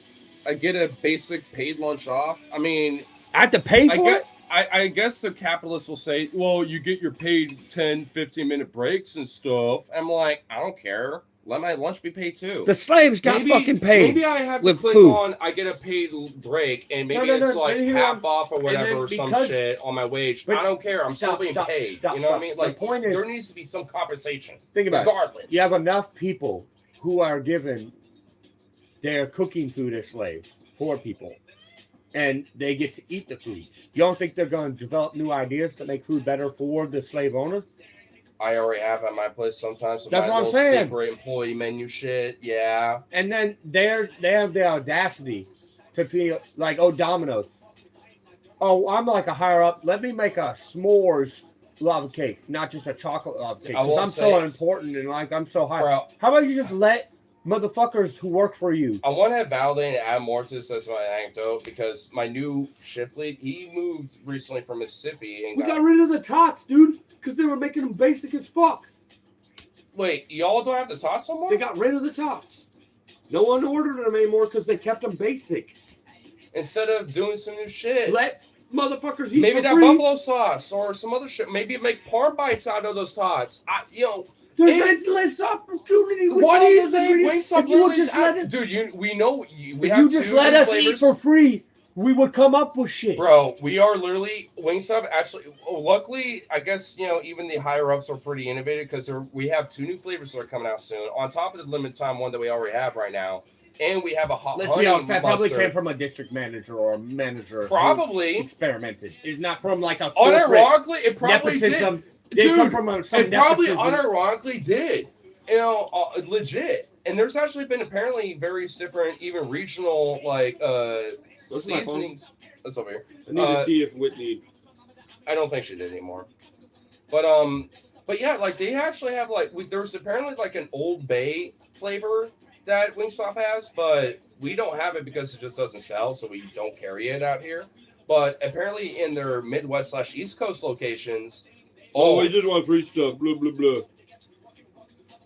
I get a basic paid lunch off. I mean, I have to pay for it." I guess the capitalists will say, well, you get your paid 10, 15-minute breaks and stuff. I'm like, I don't care. Let my lunch be paid too. The slaves got fucking paid. Maybe I have to with click food. on I get a paid break and maybe No, it's like here half I'm- off or then whatever or some because- shit on my wage. But I don't care. I'm still being paid. You know what I mean? The Like, point is, there needs to be some compensation. think about it. Regardless. You have enough people who are given their cooking food as slaves, poor people, and they get to eat the food. You don't think they're going to develop new ideas to make food better for the slave owner? I already have at my place sometimes. So That's my what I'm little saying. Secret employee menu shit. Yeah. And then they have the audacity to feel like, oh, Domino's. Oh, I'm like a higher up. Let me make a s'mores lava cake, not just a chocolate lava cake. I will Because I'm say- so important and like I'm so high. Bro, How about you just let motherfuckers who work for you? I want to have validated and add more to this as my anecdote because my new shift lead, he moved recently from Mississippi and We got rid of the tots, dude, because they were making them basic as fuck. Wait, y'all don't have the toss no more? They got rid of the tots. No one ordered them anymore because they kept them basic. Instead of doing some new shit. Let motherfuckers eat Maybe for that free. buffalo sauce or some other shit. Maybe make parm bites out of those tots. There's And- endless opportunity. with Why do all you those think ingredients. Wingstop If you would literally just let it, dude, we know we if have you just two let us flavors. eat for free, we would come up with shit. Bro, we are literally Wingstop. Actually, luckily, I guess even the higher ups are pretty innovative because we have 2 new flavors that are coming out soon. On top of the limited time one that we already have right now, and we have a hot Let's honey be honest, that probably mustard. came from a district manager or a manager. who Probably, experimented. It's not from like a corporate unironically, it probably nepotism. did. It come Dude, from some it probably nepotism. unironically did. Legit. And there's actually been apparently various different, even regional Where's my phone? seasonings. That's over here. I need to see if Whitney. I don't think she did anymore. But yeah, like they actually have there's apparently like an Old Bay flavor that Wingstop has, but we don't have it because it just doesn't sell, so we don't carry it out here. But apparently in their Midwest/East Coast locations, Oh, we did want free stuff. Blah blah blah.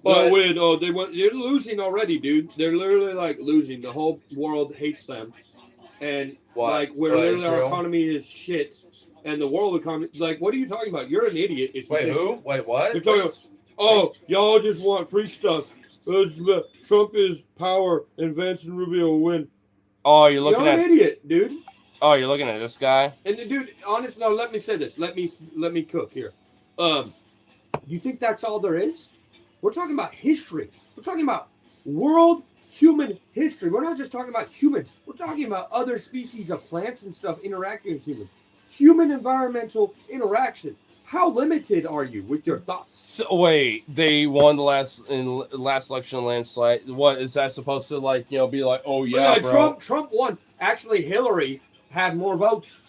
But- No, wait, oh, they're losing already, dude. They're literally like losing. The whole world hates them, and like where literally our Israel? economy is shit, and the world economy. Like, what are you talking about? You're an idiot. If you Wait, think- who? Wait, what? You're talking about, oh, y'all just want free stuff. Trump is power, and Vance and Rubio will win. Oh, you're looking You're an at. idiot, dude. Oh, you're looking at this guy. And the dude, honest, no. Let me say this. Let me cook here. You think that's all there is? We're talking about history. We're talking about world human history. We're not just talking about humans. We're talking about other species of plants and stuff interacting with humans. Human environmental interaction. How limited are you with your thoughts? So, wait, they won the last election landslide. What is that supposed to be like? Oh yeah, bro. Trump won. Actually, Hillary had more votes.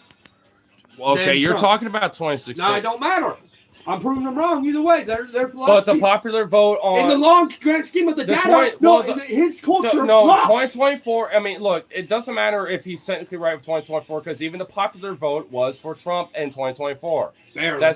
Okay, than you're Trump. talking about 2016. Now it don't matter. I'm proving them wrong either way. Their But philosophy. the popular vote on in the long grand scheme of the The data, 20 his culture no, lost. 2024. I mean, look, it doesn't matter if he's technically right with 2024 because even the popular vote was for Trump in 2024. Barely.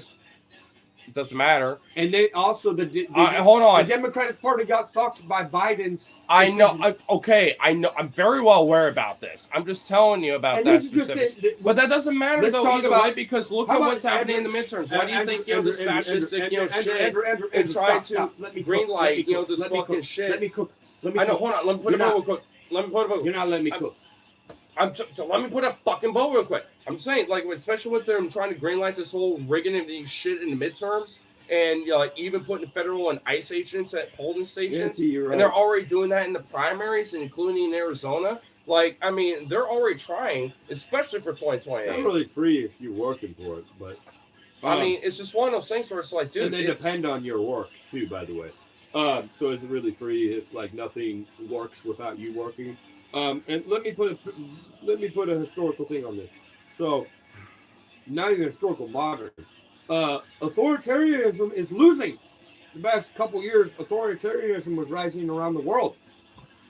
It doesn't matter. And they also Hold on. The Democratic Party got fucked by Biden's. I know. decision. Okay, I know. I'm very well aware about this. I'm just telling you about And that this is just specifics. But that doesn't matter let's though talk either about- way because look how at about what's happening in the Andrew- midterms. Why do you think this fascistic shit Andrew, and try to stop. Let me green cook. light Let me this cook. Let me fucking cook. shit? Let me cook. Let me I know. cook. Hold on. Let me put a You're vote real not- quick. Let me put a vote. You're not letting me cook. So let me put a fucking vote real quick. I'm saying, like, especially with them trying to greenlight this whole rigging of these shit in the midterms, and like even putting federal and ICE agents at polling stations, You're and they're already doing that in the primaries, including in Arizona. Like, I mean, they're already trying, especially for It's not 2028. really free if you're working for it, but I mean, it's just one of those things where it's like, dude, and they it's- depend on your work too, by the way. So is it really free if like nothing works without you working? And let me put a historical thing on this. So, not even historical, modern. Authoritarianism is losing. The past couple years, authoritarianism was rising around the world.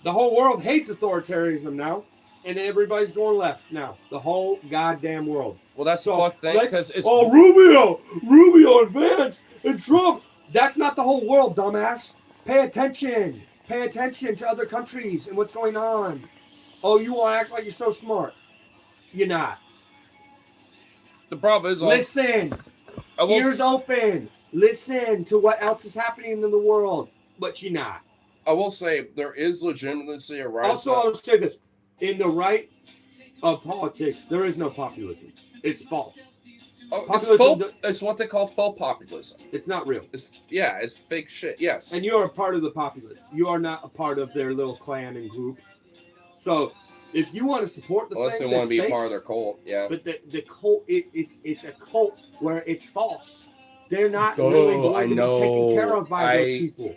The whole world hates authoritarianism now, and everybody's going left now. The whole goddamn world. well, that's the So, fuck thing like, because it's oh, Rubio, and Vance, and Trump. That's not the whole world, dumbass. Pay attention. Pay attention to other countries and what's going on. Oh, you want to act like you're so smart. You're not. the problem is. Listen. I will, Ears open. Listen to what else is happening in the world. But you're not. I will say there is legitimacy a rise. Also, I'll say this. In the right of politics, there is no populism. It's false. populism it's what they call faux populism. It's not real. It's fake shit. Yes. And you're a part of the populace. You are not a part of their little clan and group. So, if you want to support the Unless thing, they want to be that's a fake, part of their cult. Yeah. but the cult, it's a cult where it's false. They're not Duh, really going I to be know. taken care of by those people.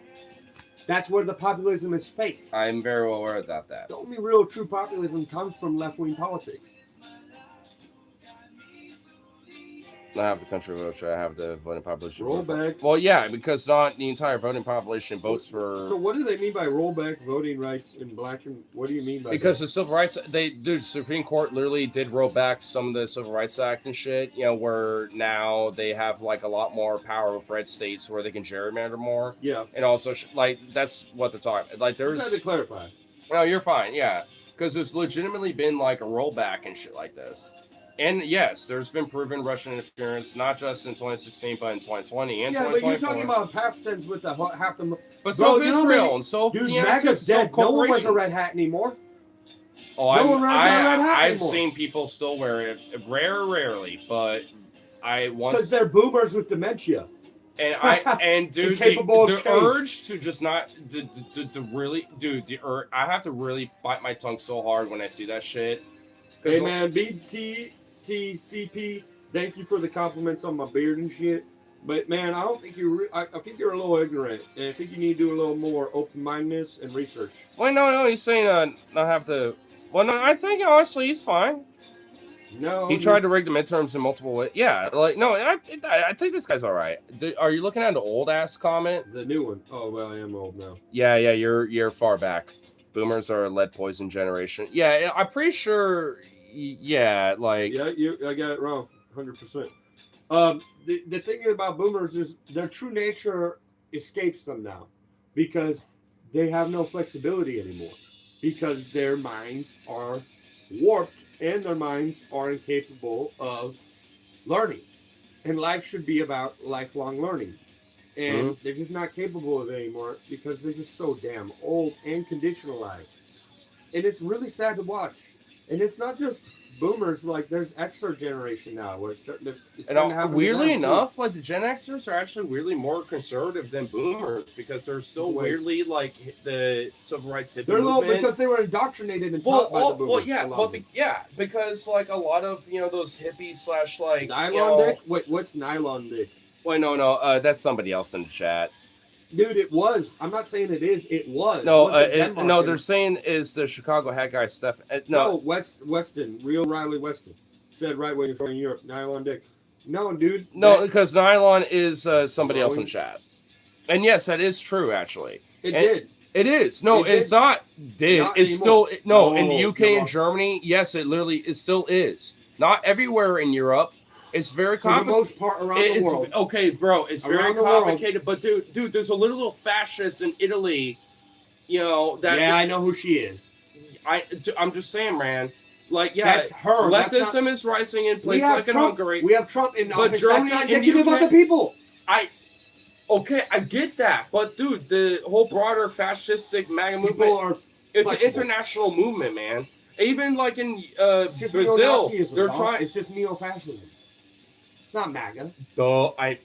That's where the populism is fake. I'm very well aware about that. The only real true populism comes from left-wing politics. I have the country vote. I have the voting population. Roll vote. back. Well, yeah, because not the entire voting population votes for. So what do they mean by rollback voting rights in black and what do you mean by Because that? the civil rights, Supreme Court literally did roll back some of the Civil Rights Act and shit. You know, where now they have like a lot more power with red states where they can gerrymander more, Yeah. and also like that's what they're talking. Like Just had to there's. clarify. Oh, you're fine. Yeah, because there's legitimately been like a rollback and shit like this. And yes, there's been proven Russian interference, not just in 2016, but in 2020 and Yeah, but you're 2024. talking about past tense with the half the. But so Bro, is you know Israel, what? and so Dude, the United MAGA's States, so dead. No one wears a corporations. red hat anymore. Oh, No one wears a red hat I've anymore. seen people still wear it, rarely, but I Because once they're boomers with dementia. and dude, Incapable of the change. urge to just not to really, dude, I have to really bite my tongue so hard when I see that shit. 'Cause Hey man, BTTCP, thank you for the compliments on my beard and shit. But man, I don't think you're. I think you're a little ignorant, and I think you need to do a little more open-mindedness and research. Wait, no, he's saying not have to. Well, no, I think honestly he's fine. No, He tried to rig the midterms in multiple ways. Yeah, like no, I think this guy's all right. Are you looking at an old ass comment? the new one. Oh well, I am old now. Yeah, you're far back. Boomers are a lead poison generation. Yeah, I'm pretty sure. Yeah, like Yeah, I got it wrong, 100%. The thing about boomers is their true nature escapes them now because they have no flexibility anymore because their minds are warped and their minds are incapable of learning. And life should be about lifelong learning. And they're just not capable of it anymore because they're just so damn old and conditionalized. And it's really sad to watch. And it's not just boomers, like there's Xer generation now where it's starting to happen. to weirdly them, too. enough, like the Gen Xers are actually weirdly more conservative than boomers because they're still Which ways? weirdly like the civil rights hippie They're low movement. because they were indoctrinated and taught by the boomers. yeah, a lot of them. because like a lot of those hippies slash like Nylon dick? Wait, what's nylon dick? Wait, no, that's somebody else in the chat. Dude, it was. I'm not saying it is. It was. No, Look at Denmark no, and- they're saying is the Chicago hat guy Steph. No, Weston, real Riley Weston said right when he was in Europe, nylon dick. No, dude. No, that- because nylon is somebody else in Growing. chat. And yes, that is true, actually. it and- did. It is. No, It it's did. not. Did Not it's anymore. still no in the No, UK no. and Germany? Yes, it still is. Not everywhere in Europe. It's very For the complicated. most part around the world. Okay, bro. It's very Around the world. complicated. But dude, there's a little fascist in Italy. You know that. Yeah, I know who she is. I'm just saying, man. Like, yeah, That's her. That's leftism not- is rising in We places have like in Trump. Hungary. We have Trump in But office. Germany That's not and indicative of UK the people. Okay, I get that, but dude, the whole broader fascistic MAGA movement. People are. It's flexible. an international movement, man. Even like in It's just Brazil, neo-Nazism, they're dog. trying. It's just neo-fascism. It's not MAGA. Though I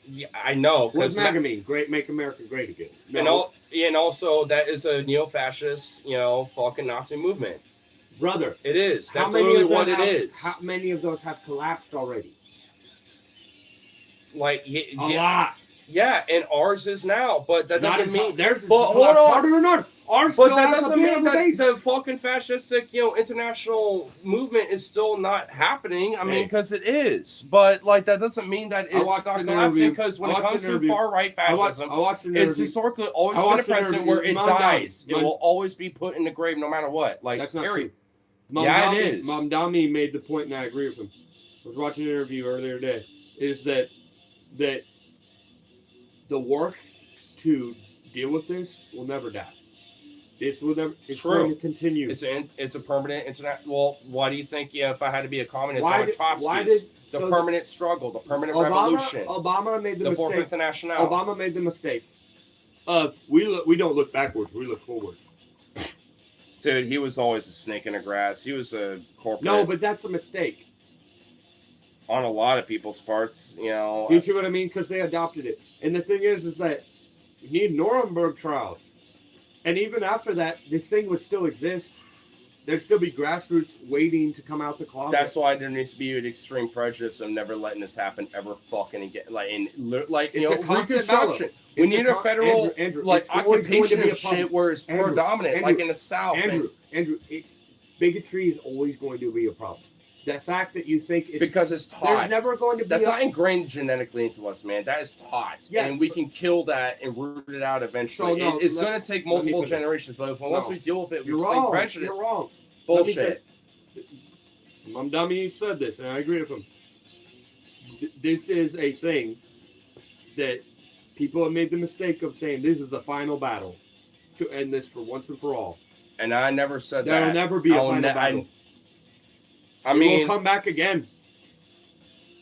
know What does because MAGA mean? Great, make America great again. and also that is a neo-fascist, fucking Nazi movement. Brother, It is. how That's many literally of them what it have, is. How many of those have collapsed already? Like A yeah, lot. yeah, and ours is now, but that Not doesn't as- mean. theirs is but hold collapsed on. harder than ours. Ours But still that has a doesn't bit mean of a that base. the fucking fascistic, international movement is still not happening. I mean, Hey. because it is. But like that doesn't mean that I it's watched not an collapsing. interview. Because when I it watched comes an to interview. far right I fascism, watched an it's interview. historically always I been a watched an precedent interview. where it Mom dies. Dami. It will always be put in the grave no matter what. Like That's not period. true. Yeah, it is. Mom Dami made the point, and I agree with him. I was watching an interview earlier today. Is that the work to deal with this will never die. This will never. It's True. going to continue. It's a permanent internet. Well, why do you think? Yeah, if I had to be a communist, Why I'm a did- Trotskyist. why did- the so permanent struggle, the permanent revolution, Obama made the Fourth mistake. International. Obama made the mistake of we don't look backwards, we look forwards. Dude, he was always a snake in the grass. He was a corporate. No, but that's a mistake. On a lot of people's parts, You see what I mean? Because they adopted it. And the thing is that you need Nuremberg trials. And even after that, this thing would still exist. There'd still be grassroots waiting to come out the closet. That's why there needs to be an extreme prejudice of never letting this happen ever fucking again. Like It's a constant Reconstruction. battle. We It's a need a con- federal Andrew, like it's always going to occupation be a of problem. shit where it's Andrew, predominant, like in the South. Andrew, it's bigotry is always going to be a problem. The fact that you think it's because it's there's taught. never going to be That's a, not ingrained genetically into us, man. That is taught, Yeah, and we can kill that and root it out eventually. So, no, it's let- going to take let me multiple finish. generations, but once No. we deal with it, you're we stay wrong. prejudice. You're wrong. Let me Bullshit. say- Mom Dummy said this, and I agree with him. This is a thing that people have made the mistake of saying this is the final battle to end this for once and for all. And I never said There'll that. never be a I will final ne- battle. I It mean, will come back again.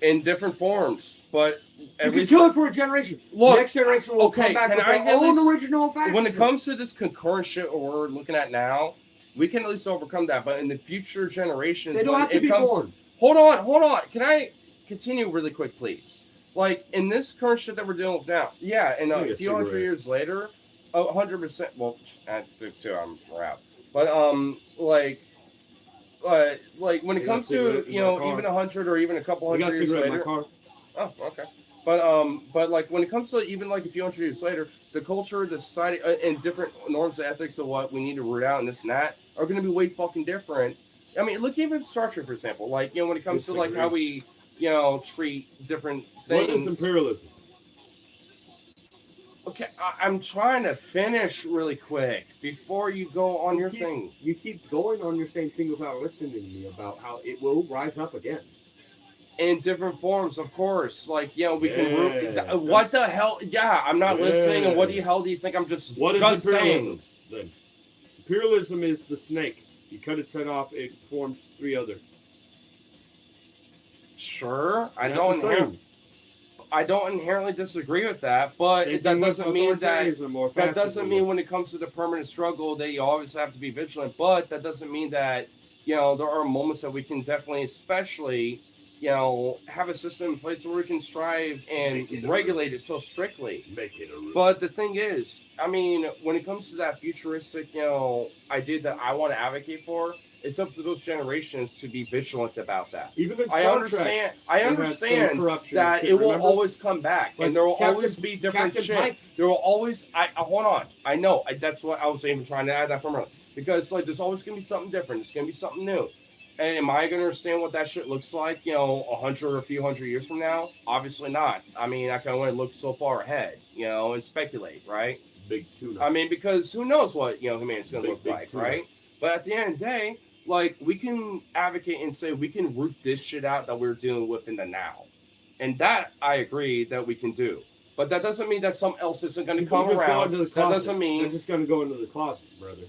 in different forms, but You every can kill it for a generation. Look, Next generation will okay, come back can with I their at own least- original fascism. when it comes to this concurrent shit we're looking at now, we can at least overcome that. But in the future generations, they don't when have to it be comes, born. Hold on. Can I continue really quick, please? Like in this current shit that we're dealing with now, yeah, and Give me a a few hundred cigarette. years later, 100%. Well, I do too. I'm out. But like when it You got comes a cigarette to in my car? even 100 or even a couple We got hundred years cigarette in my later. car. Oh, okay. But like when it comes to even like a few hundred years later, the culture, the society, and different norms and ethics of what we need to root out and this and that are going to be way fucking different. I mean, look even Star Trek, for example. Like when it comes to like how we treat different What things. is imperialism? Okay, I'm trying to finish really quick before you go on your thing. You keep going on your same thing without listening to me about how it will rise up again. In different forms, of course. Like, we can root. Yeah. What the hell? Yeah, I'm not Yeah. listening. And what the hell do you think I'm just What is just imperialism? saying? Then imperialism is the snake. You cut its head off, it forms 3 others. Sure, That's the same. I don't inherently disagree with that, but Same that thing with doesn't mean that authoritarianism or that doesn't fascism. mean when it comes to the permanent struggle that you always have to be vigilant. But that doesn't mean that there are moments that we can definitely, especially have a system in place where we can strive and Make it a regulate it so strictly. Make it a rule. But the thing is, I mean, when it comes to that futuristic, idea that I want to advocate for, it's up to those generations to be vigilant about that. Even in I Star understand. Trek, I they had some understand corruption and that shit, it will remember? always come back, Like and there will Captain- always be different Captain shit. Pike. There will always. Hold on. I know. That's what I was even trying to add that from earlier. Because there's always gonna be something different. It's gonna be something new. And am I going to understand what that shit looks like, 100 or a few hundred years from now? Obviously not. I mean, I can only look so far ahead, and speculate, right? Big tuna. I mean, because who knows what, humanity's going to look like, tuna. right? But at the end of the day, like, we can advocate and say we can root this shit out that we're dealing with in the now. And that, I agree, that we can do. But that doesn't mean that something else isn't going to come around. That doesn't mean... They're just going to go into the closet, brother.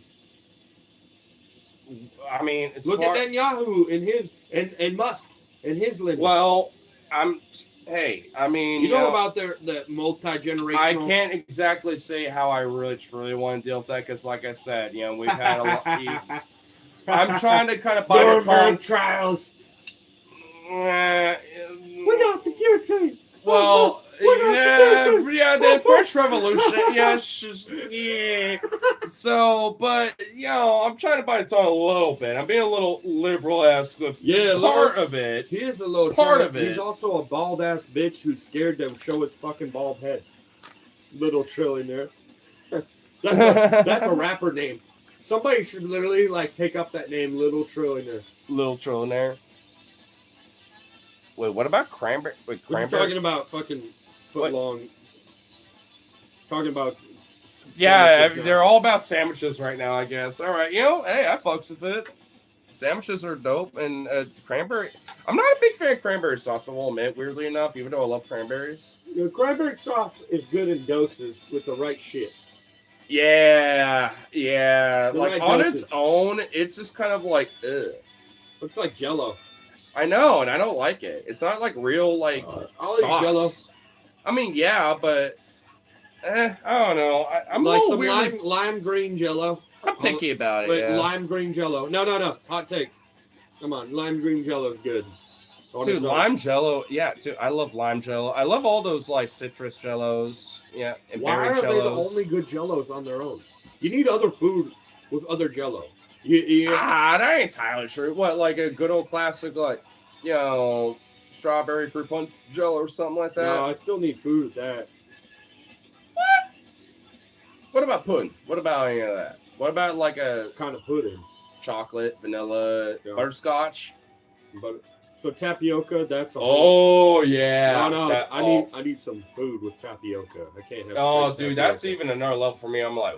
I mean, look at Netanyahu and his and Musk and his lineage. Well, I mean, you know about the multi-generational. I can't exactly say how I really truly want to deal with that because, like I said, we've had a lot. I'm trying to kind of bite the tongue. Trials. We got the guillotine. Well, the first revolution, yeah. So, but I'm trying to bite the tongue a little bit. I'm being a little liberal-esque with part of it. He is a little part of it. He's also a bald-ass bitch who's scared to show his fucking bald head. Little trillionaire. That's a rapper name. Somebody should literally take up that name, Little Trillionaire. Little Trillionaire. Wait, what about Cranberry? Wait, We're just talking about fucking foot long. Talking about. Yeah, they're all about sandwiches right now, I guess. All right, hey, I fucks with it. Sandwiches are dope, and cranberry. I'm not a big fan of cranberry sauce, I will admit, weirdly enough, even though I love cranberries. Cranberry sauce is good in doses with the right shit. Yeah. The like, right on doses. its own, it's just kind of like, ugh. Looks like Jell-O. I know, and I don't like it. It's not like real, I sauce. like Jell-O. I mean, yeah, but I don't know. I'm like some lime green Jell-O. I'm picky about it. Wait, Yeah. lime green Jell-O. No. Hot take. Come on, lime green Jell-O is good. Dude, lime Jell-O. Yeah, dude, I love lime Jell-O. I love all those citrus Jell-Os. Yeah, and why berry are they the Jell-Os. only good Jell-Os on their own? You need other food with other Jell-O. That ain't entirely true. What, like a good old classic, strawberry fruit punch Jell-O or something like that? No, I still need food with that. What about pudding? What about any of that? What about a kind of pudding? Chocolate, vanilla, butterscotch? So tapioca, that's a Oh yeah. No, I need some food with tapioca. I can't have. Oh, dude, that's even another level for me. I'm like,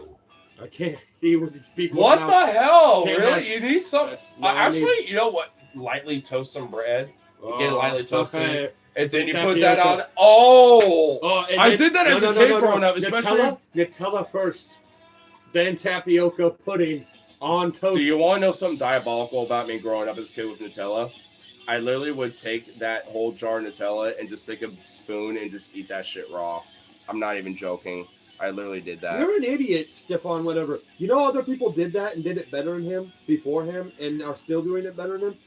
I can't see what these people. What the hell? Can't Really? have- You need some? Actually, you know what? Lightly toast some bread. You get it lightly toasted, okay. and then you put Tapioca. that on. Oh, And I then- did that as a kid growing up, especially. Nutella first, then tapioca pudding on toast. Do you want to know something diabolical about me growing up as a kid with Nutella? I literally would take that whole jar of Nutella and just take a spoon and just eat that shit raw. I'm not even joking. I literally did that. You're an idiot, Stefan, whatever. You know other people did that and did it better than him, before him, and are still doing it better than him?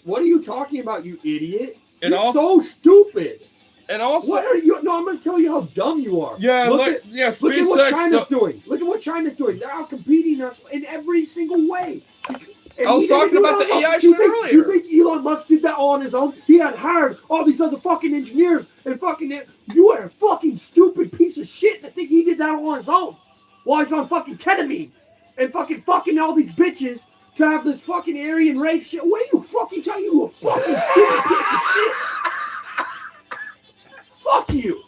What are you talking about, you idiot? And You're also- so stupid. And also, What are you? No, I'm going to tell you how dumb you are. yeah, Look look at what SpaceX. China's doing. Look at what China's doing. They're out competing us in every single way. And I was he didn't talking do it about on the his own. AI You shit think- earlier. You think Elon Musk did that all on his own? He had hired all these other fucking engineers and fucking. You are a fucking stupid piece of shit to think he did that all on his own while he's on fucking ketamine and fucking all these bitches to have this fucking Aryan race shit. What are you fucking telling you? A fucking stupid piece of shit. Fuck you.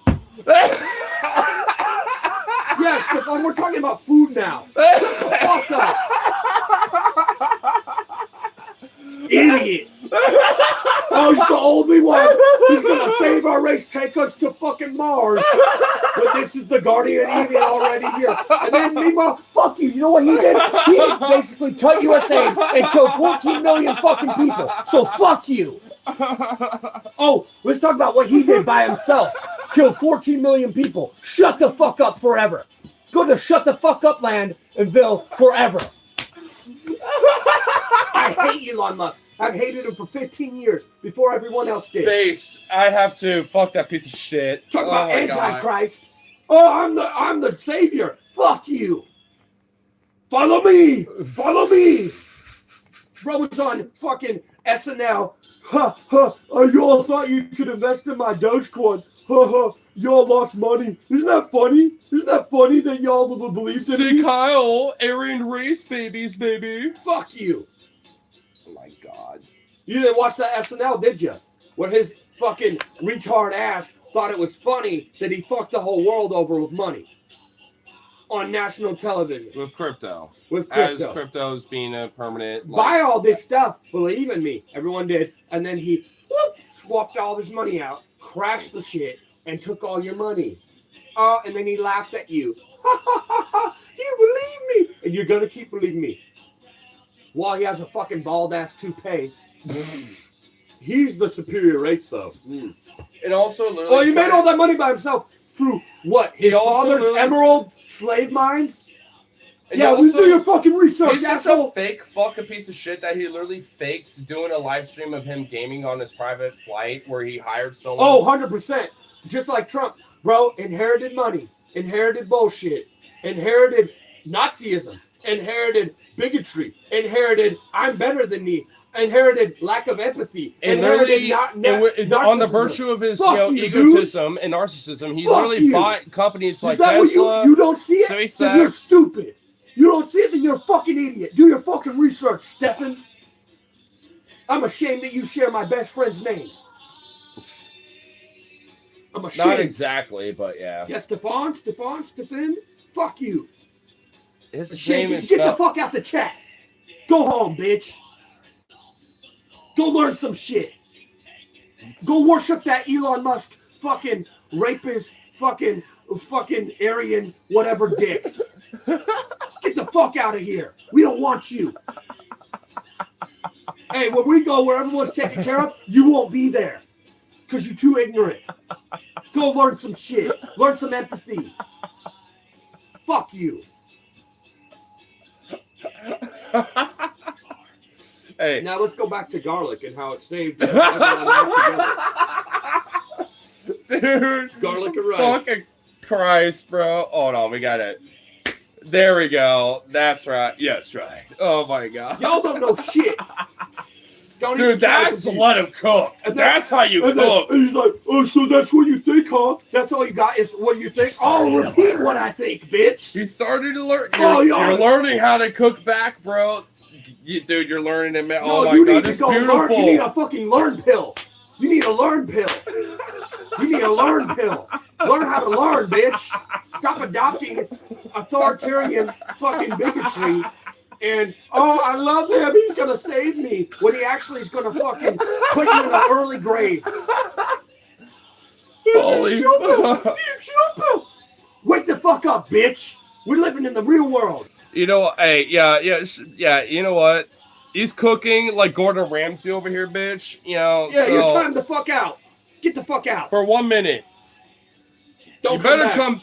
Yes, Stefan, we're talking about food now. Shut the fuck up. Idiot. Oh, he's the only one. He's gonna save our race, take us to fucking Mars. But this is the guardian evil already here. And then meanwhile, fuck you. You know what he did? He basically cut USA and killed 14 million fucking people. So fuck you. Oh, let's talk about what he did by himself. Killed 14 million people. Shut the fuck up forever. Go to shut the fuck up land and Ville forever. I hate Elon Musk. I've hated him for 15 years before everyone else did. Base. I have to. Fuck that piece of shit. Talk about my God. Antichrist. Oh, I'm the savior. Fuck you. Follow me. Follow me. Bro was on fucking SNL. You all thought you could invest in my Dogecoin. Y'all lost money. Isn't that funny? Isn't that funny that y'all will believe in See me? Kyle, Aryan race babies, baby. Fuck you. Oh my God. God. You didn't watch that SNL, did you? Where his fucking retard ass thought it was funny that he fucked the whole world over with money on national television. With crypto. With crypto. As crypto's being a permanent. Buy all this stuff, believe in me. Everyone did. And then he swapped all his money out, crashed the shit, and took all your money. And then he laughed at you. Ha ha ha ha! You believe me! And you're gonna keep believing me. While he has a fucking bald ass toupee. He's the superior race, though. And also, literally. Oh, he made all that money by himself through what? His father's emerald slave mines? And yeah, we do your fucking research. He's such a fake fucking piece of shit that he literally faked doing a live stream of him gaming on his private flight where he hired someone. Oh, 100%. Just like Trump. Bro, inherited money, inherited bullshit, inherited Nazism, inherited bigotry, inherited I'm better than me, inherited lack of empathy, and inherited on the virtue of his egotism and narcissism, he literally bought companies like Tesla. You don't see it? Then you're stupid. You don't see it? Then you're a fucking idiot. Do your fucking research, Stefan. I'm ashamed that you share my best friend's name. I'm ashamed. Not exactly, but yeah. Yeah, Stefan. Fuck you. His name is Get the fuck out the chat. Go home, bitch. Go learn some shit. Go worship that Elon Musk fucking rapist, fucking Aryan, whatever dick. Get the fuck out of here. We don't want you. Hey, when we go where everyone's taken care of, you won't be there. Because you're too ignorant. Go learn some shit. Learn some empathy. Fuck you. Hey. Now let's go back to garlic and how it saved everyone together. Dude. Garlic and rice. Fucking Christ, bro. Hold on, we got it. There we go. That's right. Yes, right. Oh my God. Y'all don't know shit. Dude, that's let him cook. That's how you cook. And he's like, oh, so that's what you think, huh? That's all you got is what you think? I'll repeat what I think, bitch. You started to learn. You're learning how to cook back, bro. Dude, you're learning it, man. Oh my God, it's beautiful. Learn. You need a fucking learn pill. You need a learn pill. You need a learn pill. Learn how to learn, bitch. Stop adopting authoritarian fucking bigotry. And, oh, I love him. He's going to save me. When he actually is going to fucking put you in an early grave. Holy fuck. Wake the fuck up, bitch. We're living in the real world. You know, hey, yeah, you know what? He's cooking like Gordon Ramsay over here, bitch. You know, yeah, you're time the fuck out. Get the fuck out. For 1 minute. Don't come back.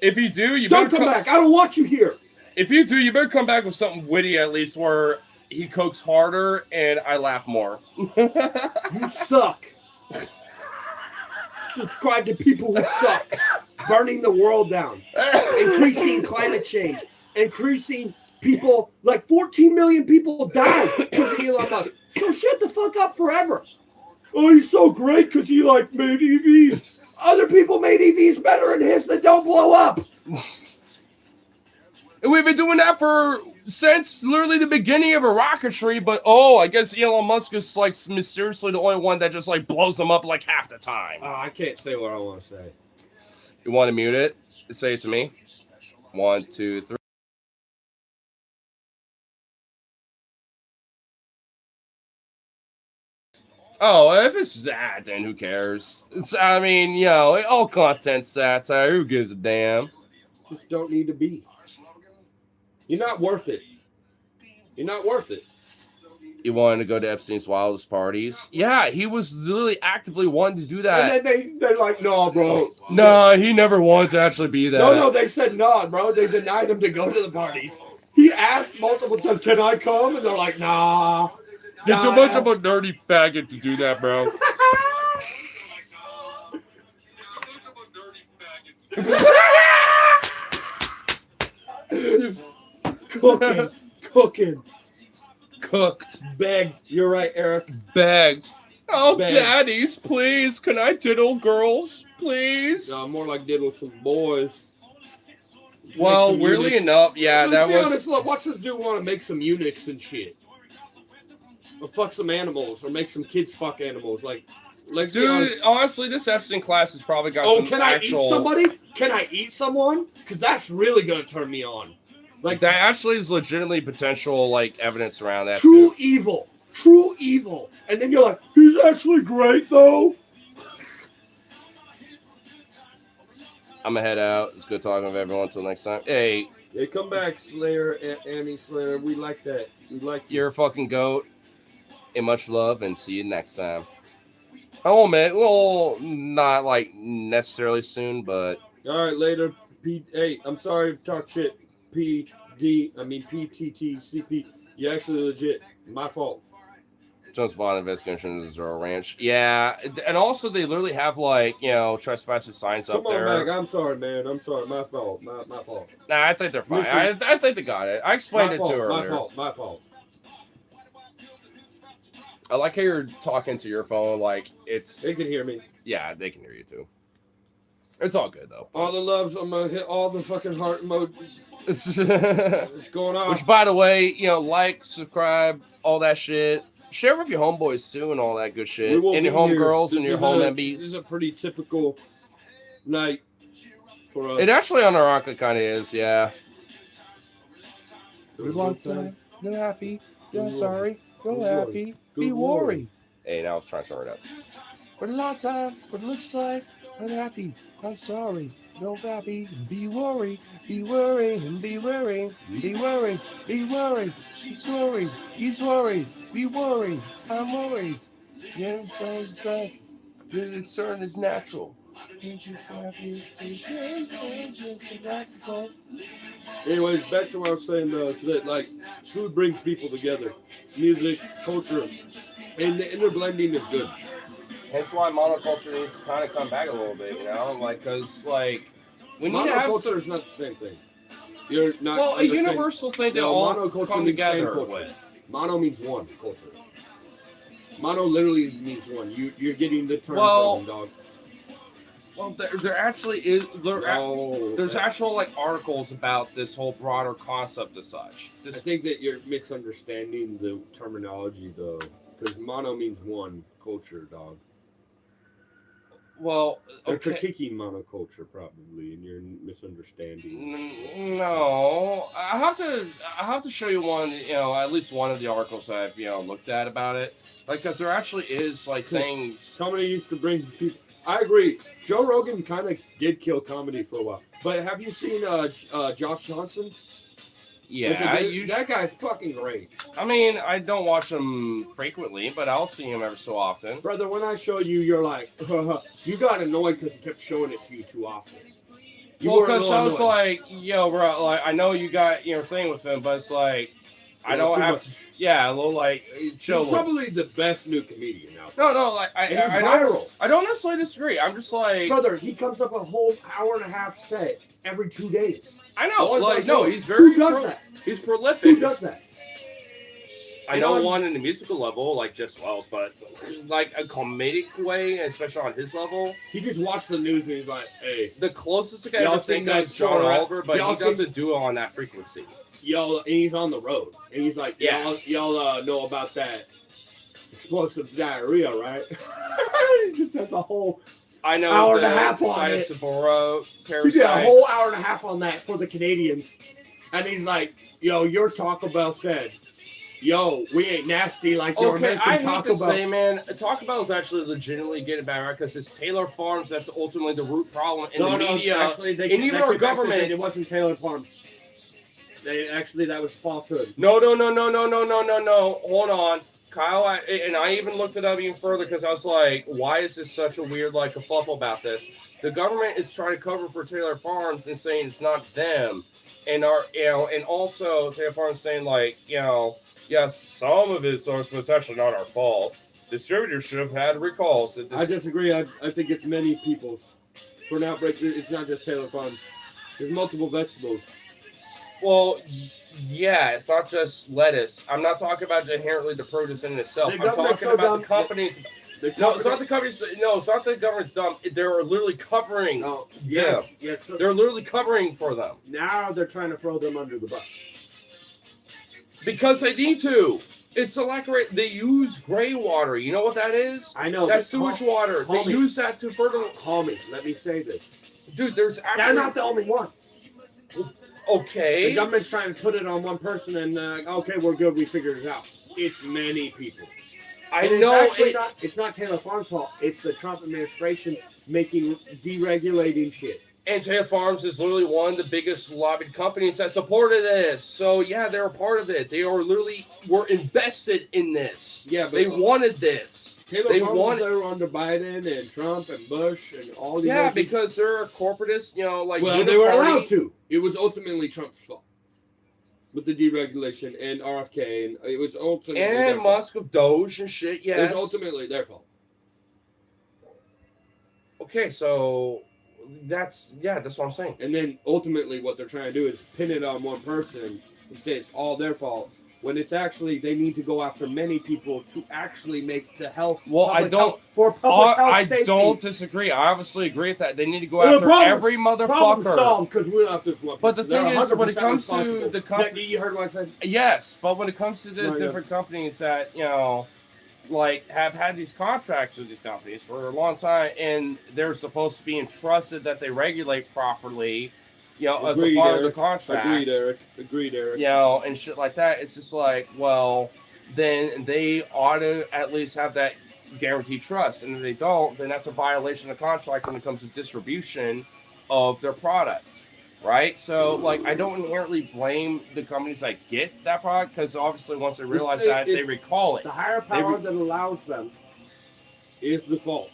If you do, you don't come back. I don't want you here. If you do, you better come back with something witty at least where he cooks harder and I laugh more. You suck. Subscribe to people who suck. Burning the world down. Increasing climate change. Increasing people, like 14 million people died because of Elon Musk. So shut the fuck up forever. Oh, he's so great because he like made EVs. Other people made EVs better than his that don't blow up. And we've been doing that since literally the beginning of a rocketry, but I guess Elon Musk is like mysteriously the only one that just like blows them up like half the time. I can't say what I want to say. You want to mute it? Say it to me. 1, 2, 3. Oh, if it's that, then who cares? I mean, you know, all content satire. Who gives a damn? Just don't need to be. You're not worth it. You're not worth it. You wanted to go to Epstein's wildest parties? Yeah, he was literally actively wanting to do that. And they're like, no, bro. No, he never wanted to actually be that. No, they said no, bro. They denied him to go to the parties. He asked multiple times, can I come? And they're like, nah. You're too much of a nerdy faggot to do that, bro. Cooking. Cooked. Begged. You're right, Eric. Begged. Oh, daddies, please. Can I diddle girls, please? No, more like diddle some boys. Well, weirdly enough, yeah, that was... Honest, look, watch this dude want to make some eunuchs and shit. or fuck some animals, or make some kids fuck animals. Like, let's be honest. Dude, honestly, this Epstein class has probably got Oh, some can actual... I eat somebody? Can I eat someone? Because that's really gonna turn me on. Like, that actually is legitimately potential, like, evidence around that, true too. evil. True evil. And then you're like, he's actually great, though. I'm gonna head out. It's good talking with everyone. Until next time. Hey, Hey, come back, Slayer, Annie Slayer. We like that. We like you. you're a fucking goat. And much love, and see you next time. Oh, man. Well, not, like, necessarily soon, but... All right, later. Hey, I'm sorry to talk shit. PTTCP. You actually legit. My fault. Jones Bond Investigation Zero Ranch. Yeah, and also they literally have, like, you know, trespassing signs Come up on there. back. I'm sorry, man. I'm sorry. My fault. My fault. Nah, I think they're fine. Listen. I think they got it. I explained My it fault. to her My earlier. fault. My fault. I like how you're talking to your phone like it's... They can hear me. Yeah, they can hear you too. It's all good, though. All the loves. I'm gonna hit all the fucking heart mode. Which, It's going on. by the way, you know, like, subscribe, all that shit. Share with your homeboys, too, and all that good shit. And your homegirls and your home This is MBs. a pretty typical night for us. It actually unironically kind of is, yeah. It was one time. You're happy. You're sorry. Go happy. Be worried. Hey, now I was trying to turn it up. For the long time, for the looks like, I'm happy. I'm sorry. No happy. Be worried. Be worried. And be worried. Be worried. Be worried. He's worried. He's worried. Be worried. I'm worried. Yeah, I'm sorry. The concern is natural. Anyways, back to what I was saying today. Like, food brings people together. Music, culture, and the inner blending is good. That's why monoculture needs to kind of come back a little bit, you know? Like, because, like, we need to have... Monoculture is not the same thing. You're not. Well, a understanding. universal thing that No, all monoculture come means same together culture. with. Mono means one culture. Mono literally means one. You're getting the terms Well, of them, dog. Well, there actually is... No, There's that's- actual, like, articles about this whole broader concept as such. I This, think that you're misunderstanding the terminology, though, because mono means one culture, dog. well, They're okay. critiquing monoculture probably, and you're misunderstanding. No, I have to show you one, you know, at least one of the articles I've, you know, looked at about it. Like, because there actually is, like, things... Comedy used to bring people. I agree. Joe Rogan kind of did kill comedy for a while. But have you seen Josh Johnson? Yeah, that guy's fucking great. I mean, I don't watch him frequently, but I'll see him every so often. Brother, when I show you, you're like, you got annoyed because he kept showing it to you too often. You Well, were a because little I was annoyed. like, yo, bro, like, I know you got your thing with him, but it's like, I Well, don't too have much. to, yeah, a little, like, chill. He's probably the best new comedian out No, there. no, like, And he's I viral. don't necessarily disagree. I'm just like, Brother, he comes up a whole hour and a half set every 2 days. I know, Always like, on no, tour. he's very, Who does that? he's prolific. Who does that? I know one in the musical level, like Jess Wells, but like a comedic way, especially on his level, He just watched the news and he's like, hey, the closest I can Y'all ever seen think of that is John show, right? Oliver, but Y'all he doesn't do it on that frequency. yo, and he's on the road. And he's like, Yeah. y'all know about that explosive diarrhea, right? He just does a whole, I know Hour and the a half on Saya it. Saburo he did a parasite. whole hour and a half on that for the Canadians. And he's like, yo, your Taco Bell said, yo, we ain't nasty like your Okay, American I hate Taco to Bell. say, man, Taco Bell is actually legitimately getting bad, right? Because it's Taylor Farms that's ultimately the root problem in the media. actually, they and even that our came back to government- that it wasn't Taylor Farms. That was falsehood. No. Hold on. Kyle, and I even looked it up even further because I was like, why is this such a weird, like, kerfuffle about this? The government is trying to cover for Taylor Farms and saying it's not them. And and also Taylor Farms saying, like, yes, some of his source, but it's actually not our fault. Distributors should have had recalls. I disagree. I think it's many people's. For an outbreak, it's not just Taylor Farms. There's multiple vegetables. Well, yeah, it's not just lettuce. I'm not talking about inherently the produce in itself. The I'm government's talking so about dumb. the companies. The No, it's not the companies. No, it's not the government's dumb. They're literally covering. No, yes. So They're literally covering for them now they're trying to throw them under the bus. because they need to. It's a lack of they use gray water. You know what that is? I know. That's sewage water. They use that to fertilize. Homie, let me say this. Dude, there's actually. They're not the only one. Okay. The government's trying to put it on one person and, okay, we're good, we figured it out. It's many people. I And know it's not Taylor Farms' fault. It's the Trump administration deregulating shit. And Taylor Farms is literally one of the biggest lobbied companies that supported this. So yeah, they're a part of it. They are literally were invested in this. Yeah, but they wanted this. Taylor They Farms wanted. they were under Biden and Trump and Bush and all these. Yeah, other people. because they're a corporatist. You know, like Well, they were allowed to. It was ultimately Trump's fault with the deregulation and RFK, and it was ultimately their And fault. Musk with Doge and shit. Yes. It was ultimately their fault. Okay, so that's what I'm saying. And then ultimately, what they're trying to do is pin it on one person and say it's all their fault. When it's actually they need to go after many people to actually make the health. Well, I don't. For public health I safety. don't disagree. I obviously agree with that. They need to go Well, after every Problem motherfucker. solved because we don't have to. But the thing is, when it comes to responsible. the company, you heard what I said. yes, but when it comes to the No, yeah. different companies that like have had these contracts with these companies for a long time, and they're supposed to be entrusted that they regulate properly, as a Agreed, part of Eric. the contract. Agreed, Eric. And shit like that. It's just like, well, then they ought to at least have that guaranteed trust. And if they don't, then that's a violation of contract when it comes to distribution of their product. Right? So, like, I don't inherently blame the companies that get that product because obviously once they realize that, they recall it. The higher power that allows them is the fault.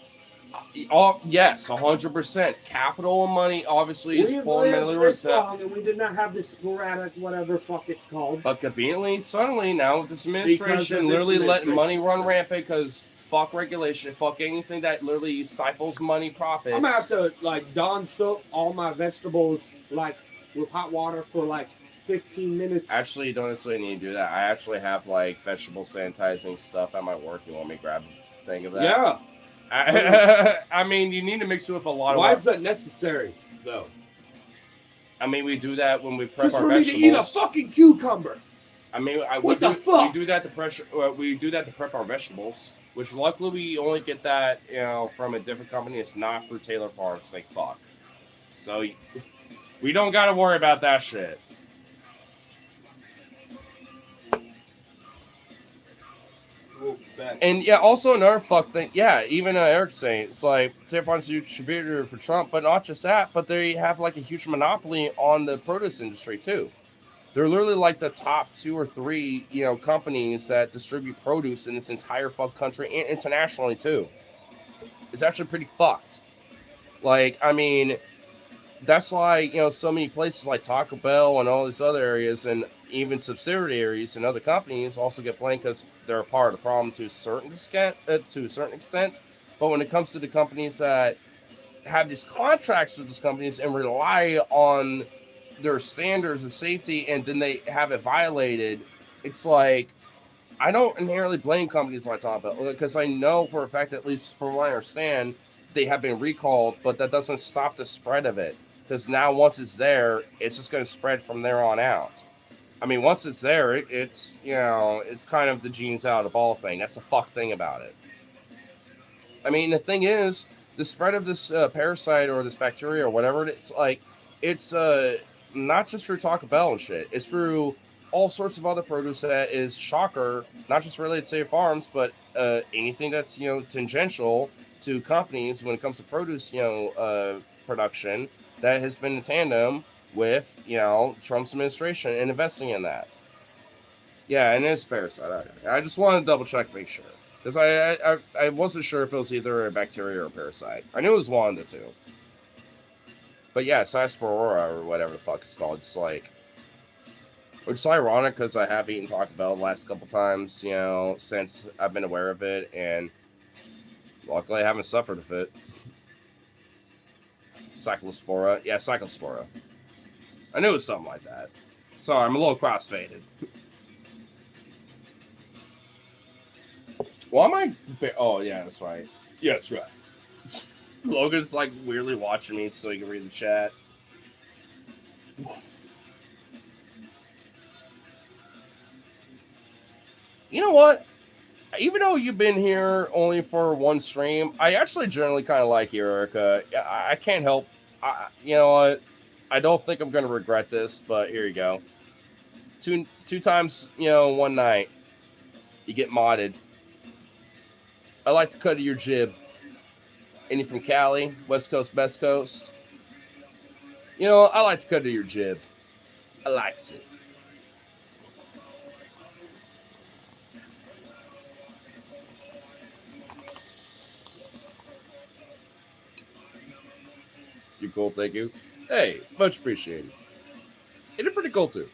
Oh, yes, 100%. Capital and money obviously is fundamentally this long and we did not have this sporadic whatever fuck it's called. But conveniently, suddenly now with this administration literally letting money run rampant because fuck regulation, fuck anything that literally stifles money profits. I'm gonna have to Dawn soak all my vegetables with hot water for 15 minutes. Actually, you don't necessarily need to do that. I actually have vegetable sanitizing stuff at my work. You want me to grab a thing of that? Yeah. I mean, you need to mix it with a lot of. Why is that necessary, though? I mean, we do that when we prep Just our for me vegetables. to eat a fucking cucumber. I mean, What the fuck? We do that to prep our vegetables, which luckily we only get that from a different company. It's not for Taylor Farms. Thank fuck. So we don't got to worry about that shit. And yeah, also another fuck thing. Yeah, even Eric's saying it's like Taylor Farms is a huge contributor for Trump, but not just that, but they have a huge monopoly on the produce industry too. They're literally the top 2 or 3 companies that distribute produce in this entire fuck country and internationally too. It's actually pretty fucked. I mean, that's why so many places like Taco Bell and all these other areas and even subsidiaries and other companies also get blamed because they're a part of the problem to a certain extent. But when it comes to the companies that have these contracts with these companies and rely on their standards of safety and then they have it violated, it's I don't inherently blame companies like Taco Bell because I know for a fact, at least from what I understand, they have been recalled, but that doesn't stop the spread of it because now once it's there, it's just going to spread from there on out. I mean, once it's there, it's it's kind of the genie's out of the ball thing. That's the fuck thing about it. I mean, the thing is, the spread of this parasite or this bacteria or whatever, it's not just for Taco Bell and shit. It's through all sorts of other produce that is shocker, not just related to Taylor Farms, but anything that's tangential to companies when it comes to produce production that has been in tandem with Trump's administration and investing in that. Yeah, and it's parasite. I just wanted to double check, make sure, because I wasn't sure if it was either a bacteria or a parasite. I knew it was one of the two. But yeah, Cysporora or whatever the fuck it's called. It's which is ironic because I have eaten Taco Bell the last couple times, since I've been aware of it, and luckily I haven't suffered with it. Cyclospora. Yeah, Cyclospora. I knew it was something like that. Sorry, I'm a little cross-faded. Well, am I... Oh, yeah, that's right. Yeah, that's right. Logan's, weirdly watching me so he can read the chat. You know what? Even though you've been here only for one stream, I actually generally kind of like you, Erica. I can't help. You know what? I don't think I'm gonna regret this, but here you go. Two times, one night, you get modded. I like to cut to your jib. And you're from Cali, West Coast, Best Coast. I like to cut to your jib. I likes it. You're cool, thank you. Hey, much appreciated. You're pretty cool too.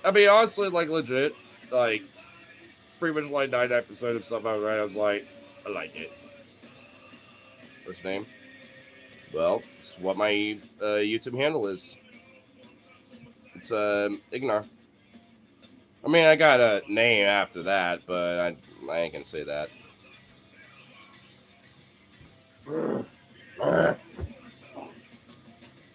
I mean, honestly, like legit, like pretty much like 99% of stuff I read, I was like, I like it. What's his name? Well, it's what my YouTube handle is. It's Ignar. I mean, I got a name after that, but I ain't gonna say that.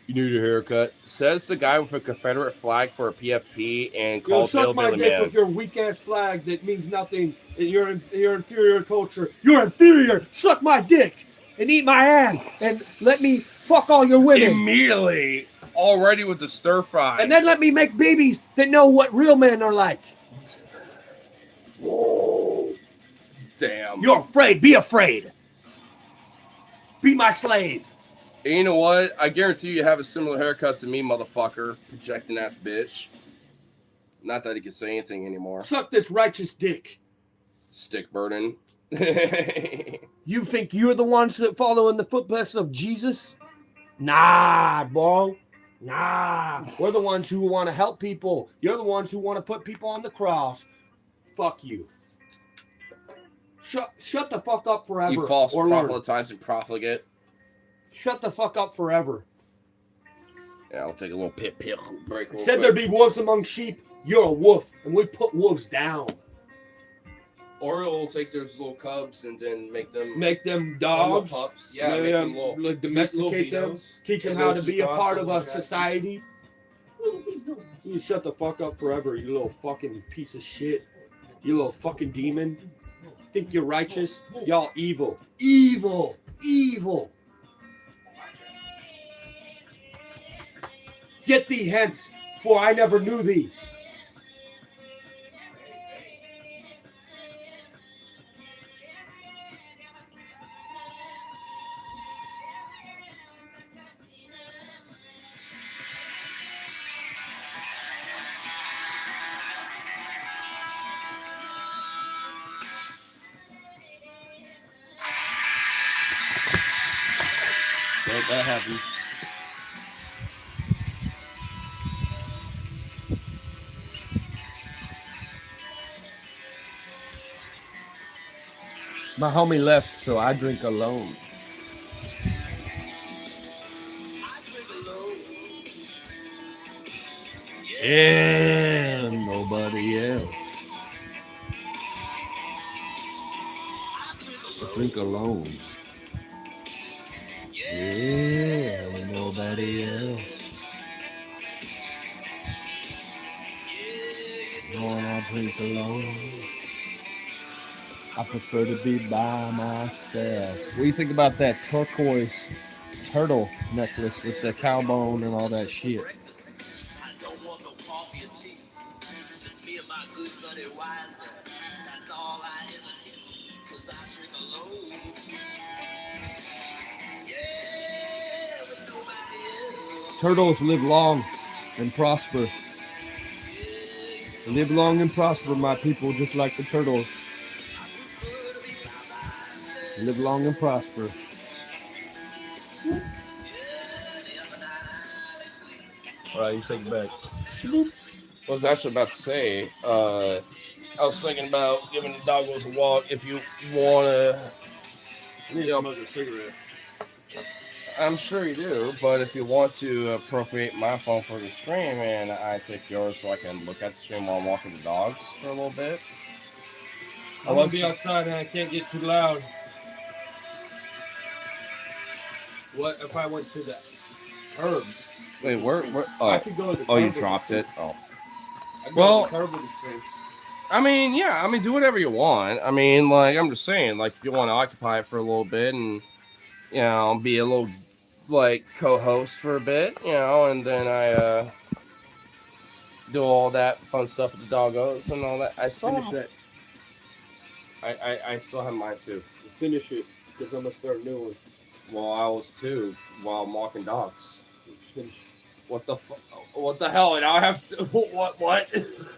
You need a haircut. Says the guy with a Confederate flag for a PFP and called Bill my Billy dick Man. with your weak ass flag that means nothing in your inferior culture. You're inferior. Suck my dick and eat my ass and let me fuck all your women. Immediately, already with the stir fry. And then let me make babies that know what real men are like. Whoa. Damn. You're afraid. Be afraid. Be my slave. And you know what? I guarantee you have a similar haircut to me, motherfucker. Projecting ass bitch. Not that he can say anything anymore. Suck this righteous dick. Stick burden. You think you're the ones that follow in the footsteps of Jesus? Nah, bro. Nah. We're the ones who want to help people. You're the ones who want to put people on the cross. Fuck you. Shut the fuck up forever. You false or proselytizing profligate. Shut the fuck up forever. Yeah, I'll take a little pit break. Said there'd be wolves among sheep. You're a wolf, and we put wolves down. Or will take those little cubs and then make them dogs. Pups. Yeah, make them little, like domesticate them. Teach them how to be a part of a society. You shut the fuck up forever, you little fucking piece of shit. You little fucking demon. Think you're righteous? Y'all evil. Evil. Evil. Get thee hence, for I never knew thee. Well, that happened. My homie left, so I drink alone. And nobody else. I drink alone. Yeah, and nobody else. When I drink alone, I prefer to be by myself. What do you think about that turquoise turtle necklace with the cow bone and all that shit? Turtles live long and prosper. Live long and prosper, my people, just like the turtles. Live long and prosper. All right, you take it back. I was actually about to say, I was thinking about giving the doggos a walk if you want to. You need to smoke a cigarette. I'm sure you do, but if you want to appropriate my phone for the stream and I take yours so I can look at the stream while I'm walking the dogs for a little bit. I want to be outside and I can't get too loud. What if I went to the curb? Wait, where? I could go to the curb. Oh, you dropped it? Oh. I could Well, go to the curb with the stream. I mean, yeah. I mean, do whatever you want. I mean, like I'm just saying, like if you want to occupy it for a little bit and be a little like co-host for a bit, and then I do all that fun stuff with the doggos and all that. I still Finish have, that. I still have mine too. Finish it, because I'm gonna start a new one. Well, I was too while I'm walking dogs. Finish. What the what the hell? And I have to what?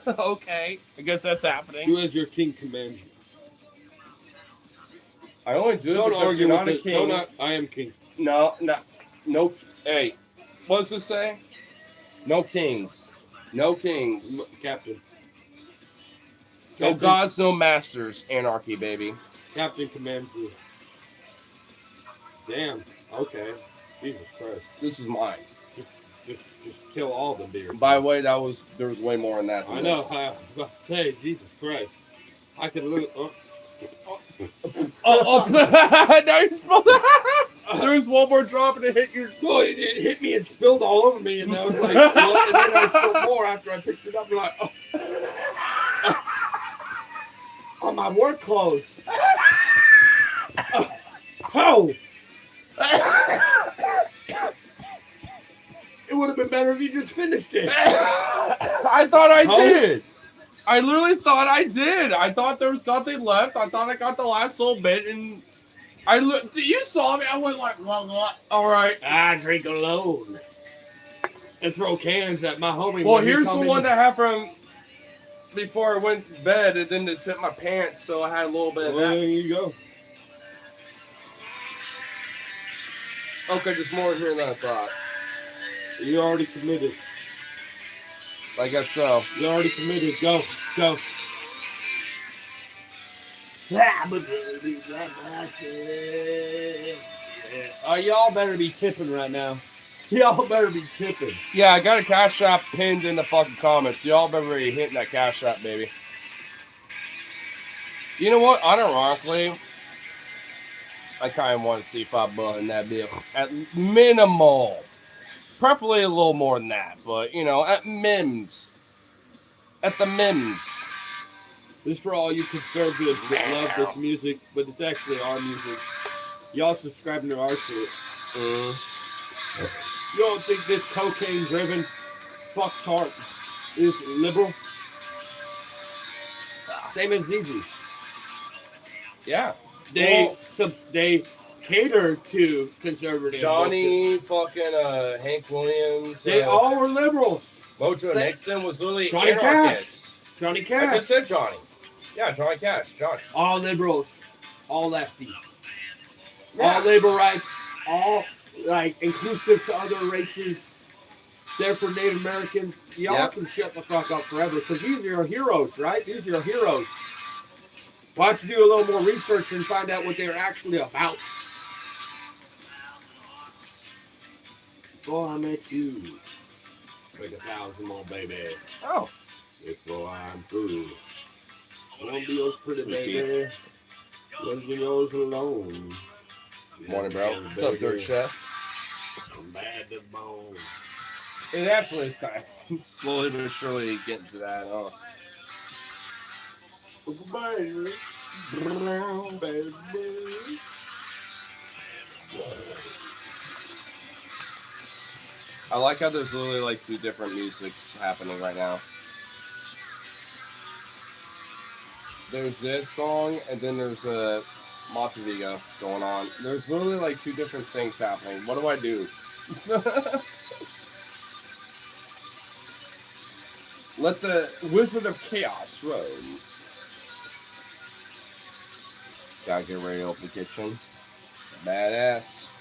Okay, I guess that's happening. Do as your king commands you. I only do it Don't because argue you're with not a it. king. No, I am king. No. Hey, what does this say? No kings. No kings. Captain. No gods, no masters. Anarchy, baby. Captain commands you. Damn. Okay. Jesus Christ. This is mine. Just kill all the beers. By the way, there was way more in that. Than I know. this. I was about to say, Jesus Christ. I could lose. Now you spilled that. There's one more drop and it hit your. No, it hit me and spilled all over me, and I was like, well, and then I spilled more after I picked it up. I'm like, on my work clothes. How? It would have been better if you just finished it. I thought I did. I literally thought I did. I thought there was nothing left. I thought I got the last little bit, and I looked. You saw me. I went like, what? All right. I drink alone and throw cans at my homie. Well, here's the one that happened before I went to bed, and then it hit my pants, so I had a little bit of Well, that. there you go. Okay, there's more here than I thought. You already committed. I guess so. You already committed. Go. Y'all better be tipping right now. Y'all better be tipping. Yeah, I got a cash app pinned in the fucking comments. Y'all better be hitting that cash app, baby. You know what? Unironically, I kind of want to see $5 in that bill at minimal. Preferably a little more than that, but at mims. At the mims. This is for all you conservatives that love this music, but it's actually our music. Y'all subscribing to our shit. You don't think this cocaine-driven fucktard is liberal? Same as ZZ. Yeah. They cater to conservative. Johnny, fucking Hank Williams. They all were liberals. Mojo Nixon was literally Johnny anarchist. Cash. Johnny I Cash. just said Johnny. Yeah, Johnny Cash. Johnny. All liberals. All lefty. Yeah. All labor rights. All inclusive to other races. There for Native Americans. Y'all can shut the fuck up forever because these are your heroes, right? These are your heroes. Why don't you do a little more research and find out what they're actually about? Before I met you, like 1,000 more, baby. Oh. Before I'm through. Won't be yours pretty, Sweet baby. Yours and yours alone. Morning, bro. What's up, Dirt Chef? I'm bad to bone. It actually is kind of slowly but surely getting to that, huh? Baby. Baby. I like how there's literally two different musics happening right now. There's this song, and then there's a Montevideo going on. There's literally two different things happening. What do I do? Let the Wizard of Chaos roam. Gotta get ready to open the kitchen. Badass.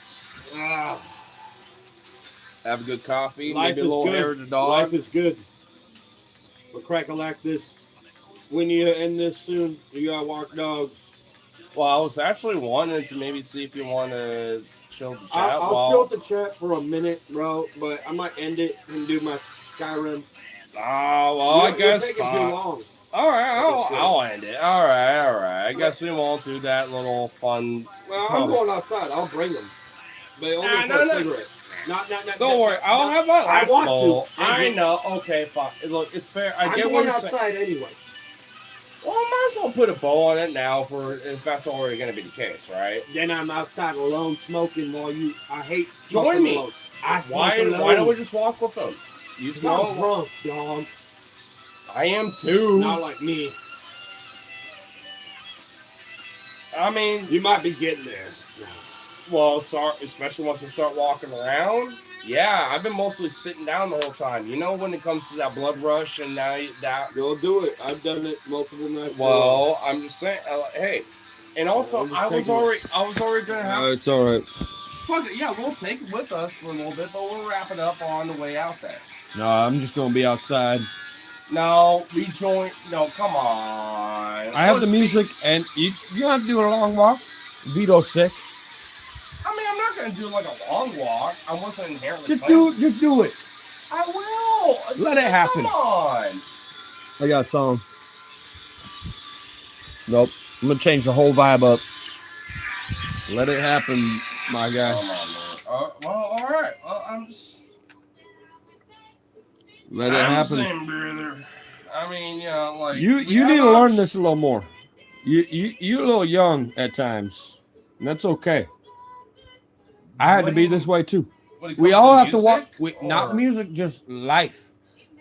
Have a good coffee. Life maybe a is little good. hair to dog. Life is good. But crack-a-lack this. When you end this soon, you gotta walk dogs. Well, I was actually wanting to maybe see if you want to chill the chat. I'll chill the chat for a minute, bro, but I might end it and do my Skyrim. Oh, well, I guess. You're taking too long. All right, I'll end it. All right. I guess we won't do that little fun. Well, I'm going outside. I'll bring them. But only for a cigarette. Not. Don't worry, I'll have my last want bowl. to. I know. Okay, fine. Look, it's fair. I I'm get going what you're saying. outside anyways. as well put a bow on it now for if that's already going to be the case, right? Then I'm outside alone smoking while you. I hate Join smoking me. alone. I smoke Why alone. don't we just walk with him? You He's not smoke. drunk, dog. I am too. Not like me. I mean, You might be getting there. well, especially once I start walking around. Yeah, I've been mostly sitting down the whole time. You know, when it comes to that blood rush and that. Go do it. I've done it multiple nights. Well, I'm just saying. Hey, and also I was already gonna have. It's all right. Fuck it, yeah, we'll take it with us for a little bit, but we'll wrap it up on the way out there. No, I'm just gonna be outside. No, we join. No, come on. I have the music, and you don't have to do a long walk. Vito's sick. I mean, I'm not gonna do like a long walk. I wasn't inherently. Just do it. I will. Let it happen. Come on. I got a song. Nope. I'm gonna change the whole vibe up. Let it happen, my guy. Come on, man. Well, all right. Well, I'm just. Let it I'm happen. saying, brother. I mean, yeah, like You we need have to learn options. this a little more. You're a little young at times, and that's okay. I had to When be you- this way too. when it We comes all have to walk. music, Not or- music, just life.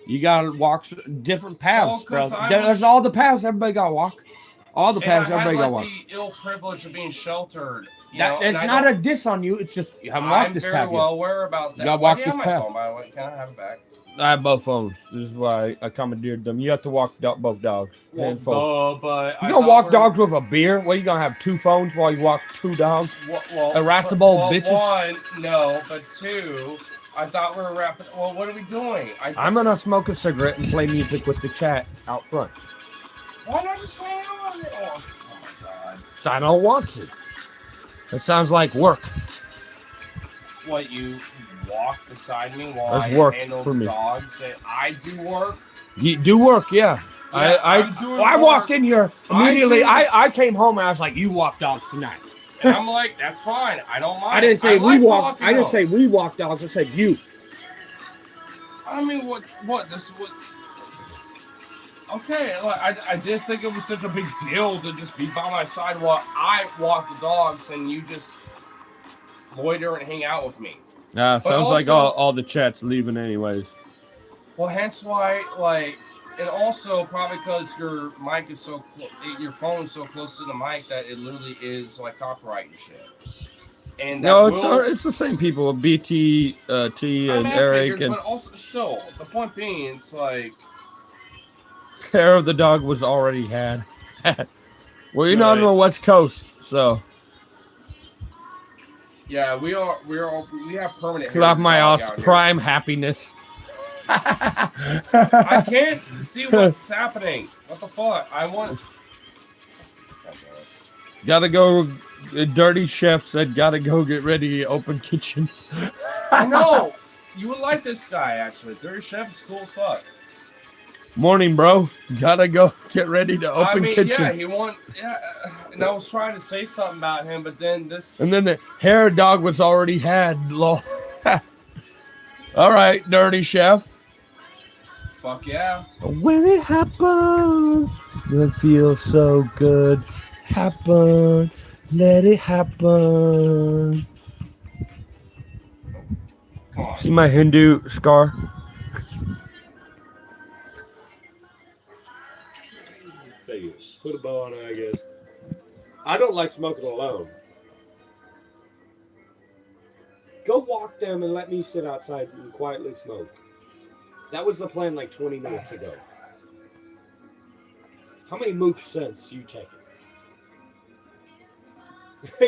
You gotta walk different paths, Well, 'cause bro. I There's was- all the paths. Everybody gotta walk. All the And paths. I had Everybody like gotta walk. the ill privilege of being sheltered. You know, That, and it's I not don't- a diss on you. It's just you haven't I'm walked this very path well aware about that. You gotta Why walk do you this have my path. phone, by the way? Can I have it back? yet. I have both phones. This is why I commandeered them. You have to walk both dogs. Well, And phone. but You I gonna thought walk we're- dogs with a beer? What, you gonna have two phones while you walk two dogs? Well, Irascible well, bitches? One, no, but two, I thought we were wrapping. Well, what are we doing? I'm gonna smoke a cigarette and play music with the chat out front. Why not just hang out on it? Oh my god! So I don't want to. It sounds like work. What, you walk beside me while That's I work handle for the me. dogs and I do work? You do work, yeah. Yeah, I I'm doing walked work. in here immediately. do- I came home and I was like, "You walk dogs tonight." And I'm like, that's fine. I don't mind. I didn't say we like walk. walking I didn't home. say we walk dogs. I said you. I mean, what? This is what? Okay, like I did think it was such a big deal to just be by my side while I walk the dogs and you just loiter and hang out with me. Yeah, But sounds like also- all the chat's leaving anyways. Well, hence why, like, and also probably because your mic is so your phone is so close to the mic that it literally is like copyright and shit. And that No, it's the same people. BT, T, I and mean, I Eric, figured, and but also still, the point being, it's like. hair of the dog was already had. Well, you're not on the West Coast, so Yeah, we have permanent. clap hair my dog ass, out here. prime happiness. I can't see what's happening. What the fuck? I want. Gotta go. The dirty chef said, "Gotta go get ready. Open kitchen." I know. You would like this guy actually. Dirty Chef is cool as fuck. Morning, bro. Gotta go get ready to open I mean, kitchen. yeah, and I was trying to say something about him, but then this. And then the hair dog was already had. Lol. All right, dirty chef. Fuck yeah. When it happens, it feels so good. Happen, let it happen. Come on. See my Hindu scar? Take it. Put a bow on it, I guess. I don't like smoking alone. Go walk them and let me sit outside and quietly smoke. That was the plan like 20 minutes ago. How many mooch cents you taking?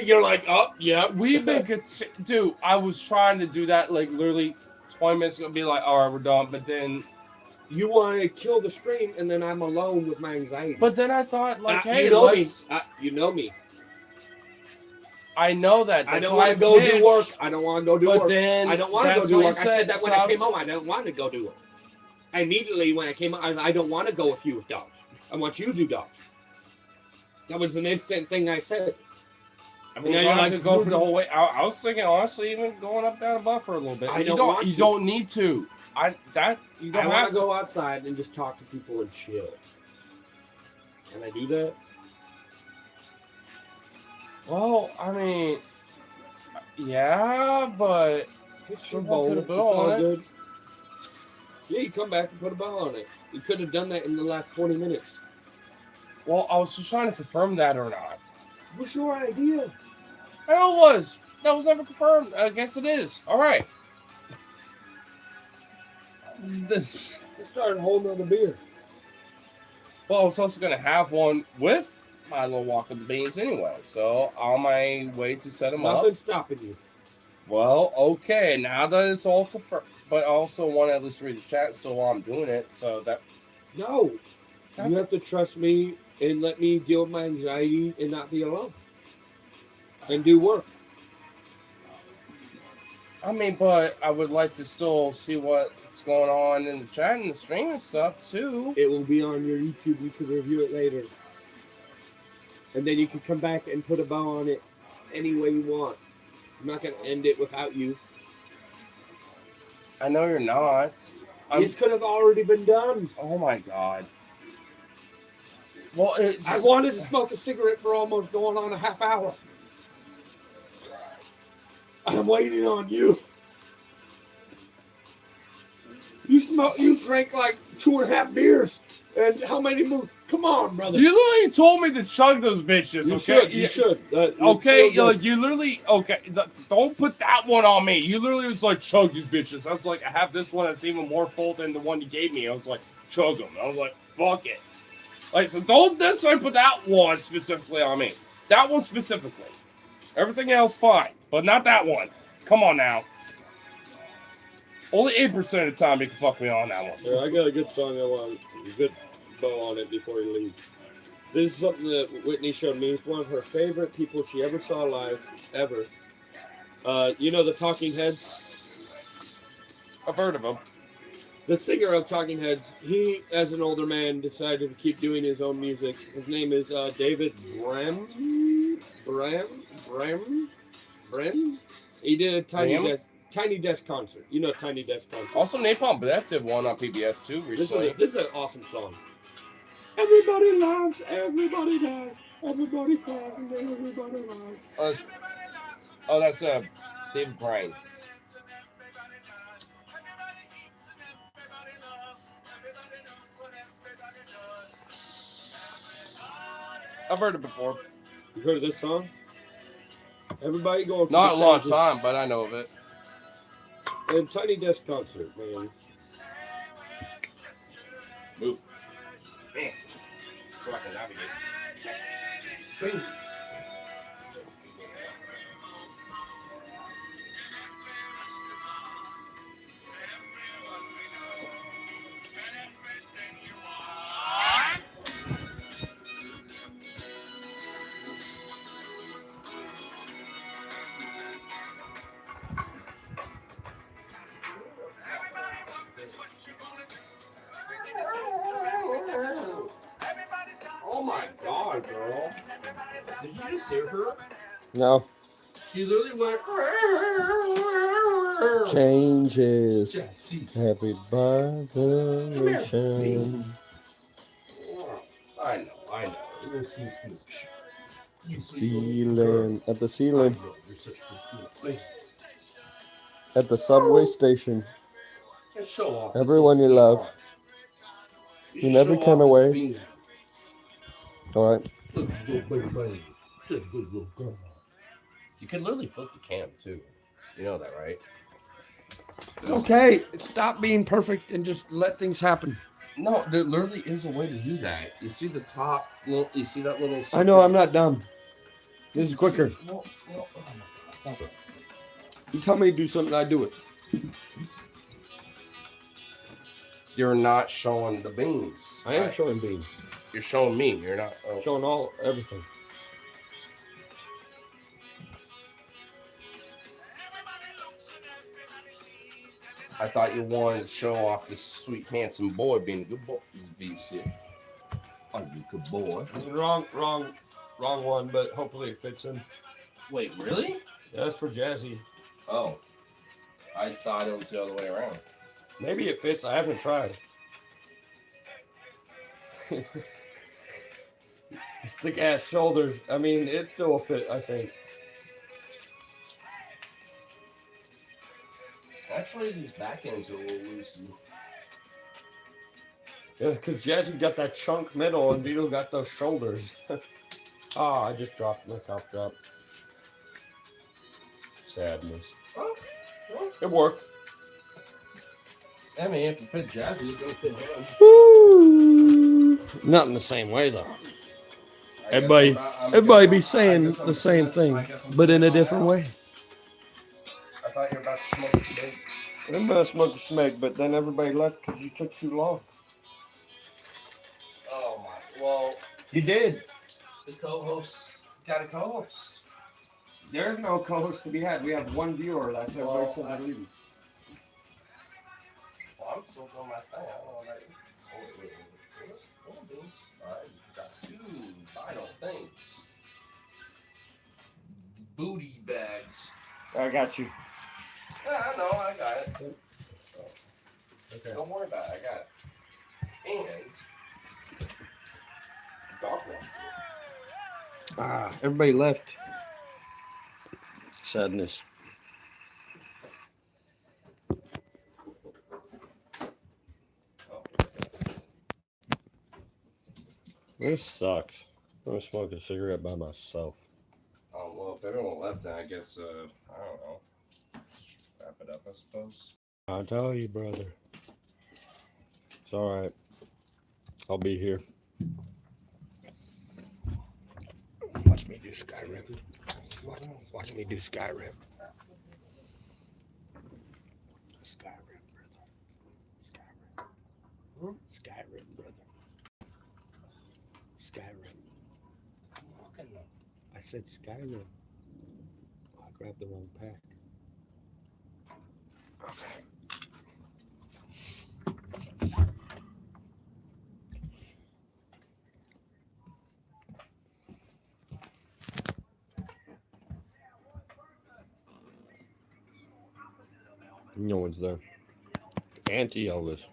You're like, oh, yeah. We've been dude. I was trying to do that like literally 20 minutes ago. Be like, all right, we're done. But then You want to kill the stream, and then I'm alone with my anxiety. I thought like, hey, you know me. let's. You know me. I know that. I That's don't why want to go pitched. do work. I don't want to go do But work. then I don't want to go that's do what work. you I said that when so I came home. I don't want to go do work. Immediately when I came home, I don't want to go with you with dogs. I want you to do dogs. That was an instant thing I said. I mean, Now you you're don't have like, to go for the whole way. I was thinking honestly, even going up down above for a little bit. I You don't want You to. don't need to. You I don't want have to to. go outside and just talk to people and chill. Can I do that? Well, I mean, yeah, but It's Still a gotta bowl. put a It's bow all on it. good. Yeah, you come back and put a bow on it. You could have done that in the last 20 minutes. well, I was just trying to confirm that or not. What's your idea? I know it was. That was never confirmed. I guess it is. All right. This. Let's start a whole nother beer. Well, I was also gonna have one with my little walk with the beans anyway. So on my way to set them up. Nothing's stopping you. Well, okay. Now that it's all confirmed, but I also want to at least read the chat so while I'm doing it. So that No. You have to trust me and let me deal with my anxiety and not be alone. And do work. I mean, but I would like to still see what's going on in the chat and the stream and stuff too. It will be on your YouTube. You can review it later. And then you can come back and put a bow on it any way you want. I'm not going to end it without you. I know you're not. This could have already been done. Oh my god. Well, I wanted to smoke a cigarette for almost going on a half hour. I'm waiting on you. You drank like 2.5 beers. And how many more? Come on, brother. You literally told me to chug those bitches. You Okay, should. You should. Okay, Feel good. you literally don't put that one on me. You literally was like chug these bitches. I was like, I have this one that's even more full than the one you gave me. I was like, chug them. I was like, fuck it. Like, so don't necessarily put that one specifically on me. That one specifically. Everything else fine, but not that one. Come on now. Only 8% of the time you can fuck me on that one. Yeah, I got a good song I want. A good bow on it before you leave. This is something that Whitney showed me. It's one of her favorite people she ever saw live, ever. You know the Talking Heads? I've heard of them. The singer of Talking Heads, he, as an older man, decided to keep doing his own music. His name is David Brem. He did a Tiny Desk concert. You know Tiny Desk concert. Also, Napalm Death did one on PBS too recently. This is an awesome song. Everybody loves, everybody does, everybody cries, and then everybody lies. That's David Bryan. I've heard it before. You heard of this song? Everybody going for Not a the long changes. time, but I know of it. And Tiny Desk concert, man. Move. Man. So I can navigate. Strangers. Oh my god, girl. Did you just hear her? No. She literally went. Changes. Jesse. Happy vibration. I know. Ceiling. At the ceiling. You're such a good At the subway station. Show off. Everyone you love. In every kind of way. Alright. You can literally flip the cam too. You know that, right? Okay, stop being perfect and just let things happen. No, there literally is a way to do that. You see the top, you see that little... I know, I'm not dumb. This is quicker. Oh my God, stop it. You tell me to do something, I do it. You're not showing the beans. I am showing bean. You're showing me. You're not... Oh. Showing everything. I thought you wanted to show off this sweet, handsome boy being a good boy. This is VC. I'm a good boy. Wrong one, but hopefully it fits in. Wait, really? Yeah, that's for Jazzy. Oh. I thought it was the other way around. Maybe it fits. I haven't tried. It's thick ass shoulders. I mean, it still will fit, I think. Actually, these back ends are a little loose. Yeah, because Jazzy got that chunk middle and Vito got those shoulders. Ah, I just dropped my top drop. Sadness. Oh, well, It worked. I mean, if it fit Jazzy, it's gonna fit him. Woo! Not in the same way though. Everybody be saying the same thing, but in a different way. I thought you were about to smoke a snake. I'm gonna smoke a smeg, but then everybody left because you took too long. Oh my! Well, You did. the co-host got a co-host. There's no co-host to be had. We have one viewer. That's everybody Well, said they're leaving. Well, I'm still doing my thing. I don't know what that is. Oh, wait. Oh, beans. Alright, you forgot 2 vital things. Booty bags. I got you. Yeah, I know, I got it. Okay. Don't worry about it, I got it. And dog wash. Ah, everybody left. Sadness. Oh, This sucks. I'm gonna smoke a cigarette by myself. oh, well, if everyone left, then I guess, I don't know. Wrap it up, I suppose. I tell you, brother. It's all right. I'll be here. Watch me do Skyrim. Watch me do Skyrim. Skyrim, brother. Skyrim. Skyrim, brother. Skyrim. I said Skyrim. I grabbed the wrong pack. Okay. No one's there. Auntie Elvis.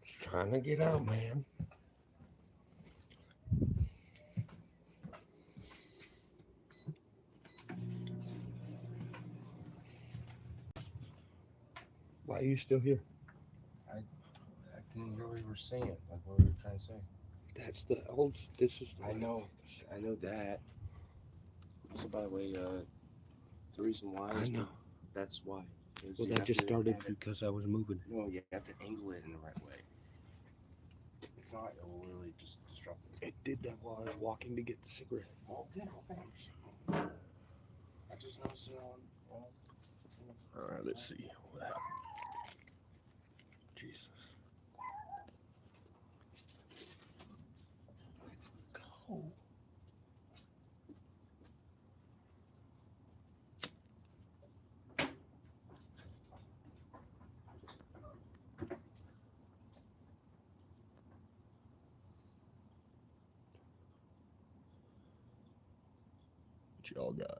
Just trying to get out, man. Why are you still here? I didn't hear what you were saying. Like, what were you trying to say? That's the old. This is. I know that. So, by the way, the reason why I is know. that's why. Is Well, you that have just to started have it- because I was moving. No, you have to angle it in the right way. If not, it will really just disrupt it. It did that while I was walking to get the cigarette. Okay. I just noticed it on. All right, let's see what happened. Jesus. Go. What y'all got?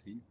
Thanks.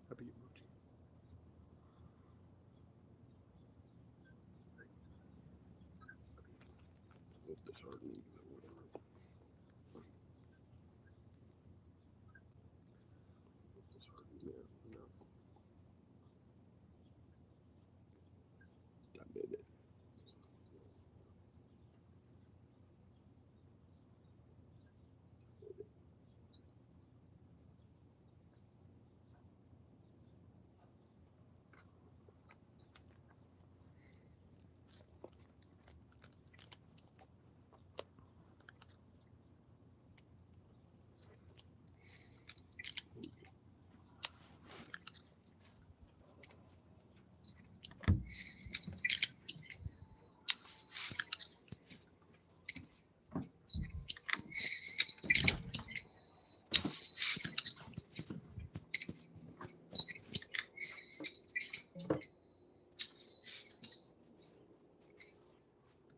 Happy emoji. Hope this hardened, but whatever. Hope this hardened, yeah, no. I made it.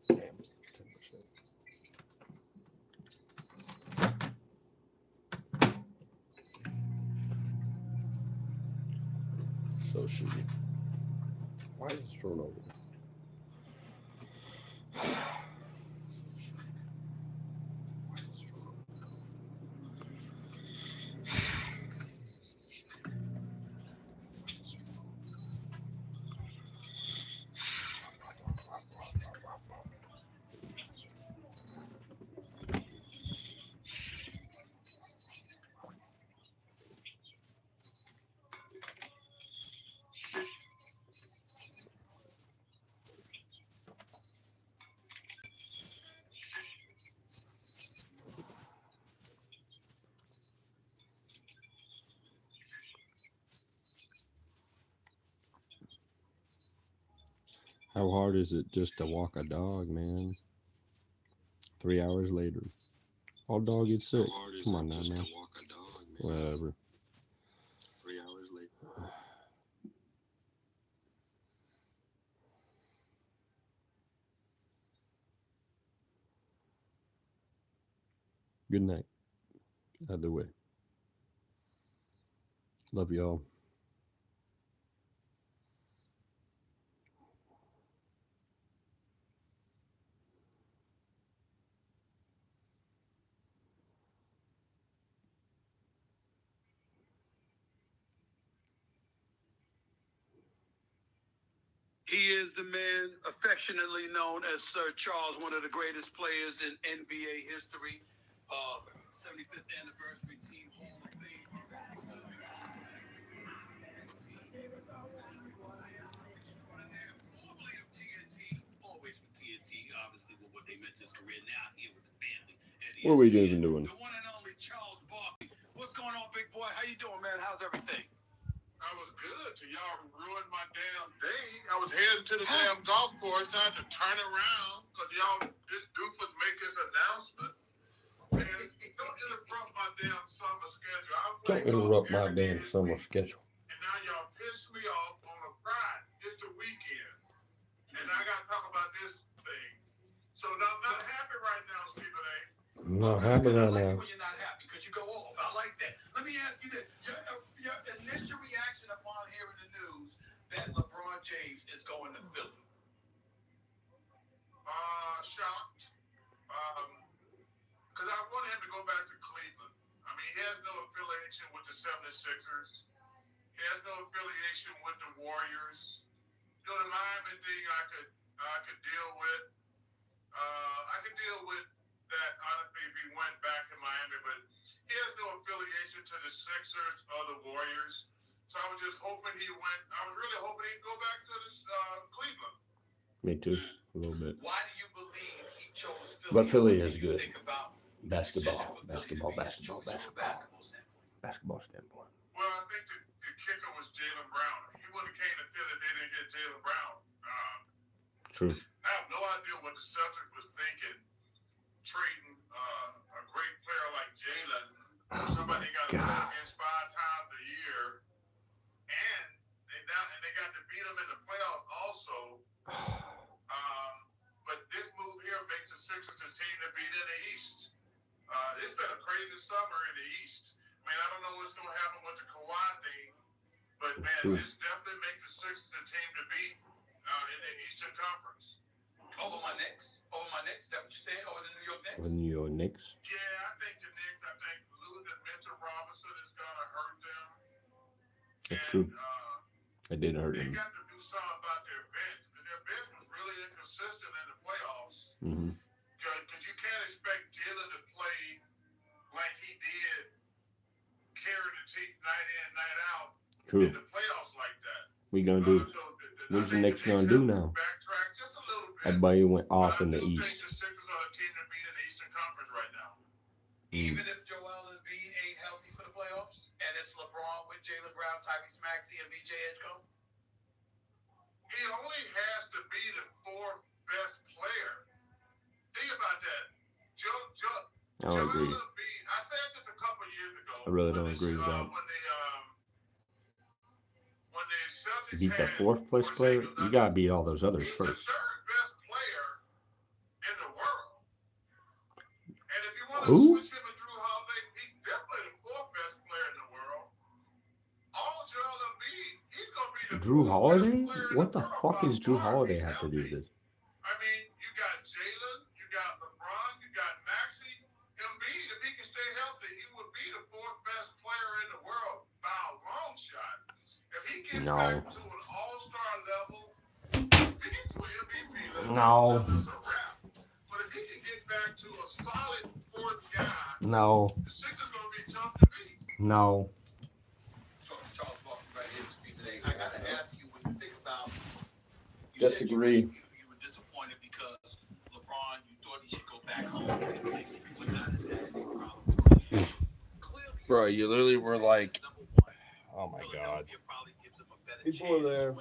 Damn, 10%. So shitty. Why is this thrown over? How hard is it just to walk a dog, man? 3 hours later. All dog gets sick. Come on now, man. Whatever. 3 hours later. Good night. Either way. Love y'all. He is the man affectionately known as Sir Charles, one of the greatest players in NBA history. 75th anniversary team Hall of Fame. Formerly of TNT, always for TNT, obviously with what they meant to his career. Now here with the family. What are we even doing? The one and only Charles Barkley. What's going on, big boy? How you doing, man? How's everything? I was good till y'all ruined my damn day. I was heading to the damn golf course. I had to turn around because this doofus make this announcement. Man, don't interrupt my damn summer schedule. Don't interrupt my damn summer schedule. And now y'all piss me off on a Friday. It's the weekend. And I got to talk about this thing. So I'm not happy right now, Stephen A. I'm not happy right now. When you're not happy because you go off. I like that. Let me ask you this. Your initial reaction upon hearing the news that LeBron James is going to Philly? Shocked. Because I wanted him to go back to Cleveland. I mean, he has no affiliation with the 76ers. He has no affiliation with the Warriors. You know, the Miami thing I could deal with. I could deal with that, honestly, if he went back to Miami, but he has no affiliation to the Sixers or the Warriors. So I was just hoping he went. I was really hoping he'd go back to this Cleveland. Me too, a little bit. Why do you believe he chose Philly? But Philly is good. Think about Basketball standpoint. Well, I think the kicker was Jaylen Brown. If he wouldn't have came to Philly, they didn't get Jaylen Brown. True. I have no idea what the Celtics was thinking, trading a great player like Jaylen, somebody got to play against 5 times a year, and they got to beat them in the playoffs also. But this move here makes the Sixers the team to beat in the East. It's been a crazy summer in the East. I mean, I don't know what's going to happen with the Kawhi thing, but man, this definitely makes the Sixers the team to beat in the Eastern Conference. Over my Knicks? Is that what you're saying? Over the New York Knicks? The New York Knicks. Yeah, I think the Knicks, losing Mitchell Robinson is going to hurt them. That's true. It did hurt They them. got to do something about their bench because their bench was really inconsistent in the playoffs. Mm-hmm. Because you can't expect Jalen to play like he did, carry the team night in, night out True. in the playoffs like that. We gonna do? What's the Knicks gonna do now? Backtrack just a little bit. Everybody went off in the I do East. think the Sixers are the team to beat in the Eastern Conference right now. Even if Joel Embiid ain't healthy for the playoffs, and it's LeBron with Jaylen Brown, Tyrese Maxey, and VJ Edgecombe? He only has to be the 4th best player. Think about that. I don't agree. Embiid, I said this a couple years ago. I really don't agree with that. When the Celtics Beat the had 4th place player? You gotta beat all those others he's first. the 3rd best player in the world. And if you want to Who? switch him and Drew Holiday, he's definitely the 4th best player in the world. All Joel Embiid, he's going to be the Drew 4th Holiday? best player in What the world fuck by is Drew far. Holiday He's have to do healthy. with this? I mean, you got Jalen, you got LeBron, you got Maxey. Embiid, if he can stay healthy, he would be the 4th best player in the world by a long shot. If he gets back to an all-star level, he's for MVP level. No. That's a wrap. But if he can get back to a solid 4th guy, No. the Sixers going to be tough to beat. No. Charles Barkley right here with Stephen A. I got to ask you, when you think about... Disagree. You were disappointed because LeBron, you thought he should go back home. Bro, you literally were like, oh my God. People are there.